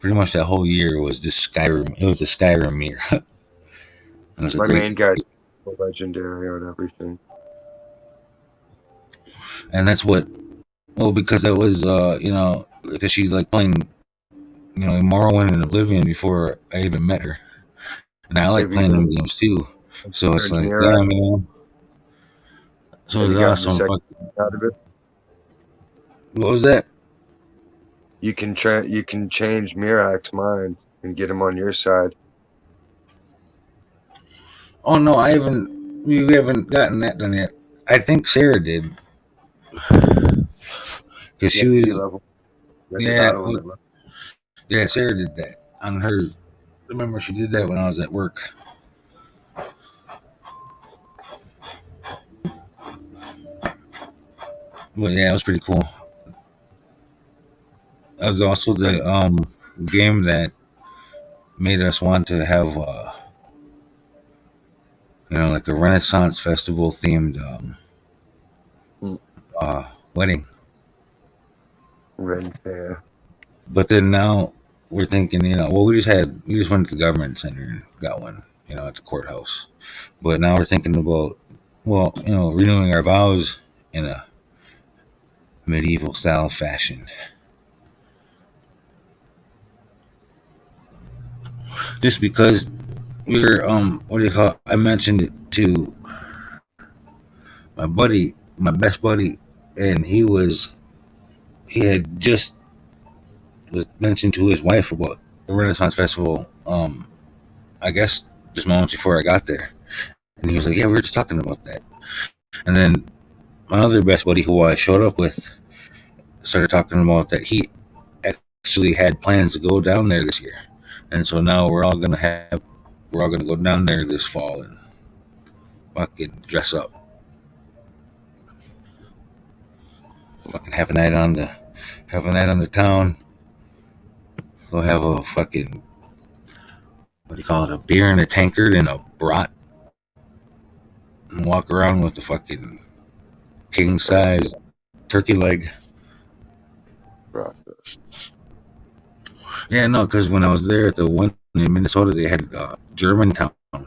pretty much that whole year was just Skyrim. It was a Skyrim year. It was a
my
great,
main guy, legendary on everything.
and that's what. Well, because that was because she's like playing Morrowind and Oblivion before I even met her, and I like
Have you
playing them
been
games too. So it's like,
Mirror?
damn, so
Have
it's
you gotten the
awesome.
second out of it?
What was that?
You can change Mirak's mind and get him on your side.
Oh no, I haven't. We haven't gotten that done yet. I think Sarah did because
You
she
have to be
was.
level. You have to
Yeah,
battle him at level.
yeah. Sarah did that on her. I remember she did that when I was at work. But yeah, it was pretty cool. That was also the game that made us want to have like a Renaissance festival themed
Mm,
wedding.
Ren Fair.
But then now we're thinking, well, we just went to the government center and got one, at the courthouse. But now we're thinking about, well, renewing our vows in a medieval style fashion. Just because we're, what do you call it? I mentioned it to my buddy, my best buddy, and he had just was mentioned to his wife about the Renaissance Festival. I guess just moments before I got there, and he was like, "Yeah, we were just talking about that." And then my other best buddy, who I showed up with, started talking about that he actually had plans to go down there this year, and so now we're all gonna go down there this fall and fucking dress up, fucking have a night on the town. Go have a fucking what do you call it? A beer in a tankard and a brat, and walk around with the fucking king size turkey leg.
Breakfast.
Yeah, no, because when I was there at the one in Minnesota, they had Germantown. I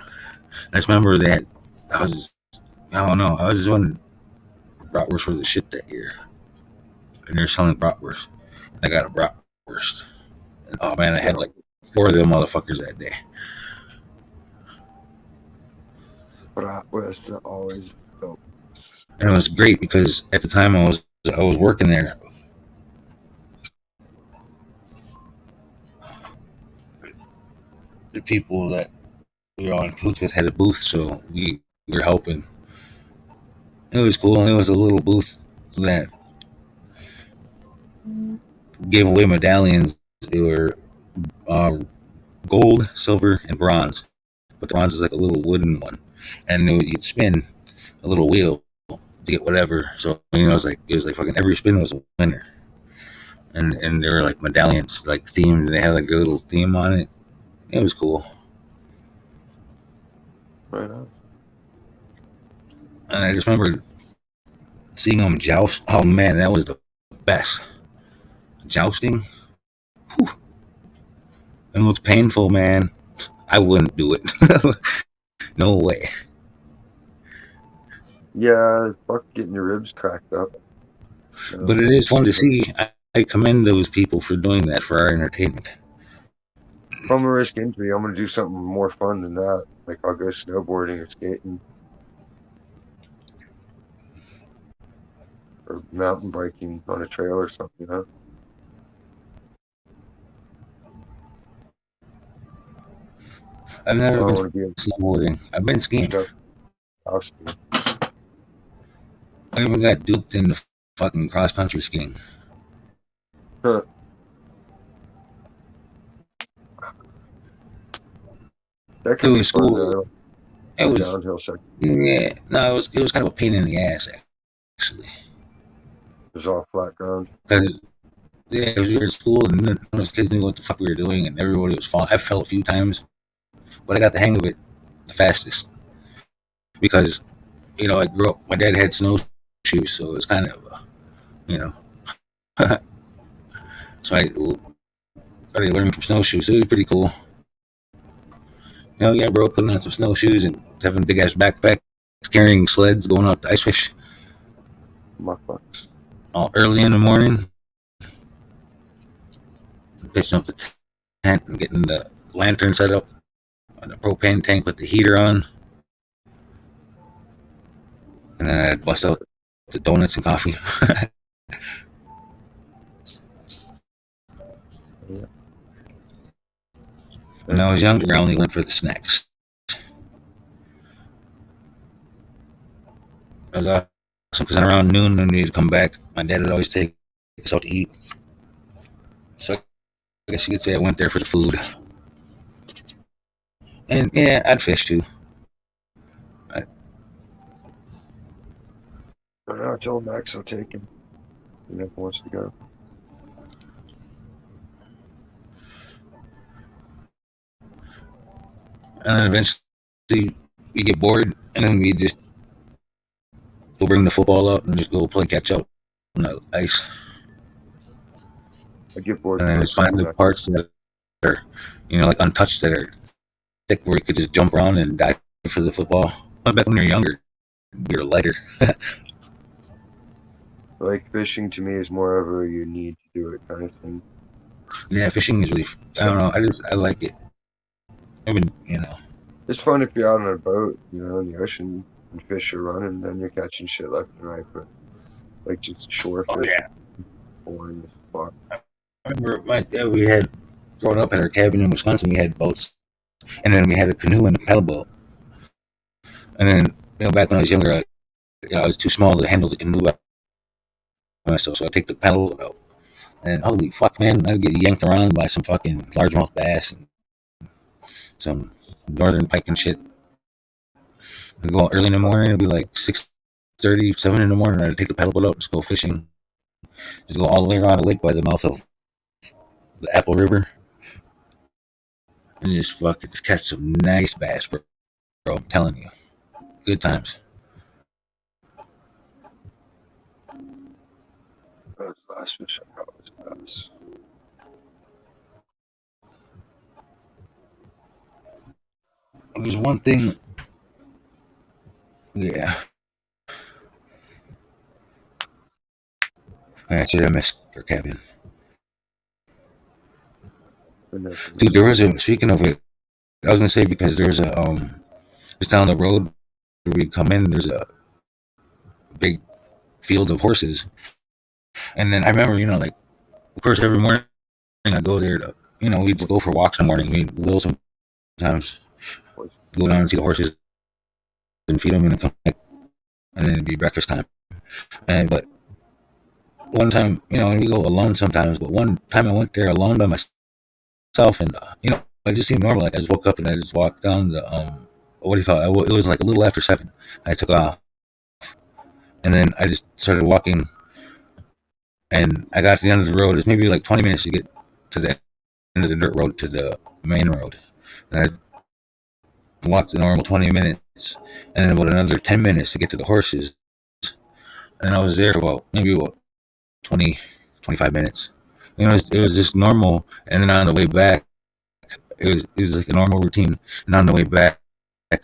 just remember that I don't know, I was just wondering bratwurst was the shit that year, and they're selling bratwurst. And I got a bratwurst, and oh man, I had like 4 of them motherfuckers that day.
Bratwurst are always dope.
And it was great because at the time I was working there. The people that we were all in cahoots with had a booth, so we were helping. It was cool. It was a little booth that gave away medallions. They were uh, gold, silver, and bronze. But the bronze is like a little wooden one, and you'd spin a little wheel to get whatever. So it was like fucking every spin was a winner, and there were like medallions like themed. And they had like a little theme on it. It was cool.
Right on.
And I just remember seeing them joust. Oh man, that was the best. Jousting. Whew. It looks painful, man. I wouldn't do it. No way.
Yeah, fuck getting your ribs cracked up.
But it is fun to see. I commend those people for doing that for our entertainment.
If I'm gonna risk injury, I'm gonna do something more fun than that. Like I'll go snowboarding or skating or mountain biking on a trail or something, huh?
I've
I
never
don't
been
want to be
snowboarding. I've been skiing.
stuck house.
I even got duped in the fucking cross country skiing.
Huh. That
It
could be
was
fun
cool.
though.
It was
Downhill section
yeah. No, it was kind of a pain in the ass actually.
is all flat ground.
Because yeah, 'cause we were in school and none of those kids knew what the fuck we were doing, and everybody was falling. I fell a few times, but I got the hang of it the fastest. because I grew up. My dad had snowshoes, so it's kind of you know. So I started learning from snowshoes. So it was pretty cool. Yeah, bro, putting on some snowshoes and having big ass backpacks, carrying sleds, going out to ice fish
Motherfuckers.
all early in the morning, pitching up the tent and getting the lantern set up on the propane tank with the heater on, and then I'd bust out the donuts and coffee.
Yeah.
When I was younger, I only went for the snacks. It was awesome because around noon when we'd come back, my dad would always take us out to eat. So I guess you could say I went there for the food. And yeah, I'd fish too. I,
But now I told Max I'll take him. He never wants to go.
and then eventually we get bored, and then we just go bring the football out and just go play catch up on the ice.
I get bored
And then
first.
just find the parts that are, like untouched that are thick where you could just jump around and dive for the football. But back when you're younger, you're lighter.
Like fishing to me is more of a you need to do it kind of thing.
Yeah, fishing is really, I don't know, I like it. I mean,
It's fun if you're out on a boat, in the ocean, and fish are running, then you're catching shit left and right. But like just shore
oh
fish,
yeah.
boring as fuck.
I remember my dad, we had, growing up at our cabin in Wisconsin, we had boats. And then we had a canoe and a paddle boat. And then, back when I was younger, I was too small to handle the canoe by myself. So I take the paddle boat out. And holy fuck, man, I'd get yanked around by some fucking largemouth bass and some northern pike and shit. I'd go out early in the morning, it'd be like 6:30, 7 in the morning. I'd take the paddle boat out, just go fishing. Just go all the way around the lake by the mouth of the Apple River. And just fucking just catch some nice bass, bro. I'm telling you. Good times.
That was the last fish I caught was bass.
There's one thing. Yeah. Actually, I missed your cabin. Dude, there was a, speaking of it, I was gonna say because there's a, just down the road where we come in, there's a big field of horses. And then I remember, like, of course, every morning I go there to, we'd go for walks in the morning. We'd go sometimes, go down and see the horses and feed them and come back, and then it'd be breakfast time. But one time, we go alone sometimes, but one time I went there alone by myself, and, it just seemed normal. Like I just woke up and I just walked down the, what do you call it? It was like a little after 7. I took off, and then I just started walking, and I got to the end of the road. It's maybe like 20 minutes to get to the end of the dirt road to the main road. And I walked the normal 20 minutes, and then about another 10 minutes to get to the horses. And I was there for maybe 20, 25 minutes. It was just normal. And then on the way back, it was like a normal routine. And on the way back,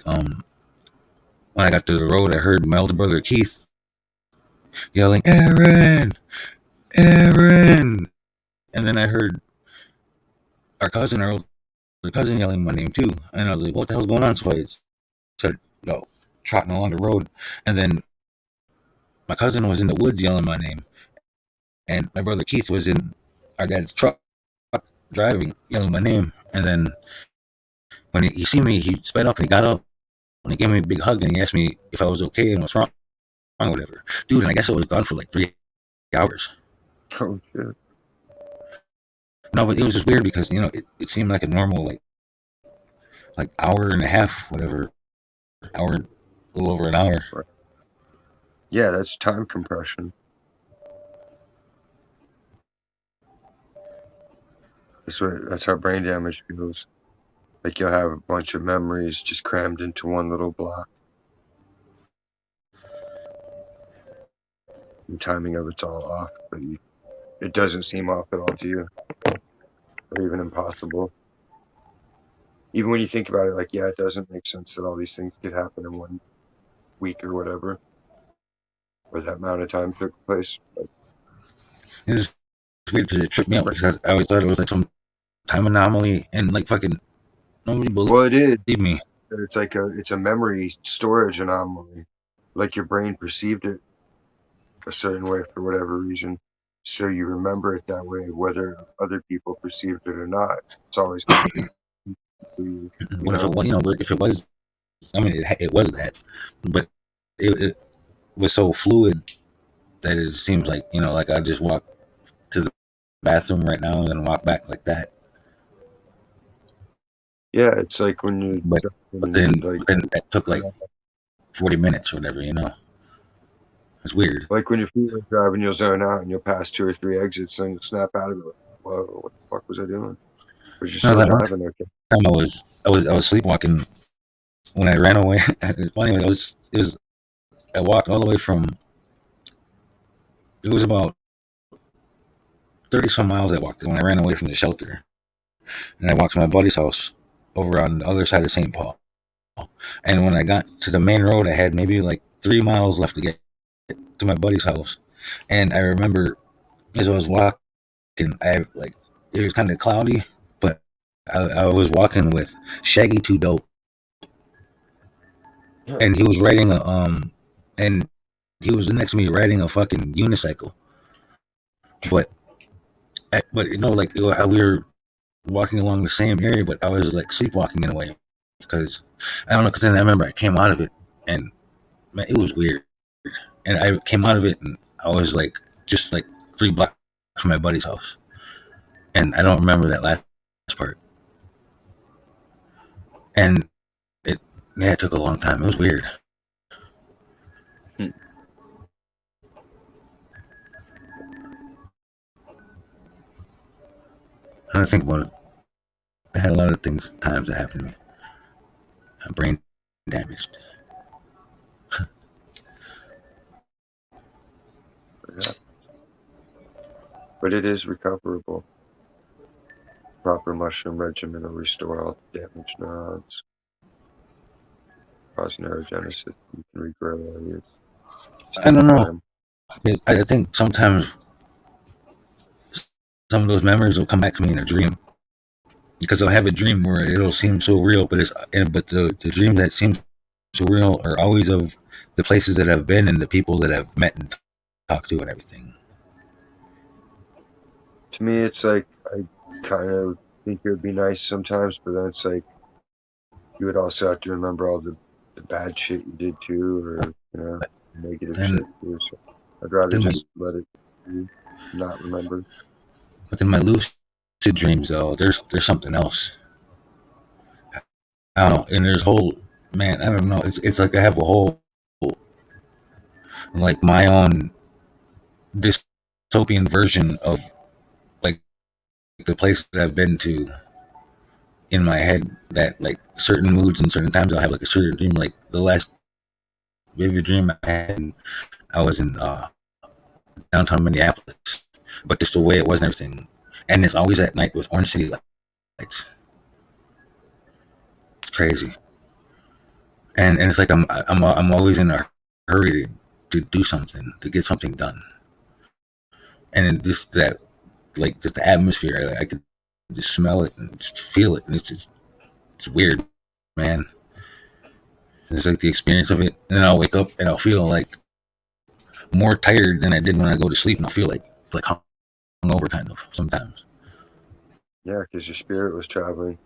when I got to the road, I heard my older brother Keith yelling, "Aaron, Aaron!" And then I heard our older cousin yelling my name too. And I was like, "What the hell's going on?" So I started, trotting along the road. And then my cousin was in the woods yelling my name, and my brother Keith was in our dad's truck driving, yelling my name. And then when he seen me, he sped up and he got up and he gave me a big hug and he asked me if I was okay and what's wrong or whatever. Dude, and I guess I was gone for like 3 hours.
Oh shit.
No, but it was just weird because it seemed like a normal like hour and a half, whatever, hour, a little over an hour.
Right. Yeah, that's time compression. That's how brain damage feels. Like you'll have a bunch of memories just crammed into one little block. The timing of it's all off, but it doesn't seem off at all to you, or even impossible. Even when you think about it, like, yeah, it doesn't make sense that all these things could happen in 1 week or whatever, or that amount of time took place. But
It's weird because it tripped me out because I always thought it was like some time anomaly and like fucking nobody
well, it is.
believed me.
It's like it's a memory storage anomaly. Like your brain perceived it a certain way for whatever reason, so you remember it that way, whether other people perceived it or not. It's always going to be you
What if
know.
it was, if it was, I mean, it was that, but it was so fluid that it seems like, like I just walk to the bathroom right now and then walk back like that.
Yeah, it's like when you
But then
like
that took like 40 minutes or whatever, It's weird.
like when you're freeway driving, you'll zone out and you'll pass 2 or 3 exits and you'll snap out of it. Like, whoa, what the fuck was I doing? But you're
No,
still
that one
driving, okay?
time I was sleepwalking when I ran away. It's funny. I walked all the way from. It was about 30 some miles I walked when I ran away from the shelter, and I walked to my buddy's house over on the other side of St. Paul. And when I got to the main road, I had maybe like 3 miles left to get to my buddy's house. And I remember as I was walking, I like it was kind of cloudy, but I was walking with Shaggy Two Dope,
Yeah.
and he was riding and he was next to me riding a fucking unicycle. But like how we were walking along the same area, but I was like sleepwalking in a way because I don't know. Because then I remember I came out of it, and man, it was weird. And I came out of it, and I was like just like 3 blocks from my buddy's house, and I don't remember that last part. And it took a long time. It was weird.
Hmm.
I don't think about it. I had a lot of times that happened to me. My brain damaged.
Yeah. But it is recoverable. Proper mushroom regimen will restore all damaged neurons, cause neurogenesis. You can regrow areas.
I don't know.
Time.
I think sometimes some of those memories will come back to me in a dream because I'll have a dream where it'll seem so real, but the dream that seems so real are always of the places that I've been and the people that I've met and talked to and everything.
To me, it's like I kind of think it would be nice sometimes, but then it's like you would also have to remember all the bad shit you did too, or negative
And
shit too. So I'd rather
then my,
just let it be, not remember.
but then my lucid dreams though, there's something else. I don't know, and there's whole man. I don't know. It's like I have a whole like my own dystopian version of like the place that I've been to in my head. That like certain moods and certain times I'll have like a certain dream. Like the last vivid dream I had, I was in downtown Minneapolis, but just the way it was and everything. And it's always at night with orange city lights. It's crazy. And it's like I'm always in a hurry to do something, to get something done. And just that, like just the atmosphere, I could just smell it and just feel it, and it's weird, man. It's like the experience of it, and then I'll wake up and I'll feel like more tired than I did when I go to sleep, and I'll feel like hungover kind of sometimes.
Yeah, because your spirit was traveling.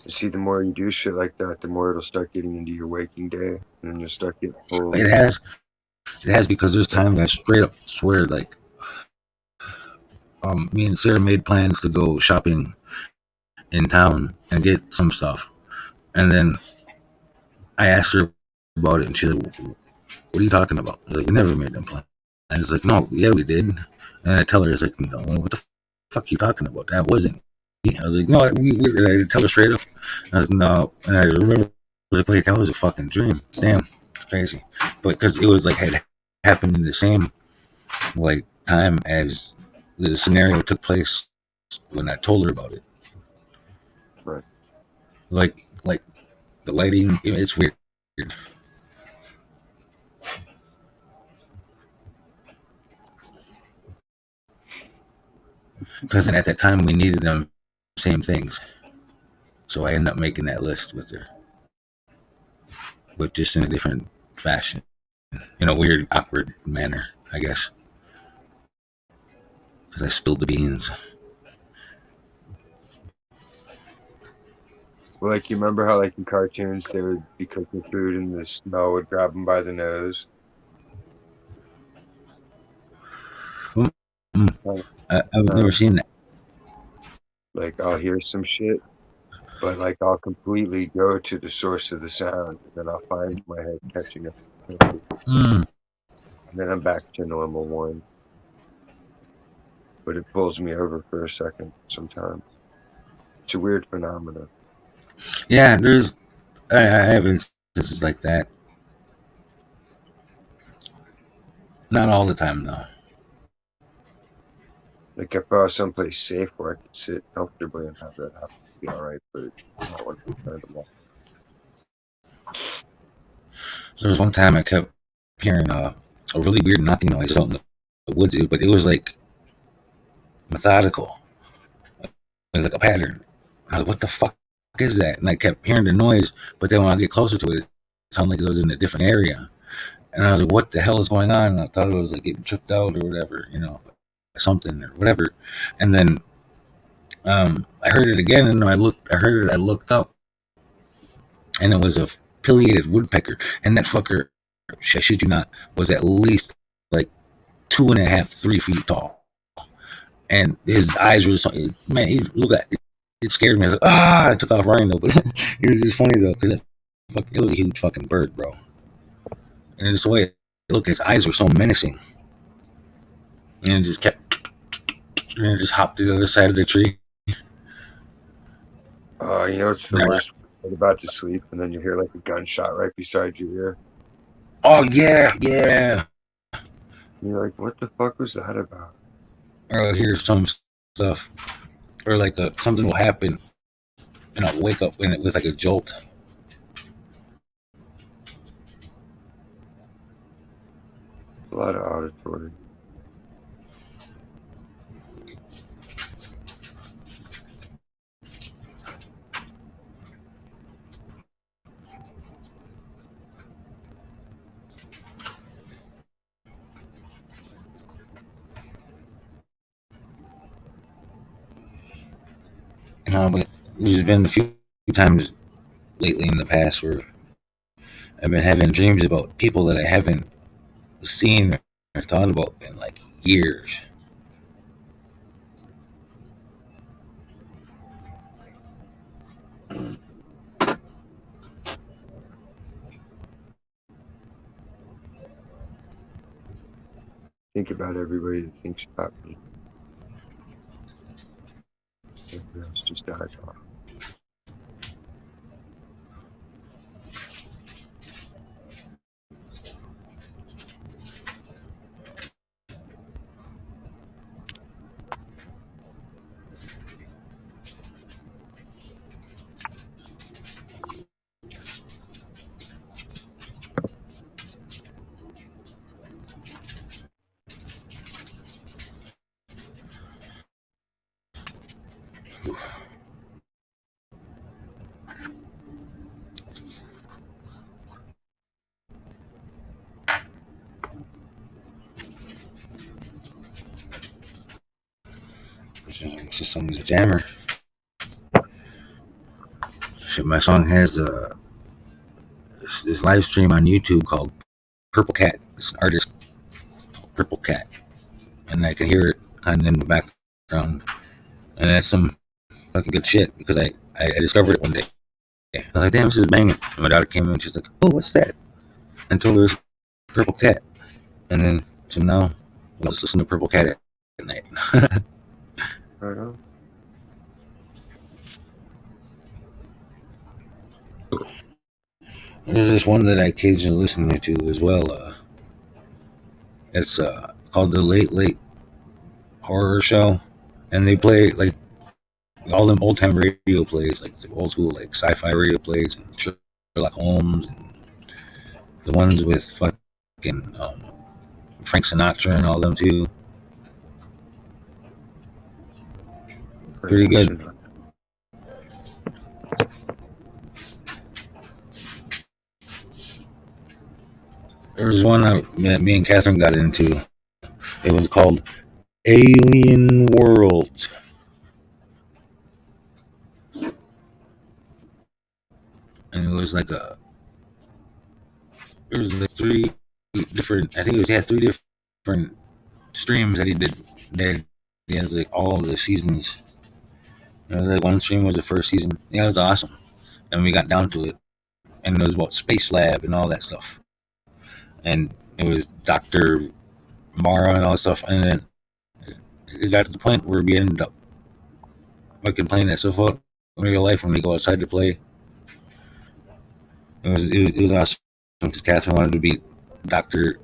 You see, the more you do shit like that, the more it'll start getting into your waking day, and then you'll start getting full.
It has because there's times I straight up swear like me and Sarah made plans to go shopping in town and get some stuff, and then I asked her about it, and she's like, "What are you talking about?" I was like, "We never made them plans." And it's like, "No, yeah, we did." And I tell her, "It's like, no, what the fuck are you talking about? That wasn't." I was like, "No, I tell her straight up." I was like, "No," and I remember I was like, "That was a fucking dream." Damn, it's crazy, but because it was like had happened in the same like time as the scenario took place when I told her about it.
Right.
Like the lighting, it's weird. Because at that time we needed them same things, so I ended up making that list with her, but just in a different fashion, in a weird, awkward manner, I guess, because I spilled the beans.
Well, like you remember how like in cartoons they would be cooking food and the smell would grab them by the nose.
Mm, I've never
Um,
seen that.
like I'll hear some shit, but like I'll completely go to the source of the sound, and then I'll find my head catching up, and
Mm.
then I'm back to normal one. But it pulls me over for a second sometimes. It's a weird phenomenon.
Yeah, I have instances like that. Not all the time though.
Like if I was someplace safe where I could sit comfortably and have that happen, it'd be all right. But not when I'm trying to walk.
So there was one time I kept hearing a really weird knocking noise out in the woods, but it was like methodical. It was like a pattern. I was like, what the fuck is that? And I kept hearing the noise, but then when I get closer to it, it sounded like it was in a different area. And I was like, what the hell is going on? And I thought it was like getting tripped out or whatever, something or whatever. And then I heard it again, and I heard it, I looked up, and it was a pileated woodpecker. And that fucker, I shit you not, was at least like 2.5, 3 feet tall. And his eyes were so, man, he look at it. It scared me. I was like, I took off running though, but it was just funny though, because it was a huge fucking bird, bro. And it's the way his eyes were so menacing, and it just kept, and it just hopped to the other side of the tree.
You know it's the worst. You're about to sleep, and then you hear like a gunshot right beside your ear.
Oh yeah, yeah.
And you're like, what the fuck was that about?
Or I'll hear some stuff, or like something will happen, and I'll wake up and it was like a jolt.
A lot of auditory.
But there's been a few times lately in the past where I've been having dreams about people that I haven't seen or thought about in like years.
Think about everybody that thinks about me. Everybody else just died off.
It's just something's a jammer. Shit, my song has this live stream on YouTube called Purple Cat. It's an artist, Purple Cat, and I can hear it kind of in the background, and that's some fucking good shit because I discovered it one day. I was like, damn, this is banging. And my daughter came in and she's like, oh, what's that? And told her it was Purple Cat. And then, so now, we'll just listen to Purple Cat at night.
Right on.
There's this one that I occasionally listen to as well. It's called the Late Late Horror Show, and they play like all them old time radio plays, like the old school like sci-fi radio plays, and Sherlock Holmes, and the ones with fucking Frank Sinatra and all them too. Pretty good. There was one that me and Catherine got into. It was called Alien World, and it was like a. There was like three different. I think it was had three different streams that he did. There, he has like all of the seasons. It was like one stream was the first season. Yeah, it was awesome, and we got down to it, and it was about Space Lab and all that stuff, and it was Dr. Mara and all that stuff, and then it got to the point where we ended up fucking playing that stuff out in real life when we go outside to play. It was awesome because Catherine wanted to be Dr.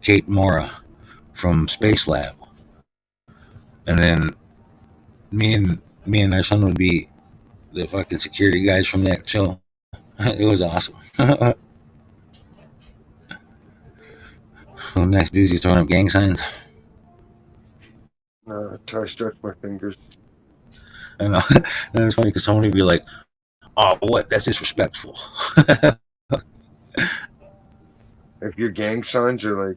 Kate Mora from Space Lab, and then me and our son would be the fucking security guys from that show. It was awesome. Nice dudes, he's throwing up gang signs.
Until I stretch my fingers.
I know. And it's funny because somebody would be like, "Oh, what? That's disrespectful."
If your gang signs are like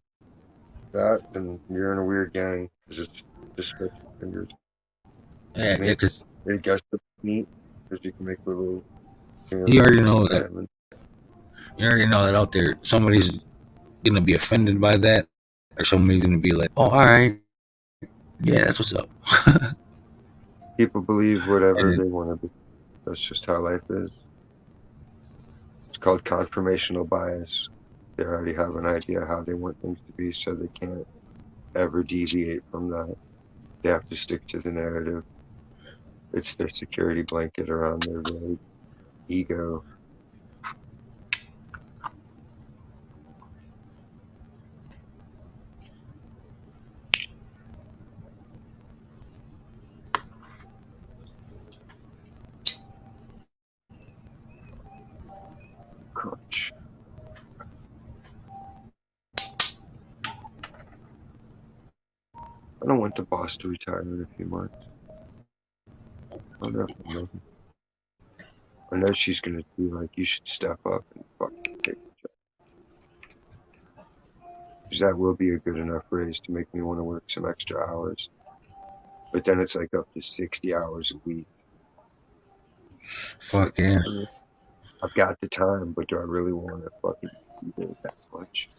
that, then you're in a weird gang. Because it's just stretch your fingers.
Yeah, because
I guess it's neat because you can make little.
you already know that. You already know that out there, somebody's gonna be offended by that, or somebody's gonna be like, "Oh, all right, yeah, that's what's up."
People believe whatever they want to be. That's just how life is. It's called confirmational bias. They already have an idea how they want things to be, so they can't ever deviate from that. They have to stick to the narrative. It's their security blanket around their vague ego. Crunch. I don't want the boss to retire in a few months. I know she's gonna be like, you should step up and fucking take the job. Because that will be a good enough raise to make me want to work some extra hours. But then it's like up to 60 hours a week.
Fuck yeah.
I've got the time, but do I really want to fucking do it that much?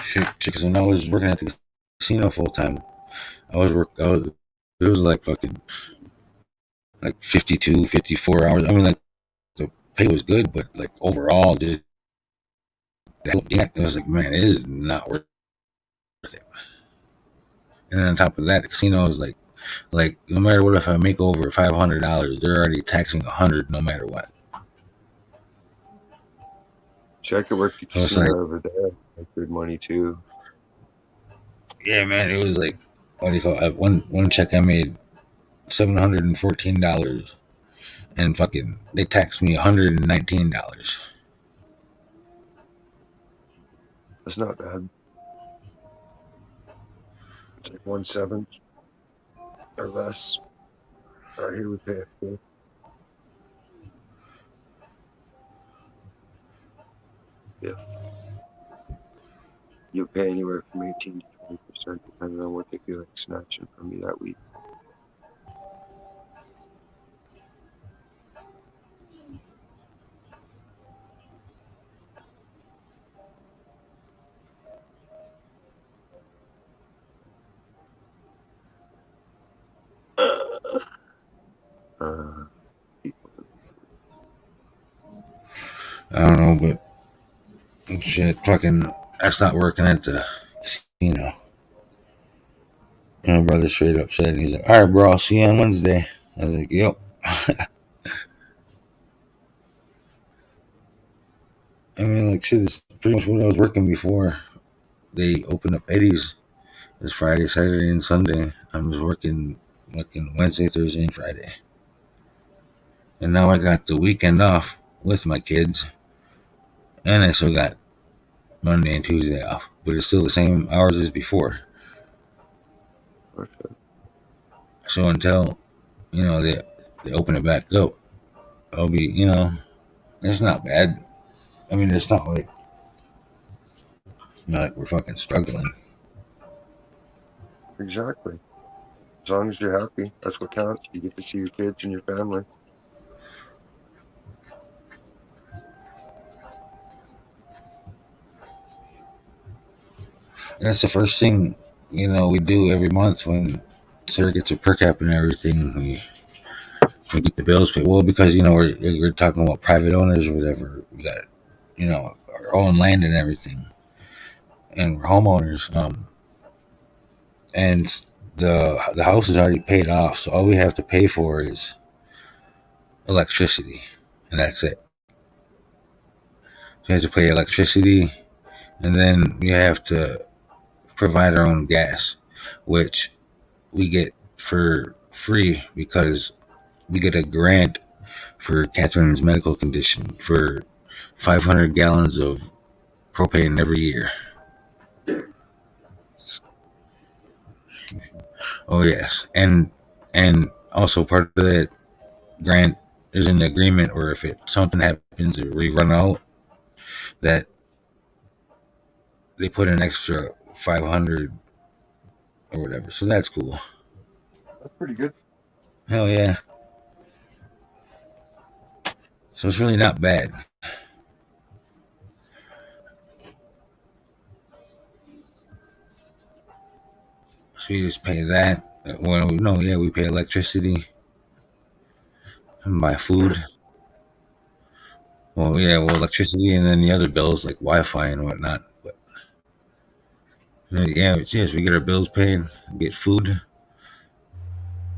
Shit, because when I was working at the casino full time, it was like fucking like 52, 54 hours. I mean, like the pay was good, but like overall, just it was like, man, it is not worth it. And then on top of that, the casino is like no matter what, if I make over $500, they're already taxing $100 no matter what.
So I could work the casino over there, make good money too.
Yeah, man, it was like, what do you call it? One check I made $714, and fucking they taxed me $119.
That's not bad. It's like 1/7 or less. Right here we pay it for. If you pay anywhere from 18 to 20%, depending on what they feel like snatching from you that week.
I don't know, but shit, fucking, that's not working at the casino. My brother straight up said, he's like, all right, bro, I'll see you on Wednesday. I was like, yep. I mean, like, shit is pretty much what I was working before. They opened up Eddie's. It's Friday, Saturday, and Sunday. I'm just working Wednesday, Thursday, and Friday. And now I got the weekend off with my kids, and I still got Monday and Tuesday off. But it's still the same hours as before.
Perfect.
So until they open it back up, I'll be it's not bad. I mean, it's not like we're fucking struggling.
Exactly. As long as you're happy, that's what counts. You get to see your kids and your family.
And that's the first thing we do every month when Sarah gets her per cap and everything. We get the bills paid. Well, because we're talking about private owners or whatever. We got our own land and everything, and we're homeowners. And the house is already paid off, so all we have to pay for is electricity, and that's it. So we have to pay electricity, and then we have to provide our own gas, which we get for free because we get a grant for Catherine's medical condition for 500 gallons of propane every year. Oh yes, and also part of that grant is an agreement where if something happens or we run out, that they put an extra 500 or whatever. So that's cool.
That's pretty good.
Hell yeah. So it's really not bad. So we just pay that. Well, no, yeah, we pay electricity and buy food. Well, yeah, well, electricity and then the other bills like Wi-Fi and whatnot. But yeah, yes, we get our bills paid, get food,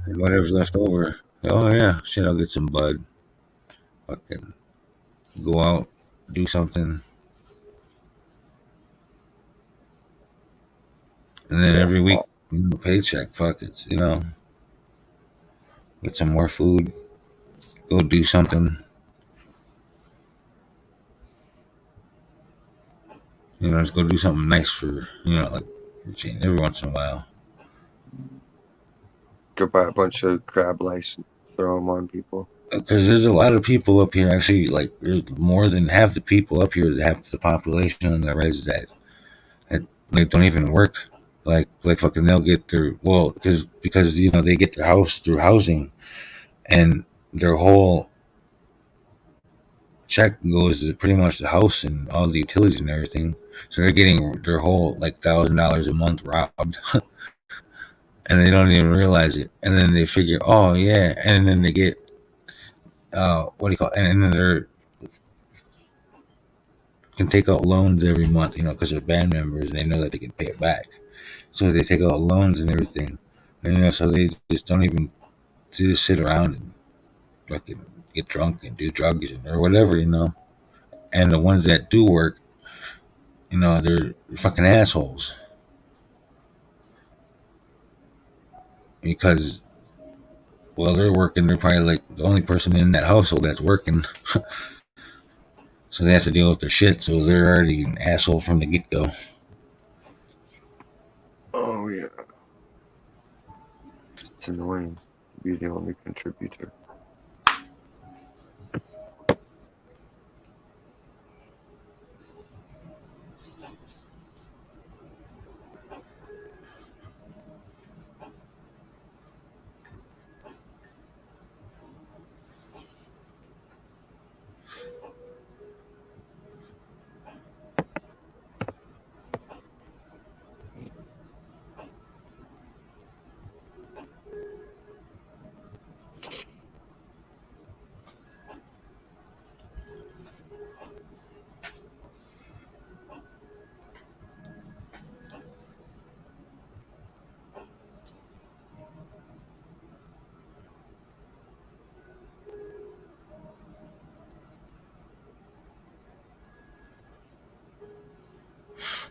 and whatever's left over. Oh yeah, shit, I'll get some bud. Fucking go out, do something, and then every week,
Oh,
paycheck. Fuck it, get some more food, go do something. Just go do something nice for like every once in a while.
go buy a bunch of crab lice and throw them on people.
Because there's a lot of people up here. Actually, like there's more than half the people up here, half the population on the res that like don't even work. Like fucking they'll get their because they get their house through housing, and their whole check goes to pretty much the house and all the utilities and everything. So they're getting their whole like $1,000 a month robbed, and they don't even realize it. And then they figure, oh yeah, and then they get what do you call it? And then they're can take out loans every month, because they're band members and they know that they can pay it back. So they take out loans and everything, and so they just don't even they just sit around and fucking get drunk and do drugs or whatever. And the ones that do work, they're fucking assholes because well, they're working. They're probably like the only person in that household that's working, so they have to deal with their shit. So they're already an asshole from the get go.
Oh yeah, it's annoying to be the only contributor.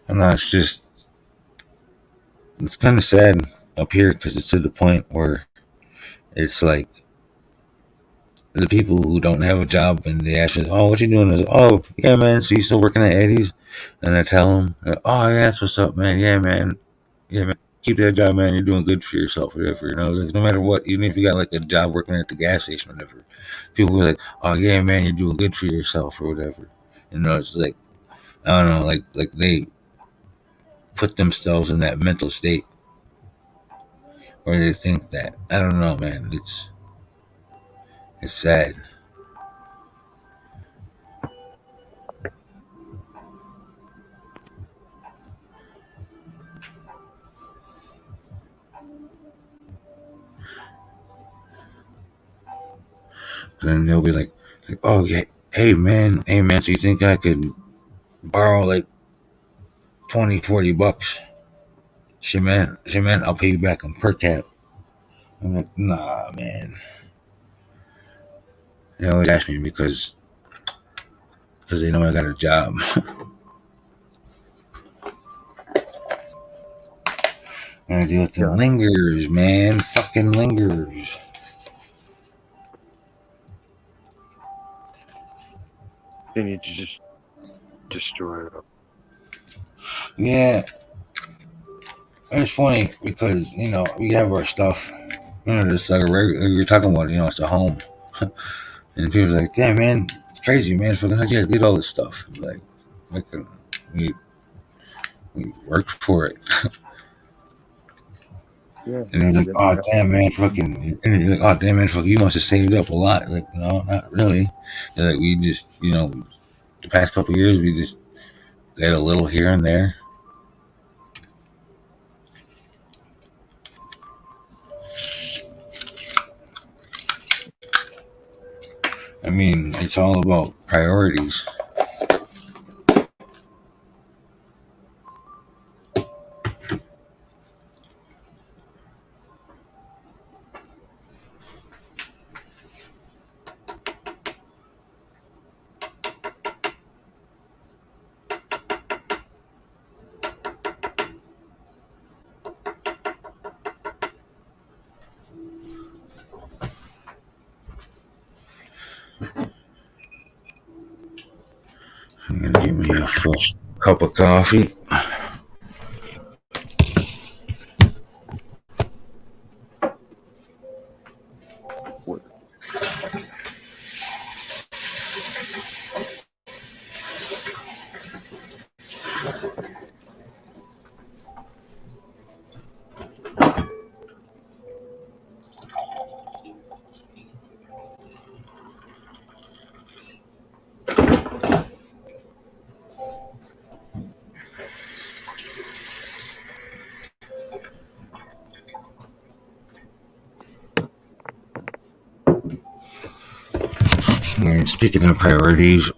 And it's kind of sad up here because it's to the point where it's like the people who don't have a job and they ask us, "Oh, what you doing?" I say, "Oh, yeah, man. So you still working at Eddie's?" And I tell them, "Oh, yeah, that's what's up, man. Yeah, man. Keep that job, man. You're doing good for yourself, whatever. You know, like, no matter what, even if you got like a job working at the gas station, whatever. People are like, "Oh, yeah, man, you're doing good for yourself, or whatever." You know, it's like I don't know, like they put themselves in that mental state where they think that I don't know, man. It's sad. Then they'll be like, "Oh, yeah, hey, man. So you think I could borrow like 20, 40 bucks? Shit, man. I'll pay you back on per cap." I'm like, "Nah, man." They always ask me because they know I got a job. And I deal with the
Yeah.
lingers, man. Fucking lingers.
They need to just destroy it.
Yeah, and it's funny because we have our stuff. Just like a regular. You're talking about, it's a home, and people's like, "Yeah, man, it's crazy, man. Fucking how'd you guys get all this stuff?" Like we we worked for it,
Yeah,
and they're like,
yeah,
"Oh
yeah.
damn, man, fucking," and you're like, "Oh damn, man, fuck, you must have saved up a lot." Like, no, not really. They're like, we just, the past couple of years, we just got a little here and there. I mean, it's all about priorities. I'm gonna give me a fresh cup of coffee.
What?
And speaking of priorities,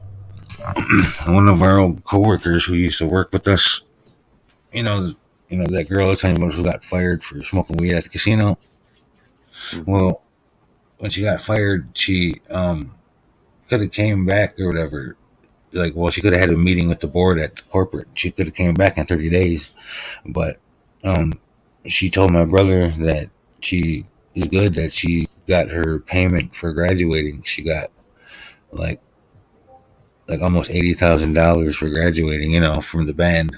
one of our old coworkers who used to work with us, you know, that girl I was telling you about who got fired for smoking weed at the casino.
Mm-hmm.
Well, when she got fired, she could have came back or whatever. Like, well, she could have had a meeting with the board at the corporate. She could have came back in 30 days, but um, she told my brother that she is good. That she got her payment for graduating. She got like almost $80,000 for graduating. From the band,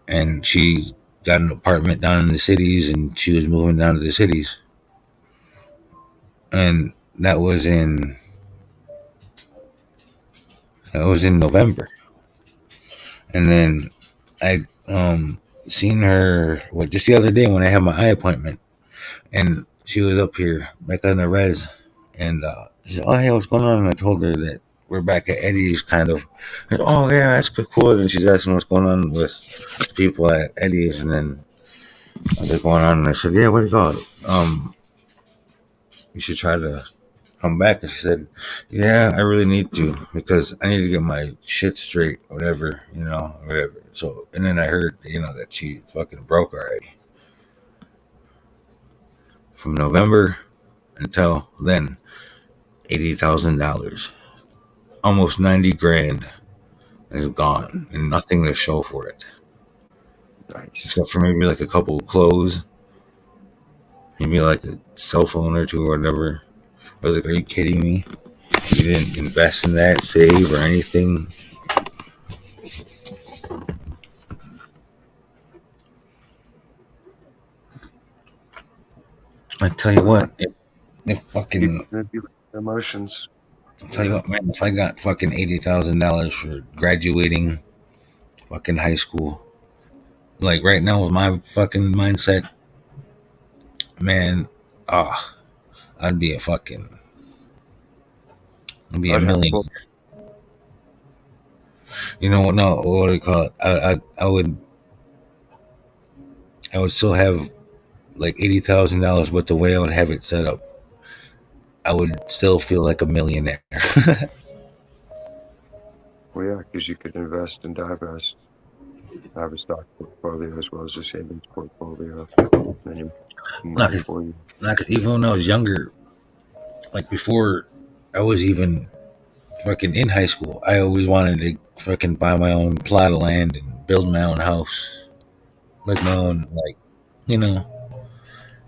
and she got an apartment down in the cities, and she was moving down to the cities, and that was in November. And then I seen her just the other day when I had my eye appointment, and she was up here back on the res, and she said, "Oh, hey, what's going on?" And I told her that we're back at Eddie's, kind of. I said, "Oh yeah, that's cool." And she's asking what's going on with the people at Eddie's, and then what's going on, and I said, "Yeah, what do you call it? You should try to come back." And she said, "Yeah, I really need to because I need to get my shit straight, whatever." So, and then I heard, that she fucking broke already from November until then. $80,000, almost 90 grand, is gone, and nothing to show for it.
Nice.
except for maybe like a couple of clothes, maybe like a cell phone or two or whatever. I was like, are you kidding me? You didn't invest in that, save or anything? I tell you what, if
People
fucking,
are gonna be with their emotions,
I
you
tell you
know.
what, man, if I got fucking $80,000 for graduating fucking high school, like right now with my fucking mindset, man, ah, I'd be a fucking, I'd be a
I'd have full.
millionaire. You know what? No, what do you call it? I would still have like $80,000, but the way I would have it set up, I would still feel like a millionaire.
Well, yeah, because you could invest and divest, have a stock portfolio as well as a savings portfolio, and then you make
Not
money
'cause-
for you.
not 'cause even when I was younger, like before I was even fucking in high school, I always wanted to fucking buy my own plot of land and build my own house, like my own, like, you know.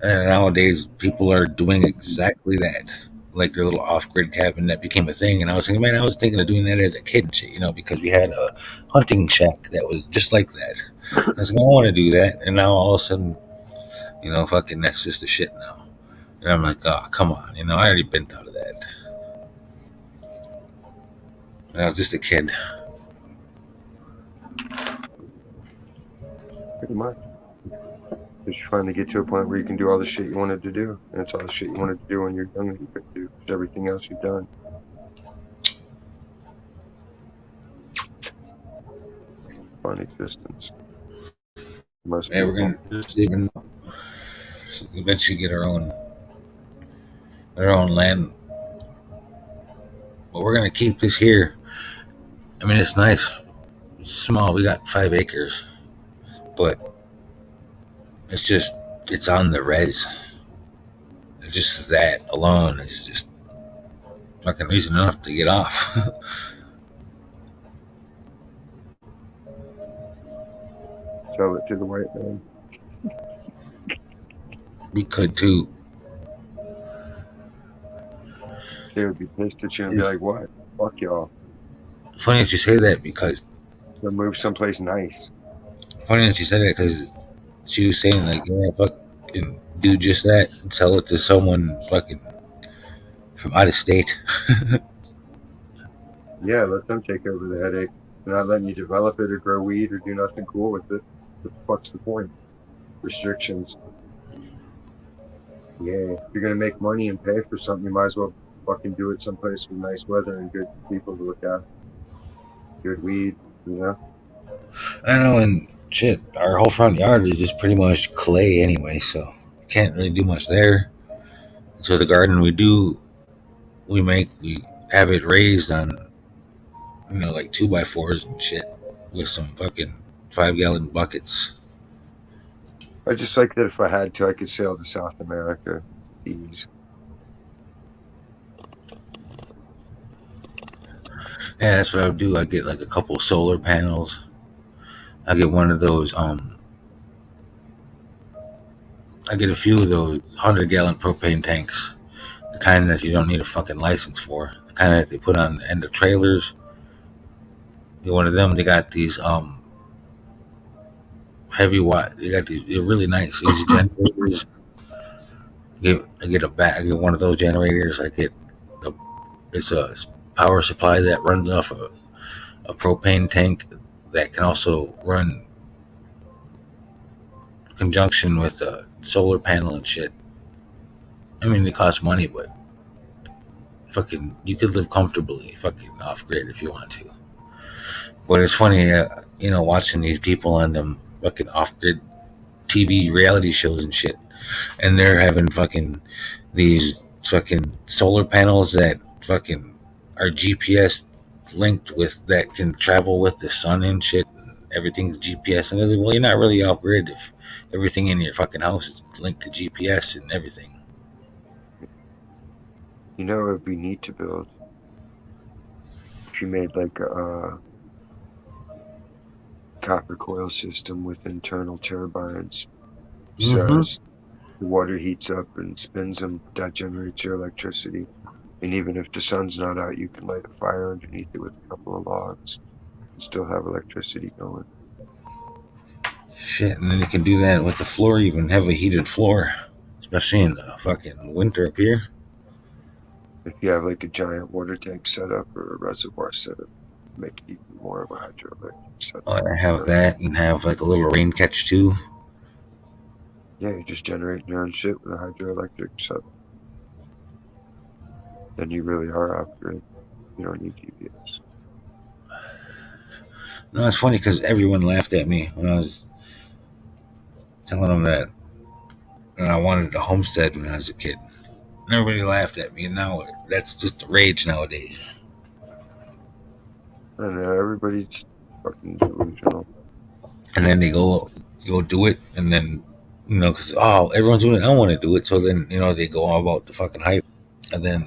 And nowadays, people are doing exactly that. Like their little off-grid cabin that became a thing, and I was thinking, man, I was thinking of doing that as a kid and shit, because we had a hunting shack that was just like that. I was like, I want to do that, and now all of a sudden, fucking that's just the shit now. And I'm like, oh, come on, I already been out of that. When I was just a kid.
Pretty much. Just trying to get to a point where you can do all the shit you wanted to do, and it's all the shit you wanted to do when you're young that you couldn't do. Because everything else you've done. Fun existence. Most
Yeah, we're
people.
gonna just even eventually get our own land, but we're gonna keep this here. I mean, it's nice. It's small. We got 5 acres, but it's on the res. Just that alone is just fucking reason enough to get off.
Sell it to the white man.
We could too.
They would be pissed at you and be like, "What? Fuck y'all.
Funny that you say that because
Go move someplace nice."
she was saying like, yeah, fucking do just that and sell it to someone fucking from out of state.
Yeah, let them take over the headache. They're not letting you develop it or grow weed or do nothing cool with it. What the fuck's the point? Restrictions. Yeah, if you're gonna make money and pay for something, you might as well fucking do it someplace with nice weather and good people to look after, good weed, you know?
I know, and shit, our whole front yard is just pretty much clay anyway, so can't really do much there. So the garden we have it raised on like 2x4s and shit with some fucking 5-gallon buckets.
I just like that if I had to, I could sail to South America with ease.
Yeah, that's what I would do. I'd get like a couple solar panels. I get one of those. I get a few of those 100-gallon propane tanks, the kind that you don't need a fucking license for. The kind that they put on the end of trailers. Get one of them. They got these heavy watt. They got these. They're really nice, easy generators. I get a bat. I get one of those generators. A, it's a power supply that runs off a propane tank that can also run conjunction with a solar panel and shit. I mean, they cost money, but fucking, you could live comfortably, fucking off grid if you want to. But it's funny, watching these people on them fucking off grid TV reality shows and shit, and they're having fucking these fucking solar panels that fucking are GPS linked with that can travel with the sun and shit. Everything's GPS, and I was like, well, you're not really off grid if everything in your fucking house is linked to GPS and everything.
You know, it would be neat to build if you made like copper coil system with internal turbines. So
Mm-hmm.
as the water heats up and spins them, that generates your electricity. And even if the sun's not out, you can light a fire underneath it with a couple of logs and still have electricity going.
Shit, and then you can do that with the floor, even have a heated floor, especially in the fucking winter up here.
If you have like a giant water tank setup or a reservoir setup, make it even more of a hydroelectric setup.
I have
But
that and have like a little rain catch too.
yeah, you just generate your own shit with a hydroelectric setup. Then you really are off grid. You don't need GPS.
No, it's funny because everyone laughed at me when I was telling them that I wanted a homestead when I was a kid. And everybody laughed at me, and now that's just the rage nowadays.
I don't know, everybody's fucking delusional.
And then they go do it, and then because everyone's doing it, I want to do it. So then they go all about the fucking hype, and then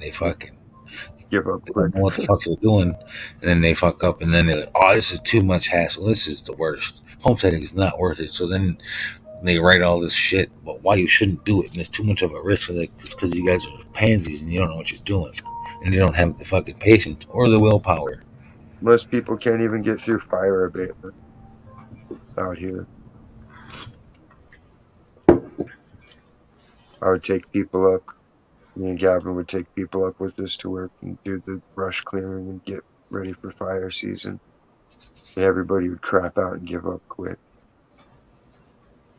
Give up
they
quick.
don't know what the fuck they're doing, and then they fuck up, and then they're like, oh, this is too much hassle. This is the worst. Homesteading is not worth it. So then they write all this shit about why you shouldn't do it, and it's too much of a risk. Like it's because you guys are pansies and you don't know what you're doing, and you don't have the fucking patience or the willpower.
Most people can't even get through fire abatement out here. I would take people up. Me and Gavin would take people up with us to work and do the brush clearing and get ready for fire season. And everybody would crap out and give up quick.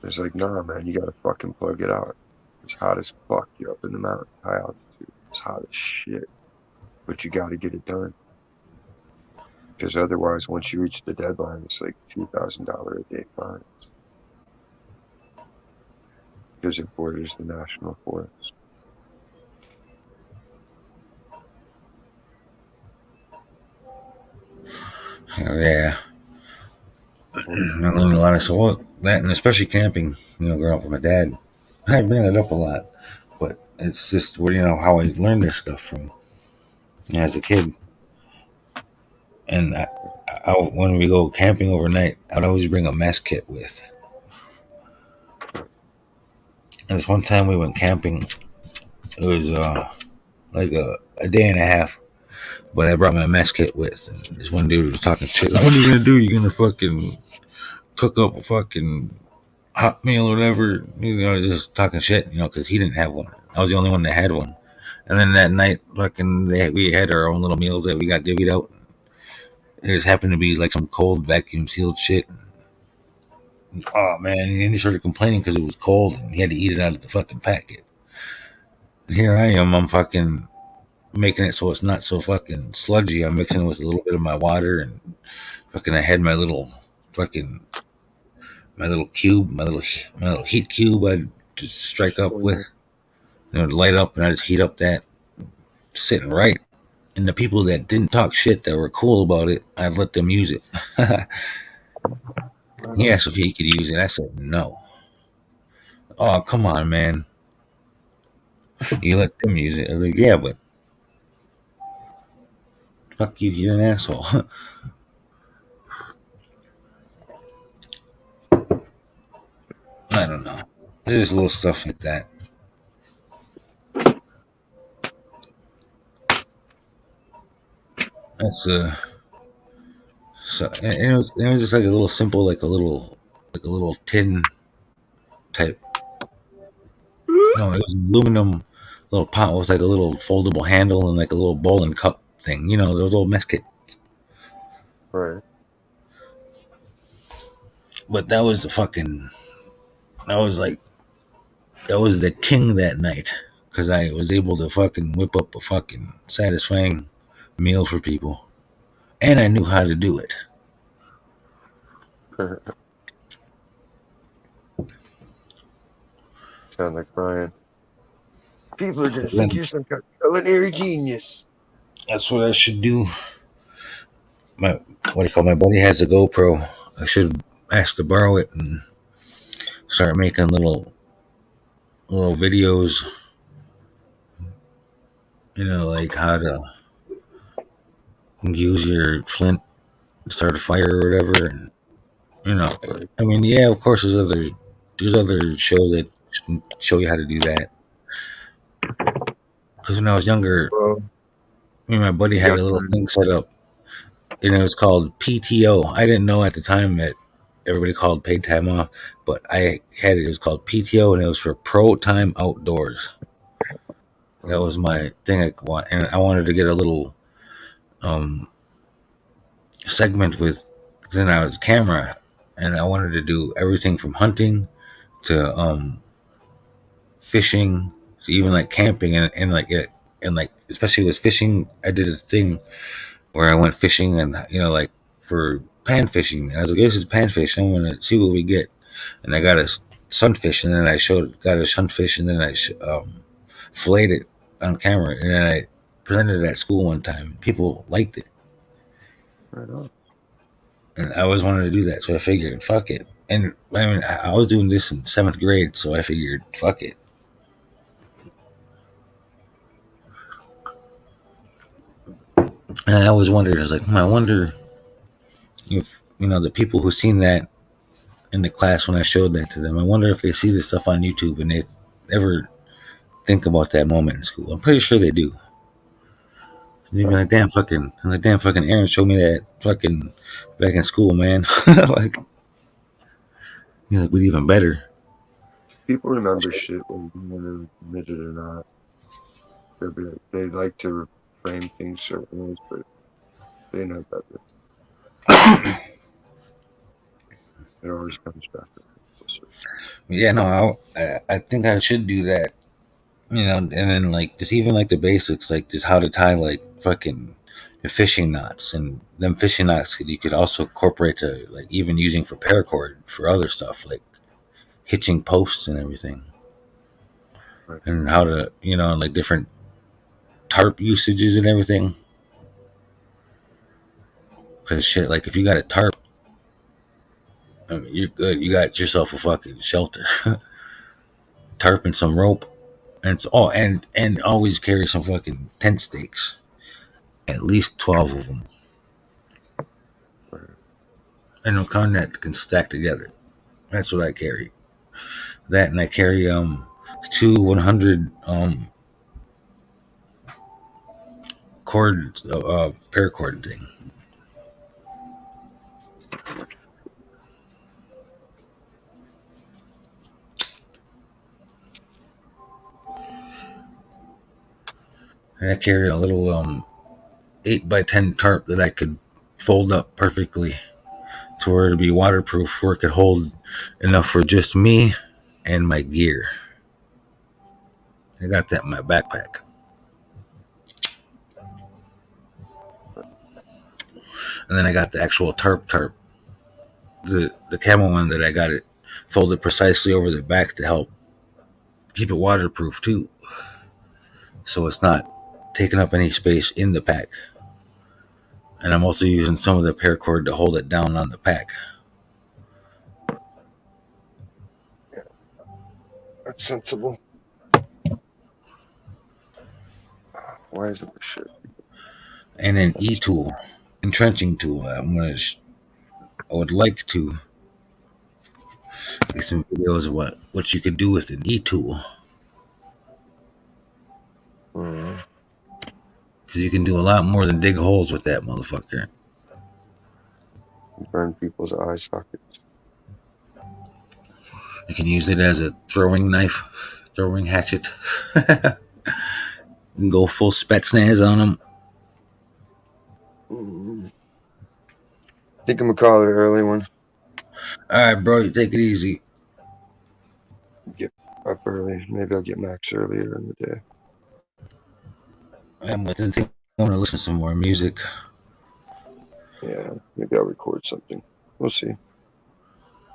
It's like, nah, man, you gotta fucking plug it out. It's hot as fuck. You're up in the mountain, high altitude. It's hot as shit. But you gotta get it done. Because otherwise, once you reach the deadline, it's like $2,000 a day fine. Because it borders the national forest.
Yeah,
Well,
I learned a lot of that, and especially camping. Growing up with my dad, I bring it up a lot, but it's just how I learned this stuff from as a kid. And when we go camping overnight, I'd always bring a mess kit with. And this one time we went camping, it was like a day and a half, but I brought my mess kit with. And this one dude was talking shit. Like, what are you gonna do? You gonna fucking cook up a fucking hot meal or whatever? Just talking shit. Because he didn't have one. I was the only one that had one. And then that night, we had our own little meals that we got divvied out. It just happened to be like some cold vacuum sealed shit. Oh man, and he started complaining because it was cold and he had to eat it out of the fucking packet. And here I am, I'm fucking making it so it's not so fucking sludgy. I'm mixing it with a little bit of my water and fucking I had my little fucking my little heat cube I'd just strike up with,
spoiler.
light up, and I just heat up that sitting right. And the people that didn't talk shit that were cool about it, I'd let them use it.
Right
He
on.
asked if he could use it. I said no. Oh come on, man. You let them use it. I was like, yeah, but fuck you, you're an asshole. I don't know. There's just little stuff like that. That's so and it was just like a little simple, like a little tin type. No, it was aluminum little pot with like a little foldable handle and like a little bowl and cup thing. Those old mess kit.
Right.
But that was that was like that was the king that night because I was able to fucking whip up a fucking satisfying meal for people, and I knew how to do it.
Sound like Brian. People are gonna think
Then
you're some kind of culinary genius.
that's what I should do. My what do you call my buddy has a GoPro. I should ask to borrow it and start making little videos. Like how to use your flint to start a fire or whatever, and You know,
Right.
I mean, yeah, of course, there's other shows that show you how to do that. Because when I was younger,
Well,
me and my buddy
you
had
got
a little
to.
thing set up, and it was called PTO. I didn't know at the time that everybody called paid time off, but I had it. It was called PTO, and it was for Pro Time Outdoors. That was my thing. And I wanted to get a little um, segment with. Then I was camera, and I wanted to do everything from hunting to fishing, to even like camping, and like it, and like especially with fishing, I did a thing where I went fishing and like for pan fishing. And I was like, this is pan fish. I'm gonna see what we get, and I got a sunfish, and then got a sunfish, and then I filleted it on camera, and then I presented it at school one time. People liked it,
Right on.
and I always wanted to do that, so I figured, fuck it. And I mean, I was doing this in 7th grade, so I figured, fuck it. And I always wondered, I was like, I wonder if the people who seen that in the class when I showed that to them, I wonder if they see this stuff on YouTube and they ever think about that moment in school. I'm pretty sure they do. They'd be like, damn fucking Aaron showed me that fucking back in school, man. Like, we'd even better.
People remember shit whether you want to admit it or not. They like to frame things certain ways, but they know better. It always comes back.
Yeah, no, I think I should do that. And then like just even like the basics, like just how to tie like fucking the fishing knots, and them fishing knots you could also incorporate to like even using for paracord for other stuff like hitching posts and everything,
Right.
and how to like different tarp usages and everything. Because shit, like if you got a tarp, I mean, you're good. You got yourself a fucking shelter, tarp and some rope, and always carry some fucking tent stakes, at least 12 of them,
Right.
and a kind that can stack together. That's what I carry. That, and I carry two 100 cord paracord thing. And I carry a little 8x10 tarp that I could fold up perfectly to where it'd be waterproof, where it could hold enough for just me and my gear. I got that in my backpack. And then I got the actual tarp, the camel one that I got it folded precisely over the back to help keep it waterproof too. So it's not taking up any space in the pack. And I'm also using some of the paracord to hold it down on the pack.
That's sensible. Why is it this shit?
And an e-tool, entrenching tool. I would like to get some videos of what you could do with an e-tool,
Mm.
because you can do a lot more than dig holes with that motherfucker.
Burn people's eye sockets.
You can use it as a throwing knife, throwing hatchet. You can go full Spetsnaz on them.
Mm. I think I'm gonna call it an early one.
All right, bro, you take it easy.
Get up early. Maybe I'll get Max earlier in the day.
I'm within think I want to listen to some more music.
Yeah, maybe I'll record something. We'll see.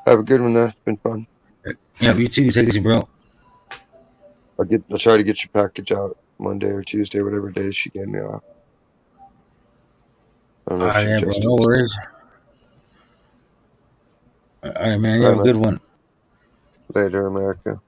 Have a good one, though. It's been fun.
Yeah, you too. Take it easy, bro.
I'll try to get your package out Monday or Tuesday, whatever day she gave me off. I don't know
All
if
right,
she
yeah, bro.
adjusted.
No worries. All right, man. You
All
have
right,
a
man.
good one.
Later, America.